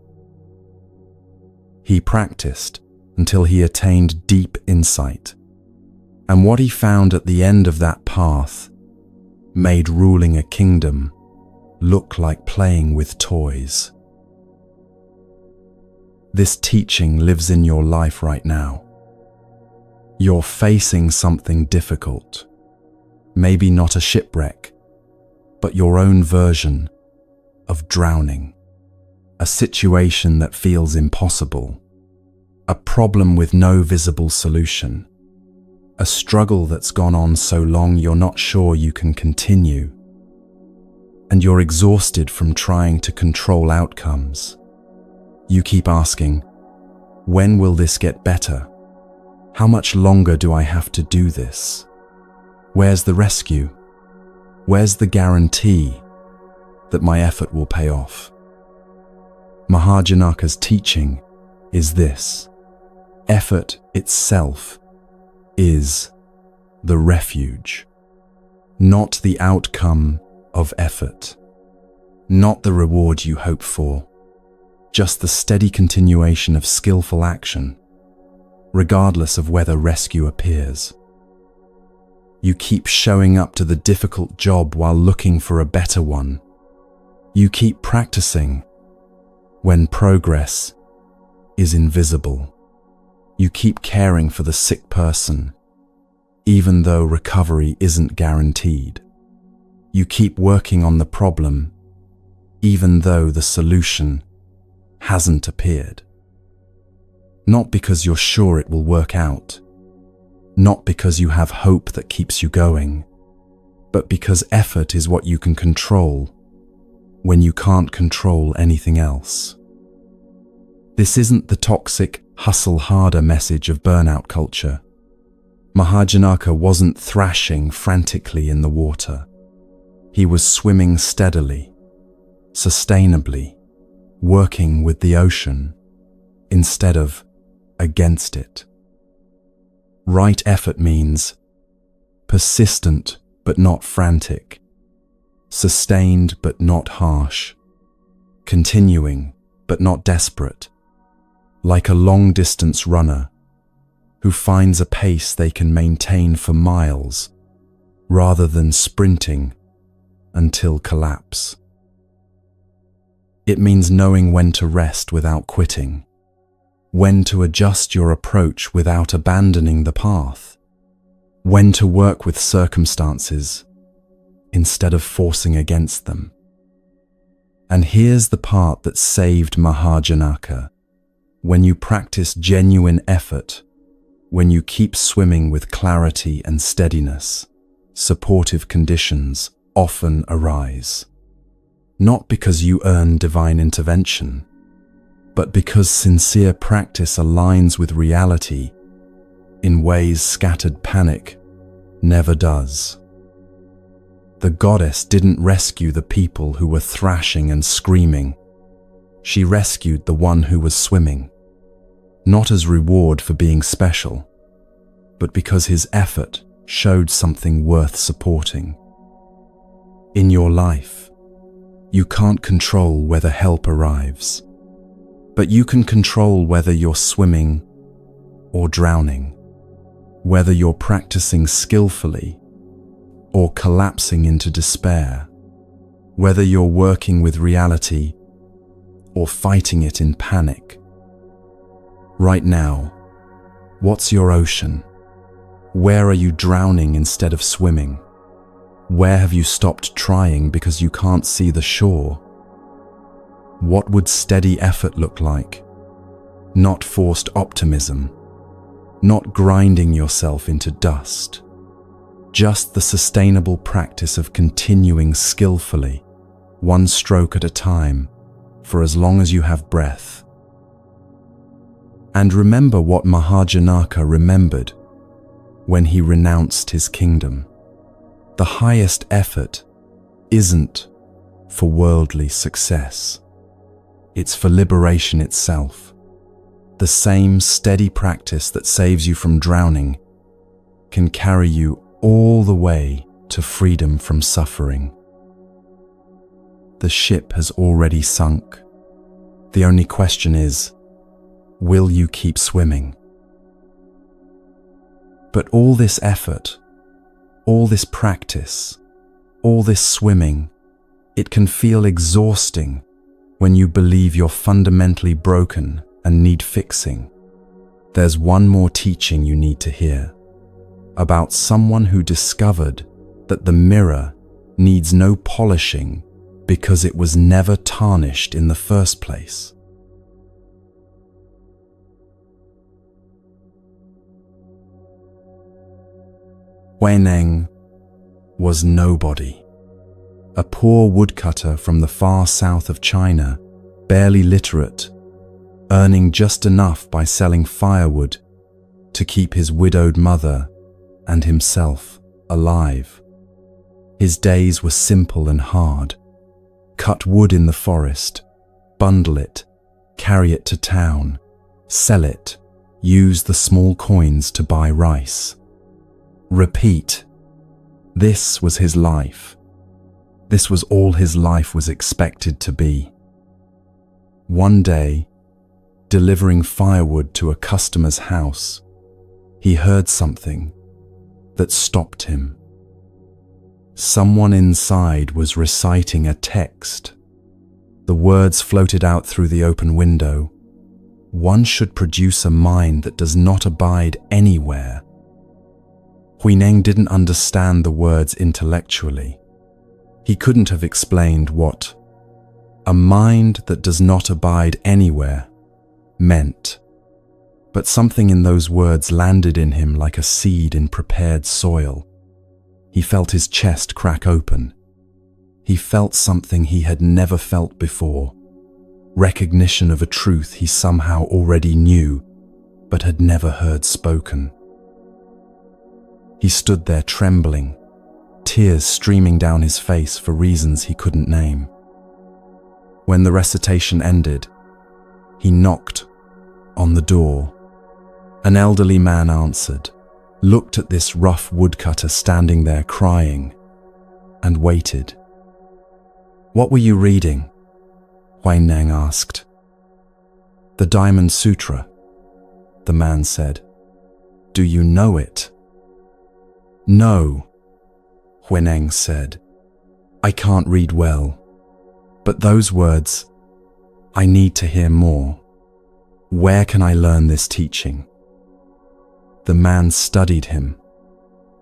Speaker 1: He practiced until he attained deep insight, and what he found at the end of that path made ruling a kingdom look like playing with toys. This teaching lives in your life right now. You're facing something difficult, maybe not a shipwreck, but your own version of drowning, a situation that feels impossible, a problem with no visible solution, a struggle that's gone on so long you're not sure you can continue, and you're exhausted from trying to control outcomes. You keep asking, when will this get better? How much longer do I have to do this? Where's the rescue? Where's the guarantee that my effort will pay off? Mahajanaka's teaching is this: effort itself is the refuge, not the outcome of effort, not the reward you hope for, just the steady continuation of skillful action, regardless of whether rescue appears. You keep showing up to the difficult job while looking for a better one. You keep practicing when progress is invisible. You keep caring for the sick person, even though recovery isn't guaranteed. You keep working on the problem, even though the solution hasn't appeared. Not because you're sure it will work out, not because you have hope that keeps you going, but because effort is what you can control when you can't control anything else. This isn't the toxic, hustle harder message of burnout culture. Mahajanaka wasn't thrashing frantically in the water. He was swimming steadily, sustainably, working with the ocean instead of against it. Right effort means persistent but not frantic, sustained but not harsh, continuing but not desperate, like a long-distance runner who finds a pace they can maintain for miles rather than sprinting until collapse. It means knowing when to rest without quitting, when to adjust your approach without abandoning the path, when to work with circumstances instead of forcing against them. And here's the part that saved Mahajanaka. When you practice genuine effort, when you keep swimming with clarity and steadiness, supportive conditions often arise. Not because you earn divine intervention, but because sincere practice aligns with reality in ways scattered panic never does. The goddess didn't rescue the people who were thrashing and screaming. She rescued the one who was swimming, not as reward for being special, but because his effort showed something worth supporting. In your life, you can't control whether help arrives, but you can control whether you're swimming or drowning, whether you're practicing skillfully or collapsing into despair, whether you're working with reality or fighting it in panic. Right now, what's your ocean? Where are you drowning instead of swimming? Where have you stopped trying because you can't see the shore? What would steady effort look like? Not forced optimism, not grinding yourself into dust, just the sustainable practice of continuing skillfully, one stroke at a time, for as long as you have breath. And remember what Mahajanaka remembered when he renounced his kingdom. The highest effort isn't for worldly success. It's for liberation itself. The same steady practice that saves you from drowning can carry you all the way to freedom from suffering. The ship has already sunk. The only question is, will you keep swimming? But all this effort, all this practice, all this swimming, it can feel exhausting when you believe you're fundamentally broken and need fixing. There's one more teaching you need to hear, about someone who discovered that the mirror needs no polishing because it was never tarnished in the first place. Huineng was nobody. A poor woodcutter from the far south of China, barely literate, earning just enough by selling firewood to keep his widowed mother and himself alive. His days were simple and hard. Cut wood in the forest, bundle it, carry it to town, sell it, use the small coins to buy rice. Repeat. This was his life. This was all his life was expected to be. One day, delivering firewood to a customer's house, he heard something that stopped him. Someone inside was reciting a text. The words floated out through the open window. One should produce a mind that does not abide anywhere. Huineng didn't understand the words intellectually. He couldn't have explained what a mind that does not abide anywhere meant. But something in those words landed in him like a seed in prepared soil. He felt his chest crack open. He felt something he had never felt before, recognition of a truth he somehow already knew, but had never heard spoken. He stood there trembling, tears streaming down his face for reasons he couldn't name. When the recitation ended, he knocked on the door. An elderly man answered, looked at this rough woodcutter standing there crying, and waited. "What were you reading?" Huineng asked. "The Diamond Sutra," the man said. "Do you know it?" "No," Huineng said. "I can't read well. But those words, I need to hear more. Where can I learn this teaching?" The man studied him.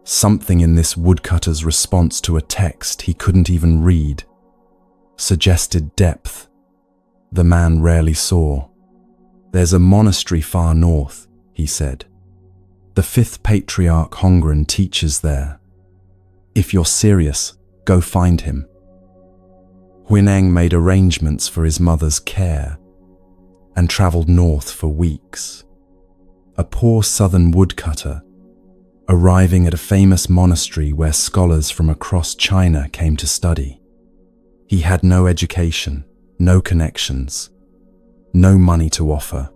Speaker 1: Something in this woodcutter's response to a text he couldn't even read suggested depth the man rarely saw. "There's a monastery far north," he said. "The fifth patriarch Hongren teaches there. If you're serious, go find him." Huineng made arrangements for his mother's care and traveled north for weeks. A poor southern woodcutter, arriving at a famous monastery where scholars from across China came to study. He had no education, no connections, no money to offer,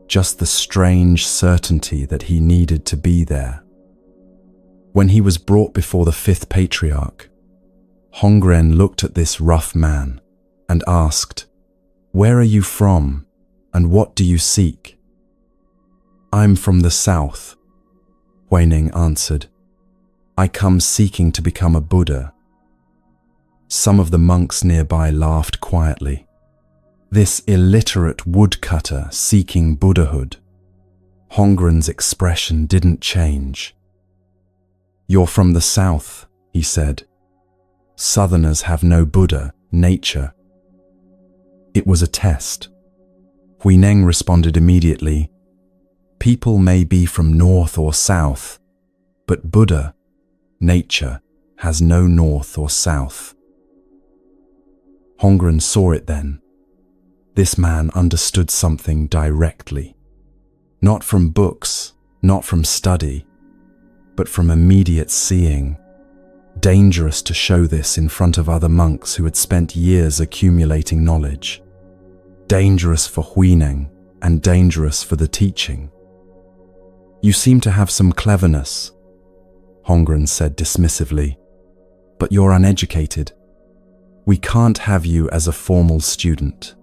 Speaker 1: just the strange certainty that he needed to be there. When he was brought before the fifth patriarch, Hongren looked at this rough man and asked, "Where are you from, and what do you seek?" "I'm from the south," Huineng answered. "I come seeking to become a Buddha." Some of the monks nearby laughed quietly. This illiterate woodcutter seeking Buddhahood. Hongren's expression didn't change. "You're from the south," he said. "Southerners have no Buddha, nature." It was a test. Huineng responded immediately, "People may be from north or south, but Buddha, nature, has no north or south." Hongren saw it then. This man understood something directly. Not from books, not from study, but from immediate seeing. Dangerous to show this in front of other monks who had spent years accumulating knowledge. Dangerous for Huineng and dangerous for the teaching. "You seem to have some cleverness," Hongren said dismissively, "but you're uneducated. We can't have you as a formal student.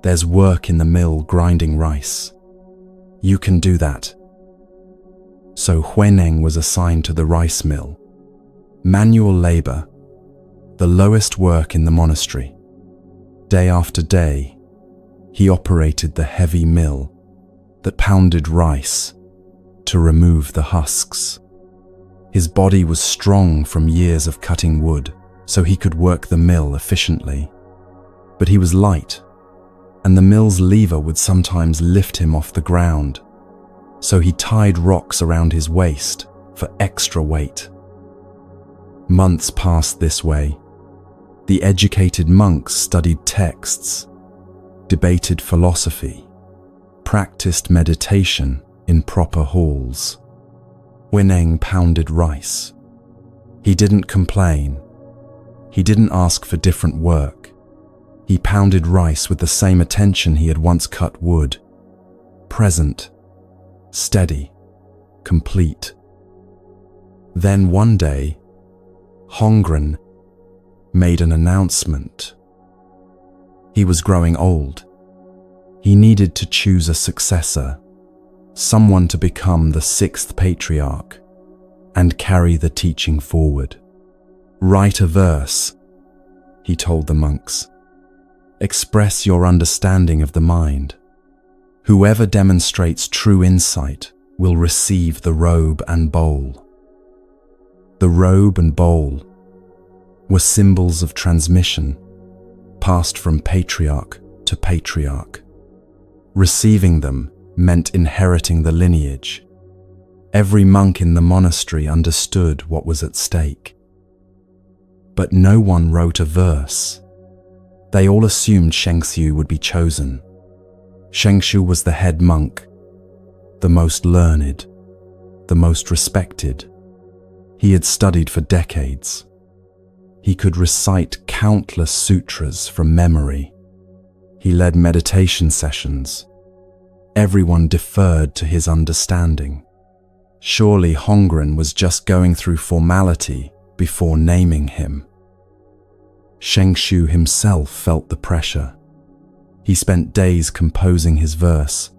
Speaker 1: There's work in the mill grinding rice. You can do that." So Huineng was assigned to the rice mill. Manual labor, the lowest work in the monastery. Day after day, he operated the heavy mill that pounded rice to remove the husks. His body was strong from years of cutting wood, so he could work the mill efficiently. But he was light, and the mill's lever would sometimes lift him off the ground. So he tied rocks around his waist for extra weight. Months passed this way. The educated monks studied texts, debated philosophy, practiced meditation in proper halls. Huineng pounded rice. He didn't complain. He didn't ask for different work. He pounded rice with the same attention he had once cut wood. Present, steady, complete. Then one day, Hongren made an announcement. He was growing old. He needed to choose a successor, someone to become the sixth patriarch and carry the teaching forward. Write a verse, he told the monks. Express your understanding of the mind. Whoever demonstrates true insight will receive the robe and bowl. The robe and bowl were symbols of transmission, passed from patriarch to patriarch. Receiving them meant inheriting the lineage. Every monk in the monastery understood what was at stake. But no one wrote a verse. They all assumed Shengxiu would be chosen. Shengxiu was the head monk, the most learned, the most respected. He had studied for decades. He could recite countless sutras from memory. He led meditation sessions. Everyone deferred to his understanding. Surely Hongren was just going through formality before naming him. Shengxiu himself felt the pressure. He spent days composing his verse,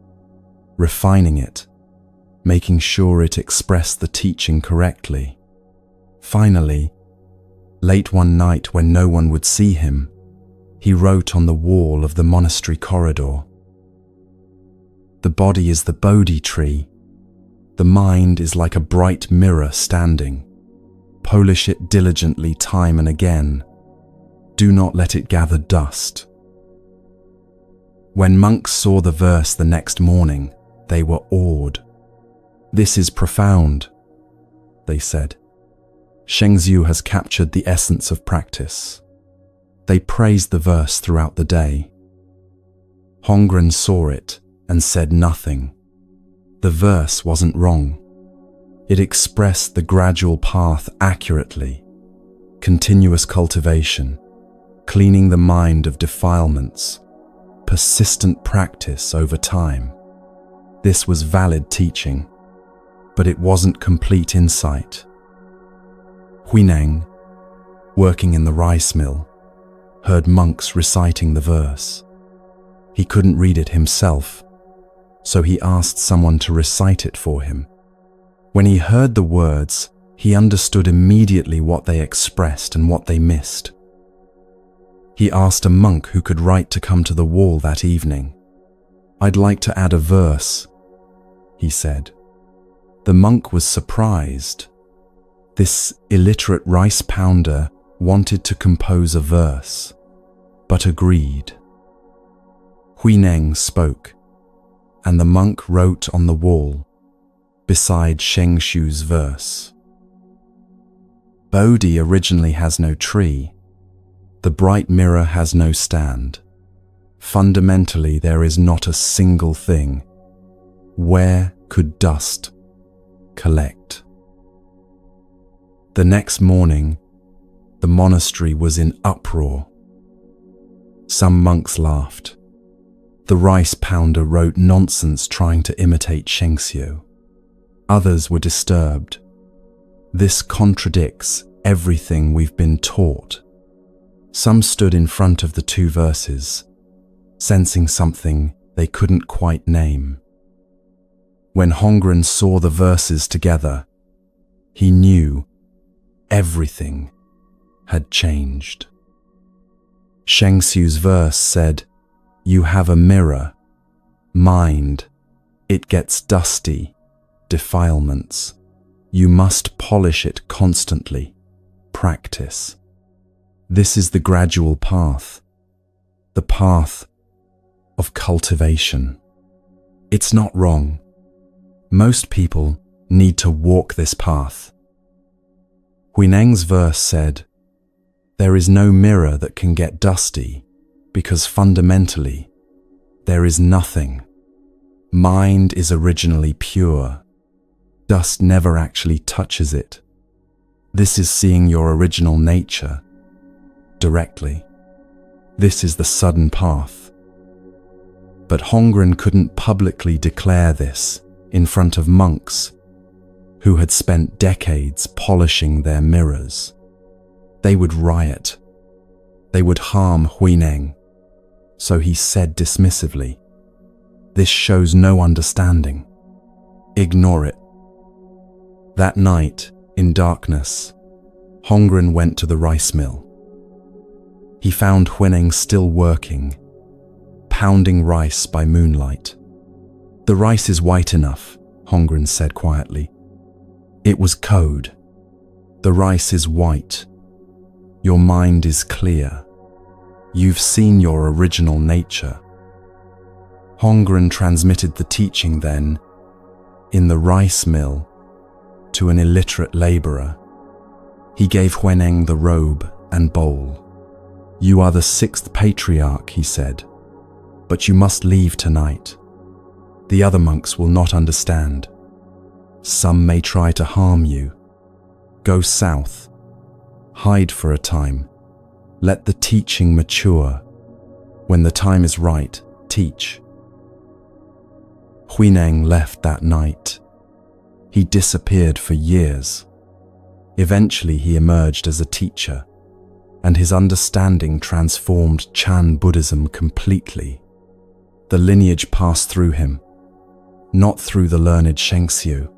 Speaker 1: refining it, making sure it expressed the teaching correctly. Finally, late one night when no one would see him, he wrote on the wall of the monastery corridor, "The body is the Bodhi tree. The mind is like a bright mirror standing. Polish it diligently time and again. Do not let it gather dust." When monks saw the verse the next morning, they were awed. "This is profound," they said. "Shengxiu has captured the essence of practice." They praised the verse throughout the day. Hongren saw it and said nothing. The verse wasn't wrong. It expressed the gradual path accurately. Continuous cultivation, cleaning the mind of defilements, persistent practice over time. This was valid teaching, but it wasn't complete insight. Huineng, working in the rice mill, heard monks reciting the verse. He couldn't read it himself, so he asked someone to recite it for him. When he heard the words, he understood immediately what they expressed and what they missed. He asked a monk who could write to come to the wall that evening. "I'd like to add a verse," he said. The monk was surprised. This illiterate rice pounder wanted to compose a verse, but agreed. Huineng spoke, and the monk wrote on the wall, beside Shengxiu's verse. "Bodhi originally has no tree. The bright mirror has no stand. Fundamentally, there is not a single thing. Where could dust collect?" The next morning, the monastery was in uproar. Some monks laughed. The rice pounder wrote nonsense trying to imitate Shengxiu. Others were disturbed. This contradicts everything we've been taught. Some stood in front of the two verses, sensing something they couldn't quite name. When Hongren saw the verses together, he knew everything had changed. Shengxiu's verse said, "You have a mirror, mind. It gets dusty, defilements. You must polish it constantly, practice." This is the gradual path, the path of cultivation. It's not wrong. Most people need to walk this path. Huineng's verse said, "There is no mirror that can get dusty, because fundamentally, there is nothing. Mind is originally pure. Dust never actually touches it. This is seeing your original nature directly. This is the sudden path." But Hongren couldn't publicly declare this in front of monks who had spent decades polishing their mirrors. They would riot. They would harm Huineng. So he said dismissively, "This shows no understanding. Ignore it." That night, in darkness, Hongren went to the rice mill. He found Huineng still working, pounding rice by moonlight. "The rice is white enough," Hongren said quietly. It was code. "The rice is white. Your mind is clear. You've seen your original nature." Hongren transmitted the teaching then, in the rice mill, to an illiterate laborer. He gave Huineng the robe and bowl. "You are the sixth patriarch," he said, "but you must leave tonight. The other monks will not understand. Some may try to harm you. Go south. Hide for a time. Let the teaching mature. When the time is right, teach." Huineng left that night. He disappeared for years. Eventually he emerged as a teacher, and his understanding transformed Chan Buddhism completely. The lineage passed through him, not through the learned Shengxiu.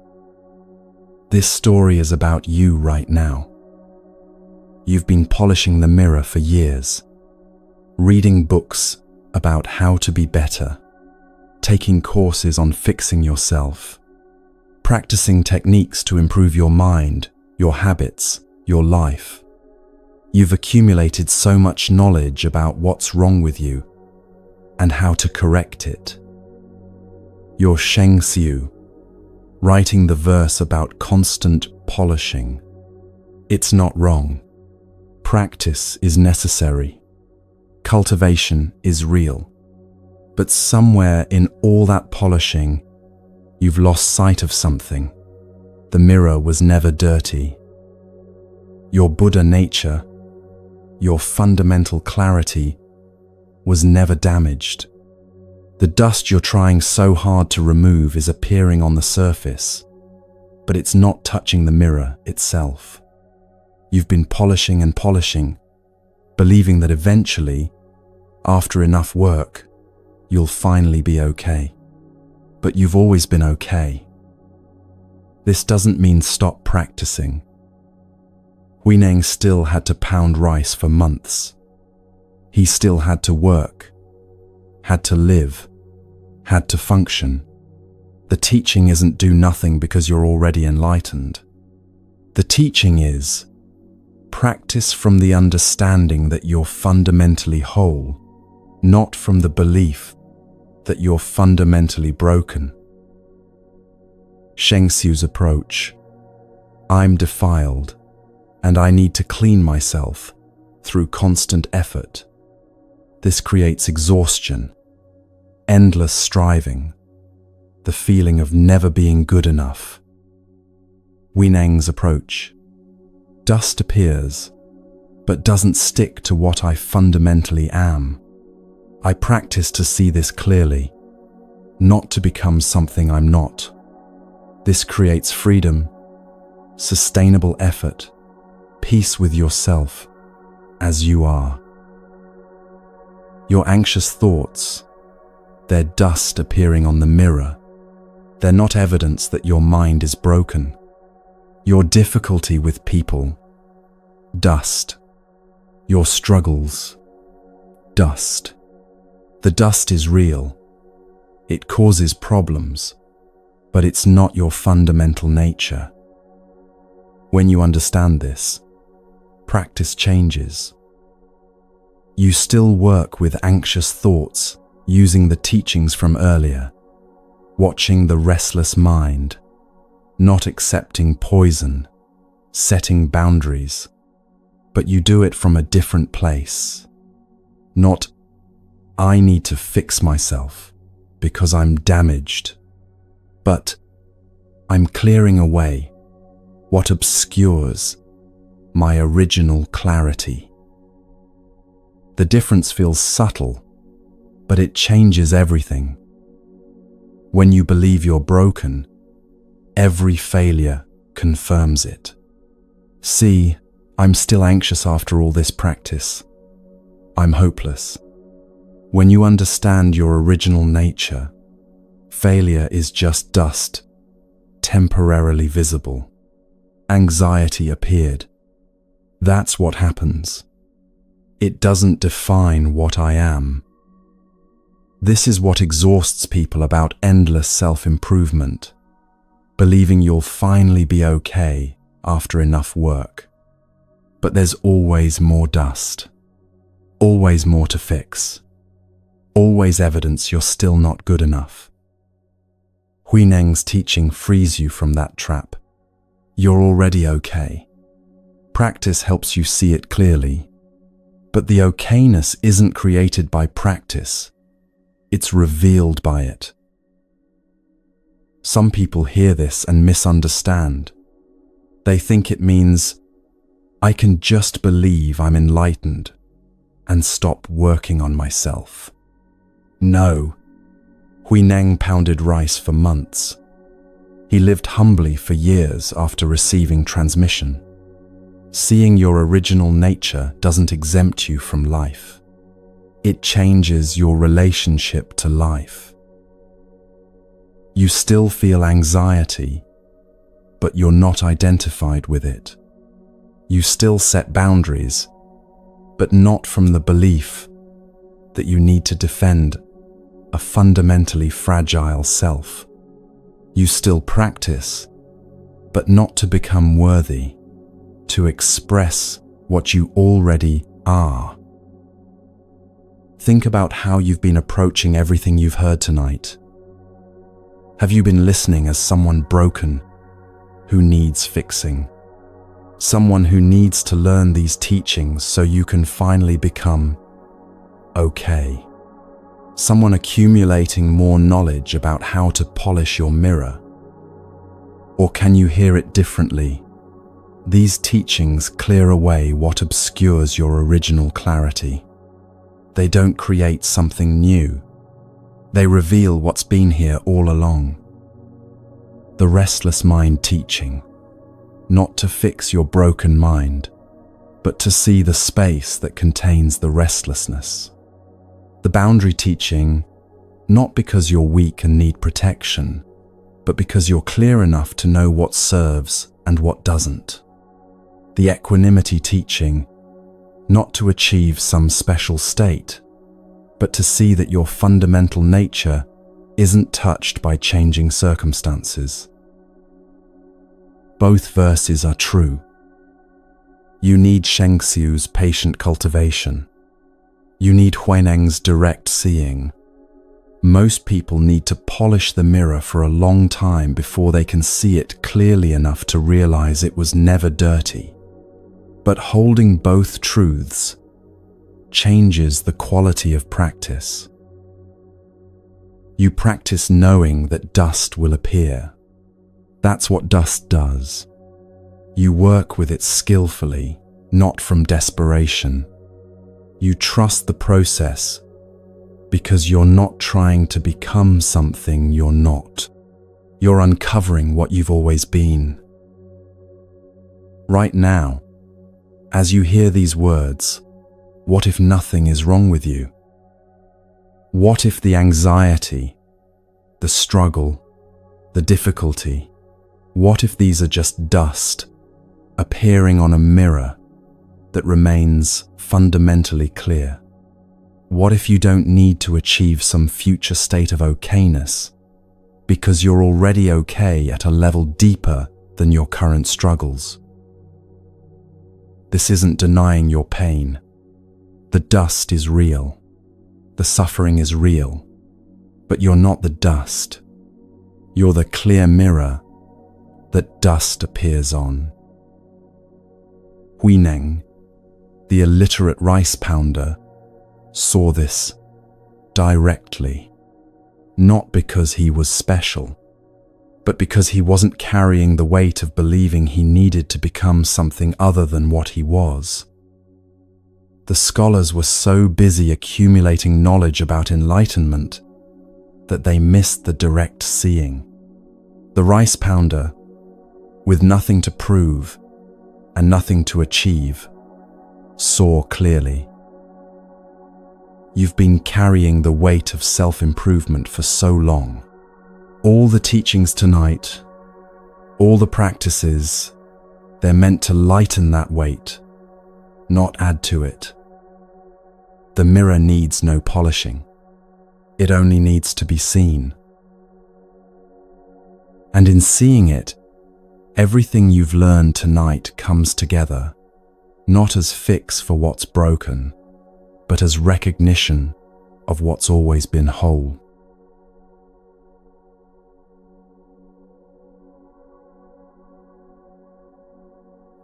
Speaker 1: This story is about you right now. You've been polishing the mirror for years, reading books about how to be better, taking courses on fixing yourself, practicing techniques to improve your mind, your habits, your life. You've accumulated so much knowledge about what's wrong with you and how to correct it. You're Shengxiu, writing the verse about constant polishing. It's not wrong. Practice is necessary. Cultivation is real. But somewhere in all that polishing, you've lost sight of something. The mirror was never dirty. Your Buddha nature, your fundamental clarity, was never damaged. The dust you're trying so hard to remove is appearing on the surface, but it's not touching the mirror itself. You've been polishing and polishing, believing that eventually, after enough work, you'll finally be okay. But you've always been okay. This doesn't mean stop practicing. Huineng still had to pound rice for months. He still had to work, had to live, had to function. The teaching isn't do nothing because you're already enlightened. The teaching is practice from the understanding that you're fundamentally whole, not from the belief that you're fundamentally broken. Shengxiu's approach: I'm defiled, and I need to clean myself through constant effort. This creates exhaustion, endless striving, the feeling of never being good enough. Huineng's approach: dust appears, but doesn't stick to what I fundamentally am. I practice to see this clearly, not to become something I'm not. This creates freedom, sustainable effort, peace with yourself as you are. Your anxious thoughts, they're dust appearing on the mirror. They're not evidence that your mind is broken. Your difficulty with people, dust. Your struggles, dust. The dust is real. It causes problems, but it's not your fundamental nature. When you understand this, practice changes. You still work with anxious thoughts using the teachings from earlier, watching the restless mind, not accepting poison, setting boundaries, but you do it from a different place. Not, I need to fix myself because I'm damaged, but I'm clearing away what obscures my original clarity. The difference feels subtle, but it changes everything. When you believe you're broken, every failure confirms it. See, I'm still anxious after all this practice. I'm hopeless. When you understand your original nature, failure is just dust, temporarily visible. Anxiety appeared. That's what happens. It doesn't define what I am. This is what exhausts people about endless self-improvement, believing you'll finally be okay after enough work. But there's always more dust, always more to fix, always evidence you're still not good enough. Huineng's teaching frees you from that trap. You're already okay. Practice helps you see it clearly, but the okayness isn't created by practice. It's revealed by it. Some people hear this and misunderstand. They think it means, I can just believe I'm enlightened and stop working on myself. No. Huineng pounded rice for months. He lived humbly for years after receiving transmission. Seeing your original nature doesn't exempt you from life. It changes your relationship to life. You still feel anxiety, but you're not identified with it. You still set boundaries, but not from the belief that you need to defend a fundamentally fragile self. You still practice, but not to become worthy, to express what you already are. Think about how you've been approaching everything you've heard tonight. Have you been listening as someone broken who needs fixing? Someone who needs to learn these teachings so you can finally become okay. Someone accumulating more knowledge about how to polish your mirror. Or can you hear it differently? These teachings clear away what obscures your original clarity. They don't create something new. They reveal what's been here all along. The restless mind teaching, not to fix your broken mind, but to see the space that contains the restlessness. The boundary teaching, not because you're weak and need protection, but because you're clear enough to know what serves and what doesn't. The equanimity teaching, not to achieve some special state, but to see that your fundamental nature isn't touched by changing circumstances. Both verses are true. You need Shengxiu's patient cultivation. You need Huineng's direct seeing. Most people need to polish the mirror for a long time before they can see it clearly enough to realize it was never dirty. But holding both truths changes the quality of practice. You practice knowing that dust will appear. That's what dust does. You work with it skillfully, not from desperation. You trust the process because you're not trying to become something you're not. You're uncovering what you've always been. Right now, as you hear these words, what if nothing is wrong with you? What if the anxiety, the struggle, the difficulty, what if these are just dust appearing on a mirror that remains fundamentally clear? What if you don't need to achieve some future state of okayness because you're already okay at a level deeper than your current struggles? This isn't denying your pain. The dust is real. The suffering is real. But you're not the dust. You're the clear mirror that dust appears on. Huineng, the illiterate rice pounder, saw this directly, not because he was special, but because he wasn't carrying the weight of believing he needed to become something other than what he was. The scholars were so busy accumulating knowledge about enlightenment that they missed the direct seeing. The rice pounder, with nothing to prove and nothing to achieve, saw clearly. You've been carrying the weight of self-improvement for so long. All the teachings tonight, all the practices, they're meant to lighten that weight, not add to it. The mirror needs no polishing. It only needs to be seen. And in seeing it, everything you've learned tonight comes together, not as fix for what's broken, but as recognition of what's always been whole.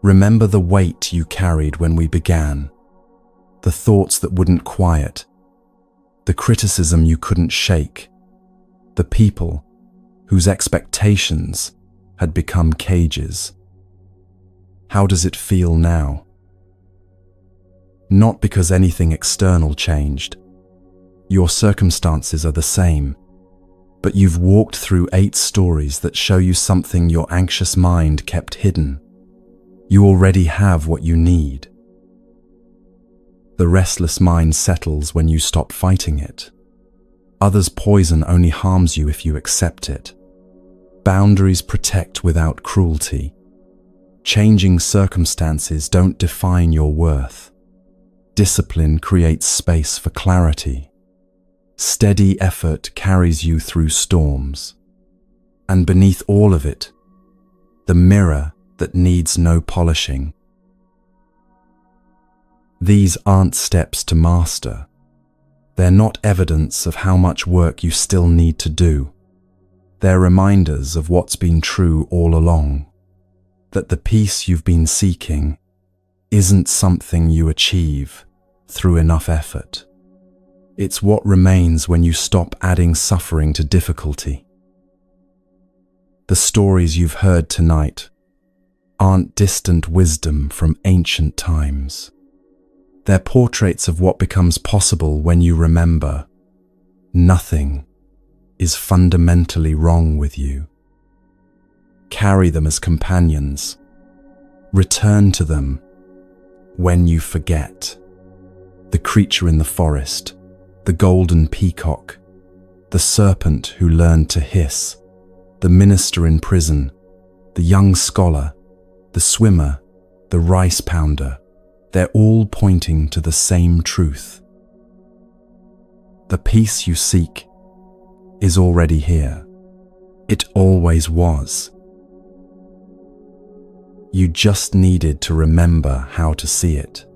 Speaker 1: Remember the weight you carried when we began, the thoughts that wouldn't quiet, the criticism you couldn't shake, the people whose expectations had become cages. How does it feel now? Not because anything external changed. Your circumstances are the same, but you've walked through 8 stories that show you something your anxious mind kept hidden. You already have what you need. The restless mind settles when you stop fighting it. Others' poison only harms you if you accept it. Boundaries protect without cruelty. Changing circumstances don't define your worth. Discipline creates space for clarity. Steady effort carries you through storms. And beneath all of it, the mirror that needs no polishing. These aren't steps to master. They're not evidence of how much work you still need to do. They're reminders of what's been true all along, that the peace you've been seeking isn't something you achieve through enough effort. It's what remains when you stop adding suffering to difficulty. The stories you've heard tonight aren't distant wisdom from ancient times. They're portraits of what becomes possible when you remember nothing is fundamentally wrong with you. Carry them as companions. Return to them when you forget. The creature in the forest, the golden peacock, the serpent who learned to hiss, the minister in prison, the young scholar, the swimmer, the rice pounder, they're all pointing to the same truth. The peace you seek is already here. It always was. You just needed to remember how to see it.